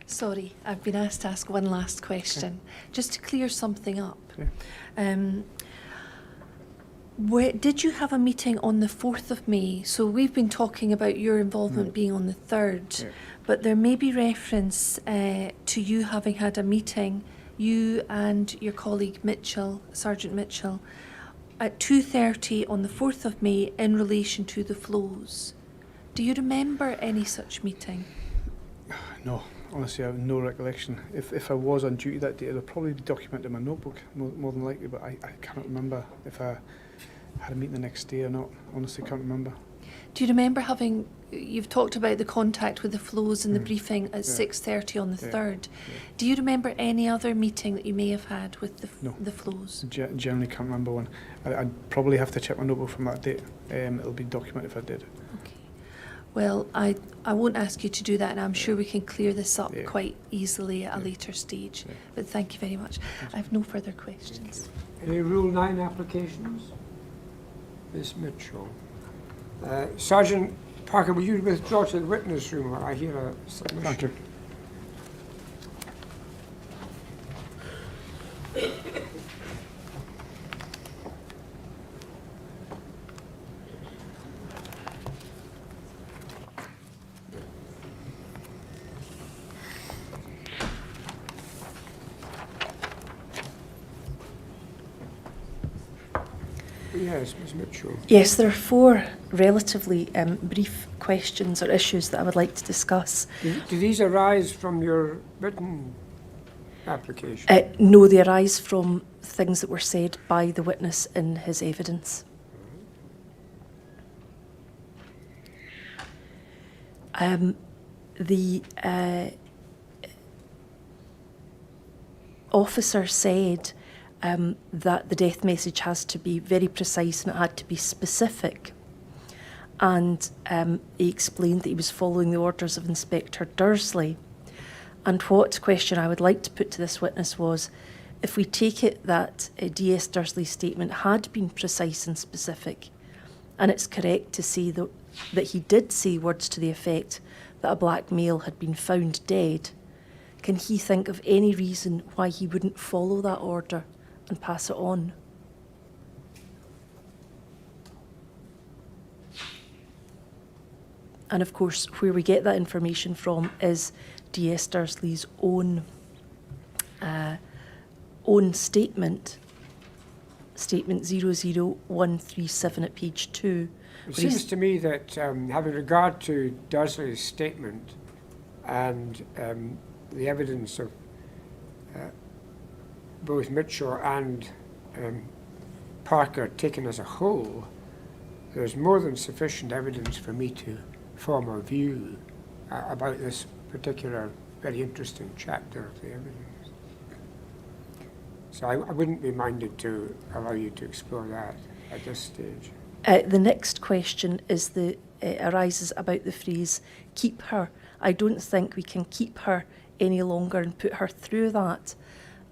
Sorry, I've been asked to ask one last question, just to clear something up. Okay. Did you have a meeting on the 4th of May? So we've been talking about your involvement being on the 3rd, but there may be reference to you having had a meeting, you and your colleague Mitchell, Sergeant Mitchell, at 2:30 on the 4th of May in relation to the flows. Do you remember any such meeting? No. Honestly, I have no recollection. If I was on duty that day, it would probably be documented in my notebook, more than likely, but I cannot remember if I had a meeting the next day or not. Honestly, can't remember. Do you remember you've talked about the contact with the flows and the briefing at 6:30 on the 3rd. Yeah. Do you remember any other meeting that you may have had with No. the flows? Generally can't remember one. I'd probably have to check my notebook from that date. It'll be documented if I did. Okay. Well, I won't ask you to do that, and I'm sure we can clear this up quite easily at a later stage. Yeah. But thank you very much. I have no further questions. Any Rule 9 applications? Miss Mitchell. Sergeant Parker, will you withdraw to the witness room while I hear a submission? Thank you. Yes, Ms Mitchell. Yes, there are 4 relatively brief questions or issues that I would like to discuss. Do these arise from your written application? No, they arise from things that were said by the witness in his evidence. The officer said that the death message has to be very precise and it had to be specific. And he explained that he was following the orders of Inspector Dursley. And what question I would like to put to this witness was, if we take it that DS Dursley's statement had been precise and specific, and it's correct to say that he did say words to the effect that a black male had been found dead, can he think of any reason why he wouldn't follow that order and pass it on? And of course, where we get that information from is DS Dursley's own statement statement 00137 at page 2. It where he's- seems to me that having regard to Dursley's statement and the evidence of both Mitchell and Parker taken as a whole, there's more than sufficient evidence for me to form a view about this particular very interesting chapter of the evidence. So I wouldn't be minded to allow you to explore that at this stage. The next question is arises about the phrase "keep her." I don't think we can keep her any longer and put her through that.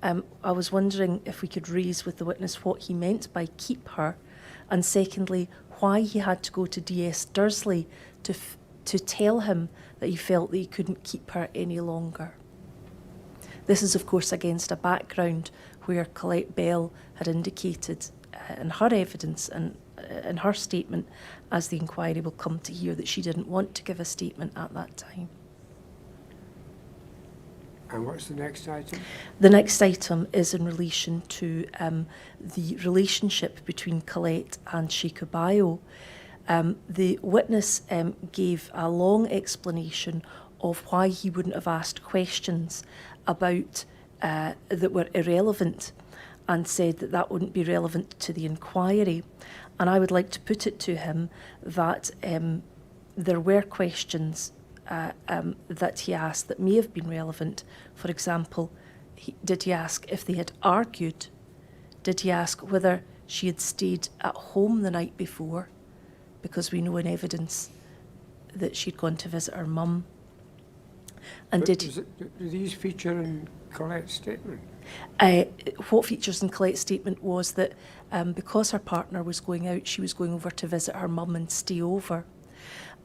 I was wondering if we could raise with the witness what he meant by "keep her," and secondly, why he had to go to DS Dursley to tell him that he felt that he couldn't keep her any longer. This is, of course, against a background where Colette Bell had indicated in her evidence and in her statement, as the inquiry will come to hear, that she didn't want to give a statement at that time. And what's the next item? The next item is in relation to the relationship between Colette and Sheikh Ubayo. The witness gave a long explanation of why he wouldn't have asked questions about that were irrelevant, and said that that wouldn't be relevant to the inquiry. And I would like to put it to him that there were questions that he asked that may have been relevant. For example, did he ask if they had argued? Did he ask whether she had stayed at home the night before? Because we know in evidence that she'd gone to visit her mum. And But did do these feature in Colette's statement? what features in Colette's statement was that because her partner was going out, she was going over to visit her mum and stay over.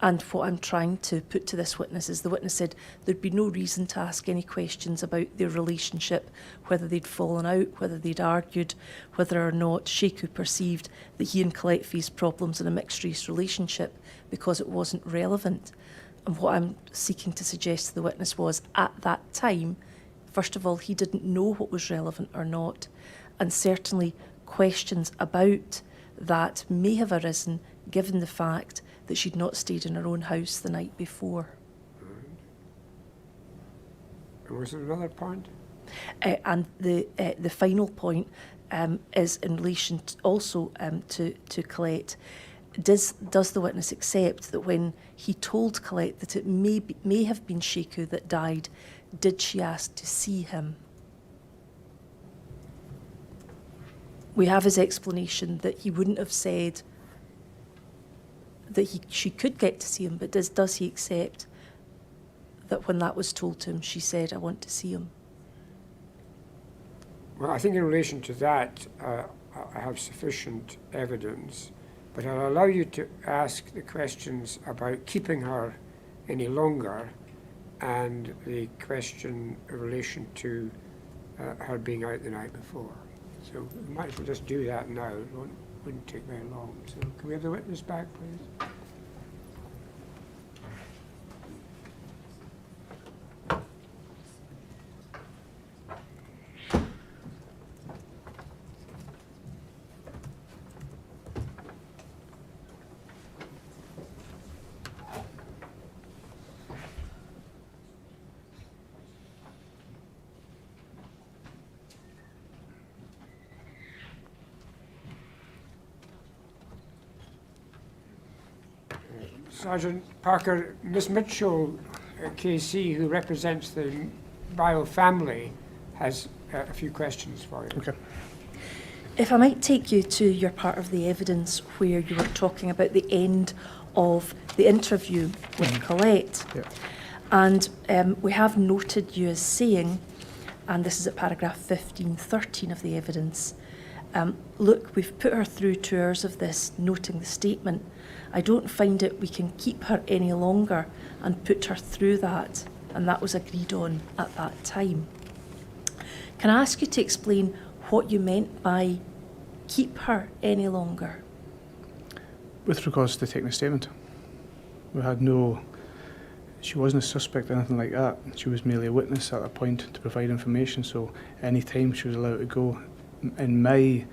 And what I'm trying to put to this witness is the witness said there'd be no reason to ask any questions about their relationship, whether they'd fallen out, whether they'd argued, whether or not Sheikhu perceived that he and Colette faced problems in a mixed-race relationship, because it wasn't relevant. And what I'm seeking to suggest to the witness was, at that time, first of all, he didn't know what was relevant or not, and certainly questions about that may have arisen given the fact that she'd not stayed in her own house the night before. And was there another point? And the final point is in relation also to Colette. Does the witness accept that when he told Colette that it may have been Sheikhu that died, did she ask to see him? We have his explanation that he wouldn't have said that she could get to see him, but does he accept that when that was told to him, she said, "I want to see him"? Well, I think in relation to that, I have sufficient evidence, but I'll allow you to ask the questions about keeping her any longer and the question in relation to her being out the night before. So we might as well just do that now. It wouldn't take very long. So can we have the witness back, please? Sergeant Parker, Miss Mitchell, KC, who represents the Bio family, has a few questions for you. Okay. If I might take you to your part of the evidence where you were talking about the end of the interview with Colette. Yeah. And we have noted you as saying, and this is at paragraph 1513 of the evidence, look, we've put her through 2 hours of this, noting the statement. I don't find it we can keep her any longer and put her through that. And that was agreed on at that time. Can I ask you to explain what you meant by keep her any longer? With regards to taking a statement, we had she wasn't a suspect or anything like that. She was merely a witness at that point to provide information, so any time she was allowed to go. In my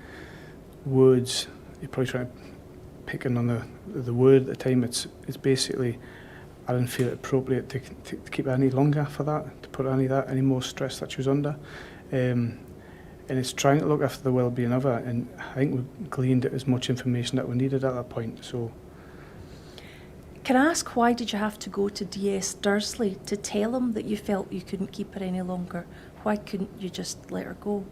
words, you're probably trying to picking on the word at the time. It's basically, I didn't feel it appropriate to keep her any longer for that, to put any more stress that she was under. And it's trying to look after the well-being of her, and I think we gleaned as much information that we needed at that point. So, Can I ask, why did you have to go to DS Dursley to tell him that you felt you couldn't keep her any longer? Why couldn't you just let her go?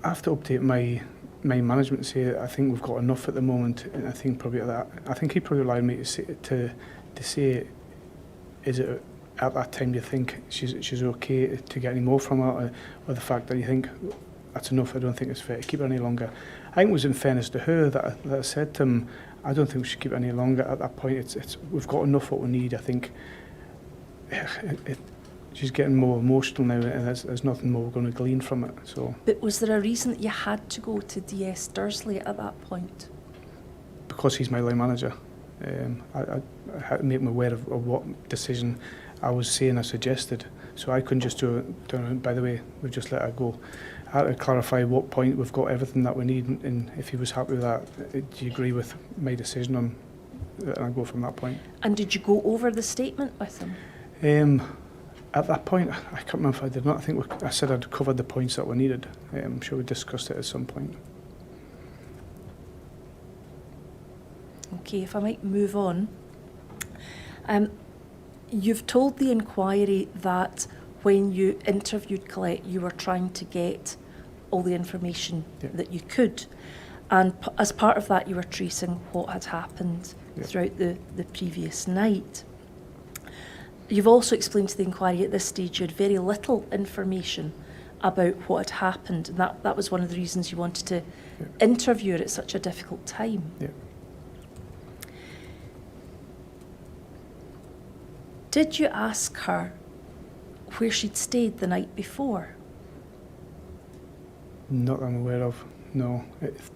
I have to update my management and say I think we've got enough at the moment, and I think probably that. I think he probably allowed me to say, is it at that time do you think she's okay to get any more from her, or the fact that you think that's enough? I don't think it's fair to keep her any longer. I think it was in fairness to her that I said to him, I don't think we should keep her any longer. At that point, it's we've got enough what we need. I think she's getting more emotional now, and there's nothing more we're going to glean from it. So, But was there a reason that you had to go to DS Dursley at that point? because he's my line manager, I had to make him aware of what decision I was saying I suggested. So I couldn't just do it, by the way, we've just let her go. I had to clarify what point we've got everything that we need, and if he was happy with that, do you agree with my decision on, and I'll go from that point. And did you go over the statement with him? At that point, I can't remember if I did not. I think I said I'd covered the points that were needed. I'm sure we discussed it at some point. Okay, if I might move on. You've told the inquiry that when you interviewed Colette, you were trying to get all the information that you could. And as part of that, you were tracing what had happened throughout the previous night. You've also explained to the inquiry at this stage you had very little information about what had happened, and that was one of the reasons you wanted to interview her at such a difficult time. Yeah. Did you ask her where she'd stayed the night before? Not that I'm aware of, no.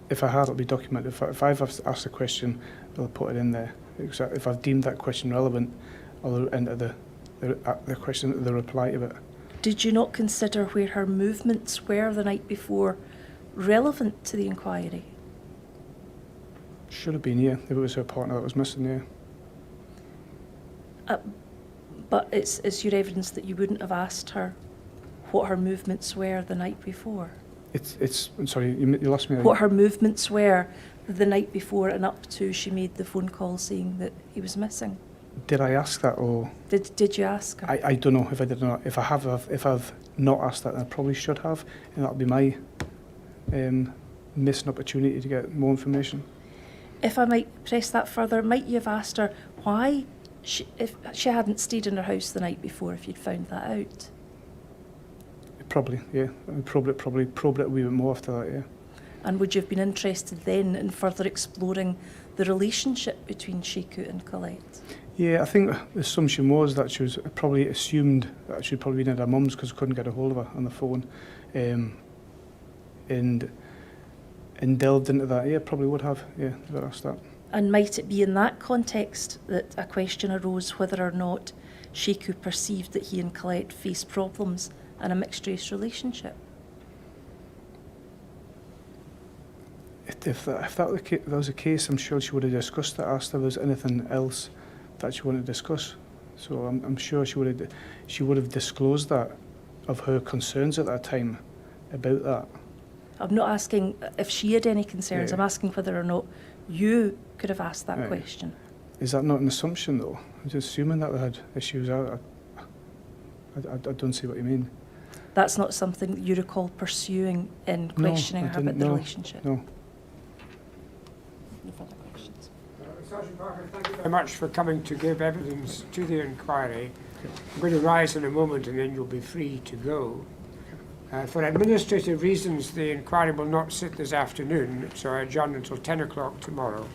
If I had, it'll be documented. If I've asked a question, I'll put it in there. If I've deemed that question relevant, I'll enter the question, the reply to it. Did you not consider where her movements were the night before relevant to the inquiry? Should have been, yeah. If it was her partner that was missing, yeah. But it's your evidence that you wouldn't have asked her what her movements were the night before? I'm sorry, you lost me. What her movements were the night before and up to she made the phone call saying that he was missing? Did I ask that, or Did you ask her? I don't know if I did or not. If I've not asked that, then I probably should have, and that'll be my missing opportunity to get more information. If I might press that further, might you have asked her why if she hadn't stayed in her house the night before, if you'd found that out? Probably, yeah. I would probed it a wee bit more after that, yeah. And would you have been interested then in further exploring the relationship between Sheku and Colette? Yeah, I think the assumption was that she was probably assumed that she'd probably been at her mum's because I couldn't get a hold of her on the phone, and delved into that. Yeah, probably would have. Yeah, if I'd asked that. And might it be in that context that a question arose whether or not Sheku perceived that he and Colette faced problems in a mixed-race relationship? If that was the case, I'm sure she would have discussed that, asked if there was anything else that she wanted to discuss. So I'm sure she would have disclosed that, of her concerns at that time about that. I'm not asking if she had any concerns, Yeah. I'm asking whether or not you could have asked that Right. question. Is that not an assumption, though? I'm just assuming that they had issues. I don't see what you mean. That's not something that you recall pursuing in questioning I her about didn't, the no, relationship? No. No further questions. Sergeant Parker, thank you very much for coming to give evidence to the inquiry. I'm going to rise in a moment and then you'll be free to go. For administrative reasons, the inquiry will not sit this afternoon, so I adjourn until 10 o'clock tomorrow.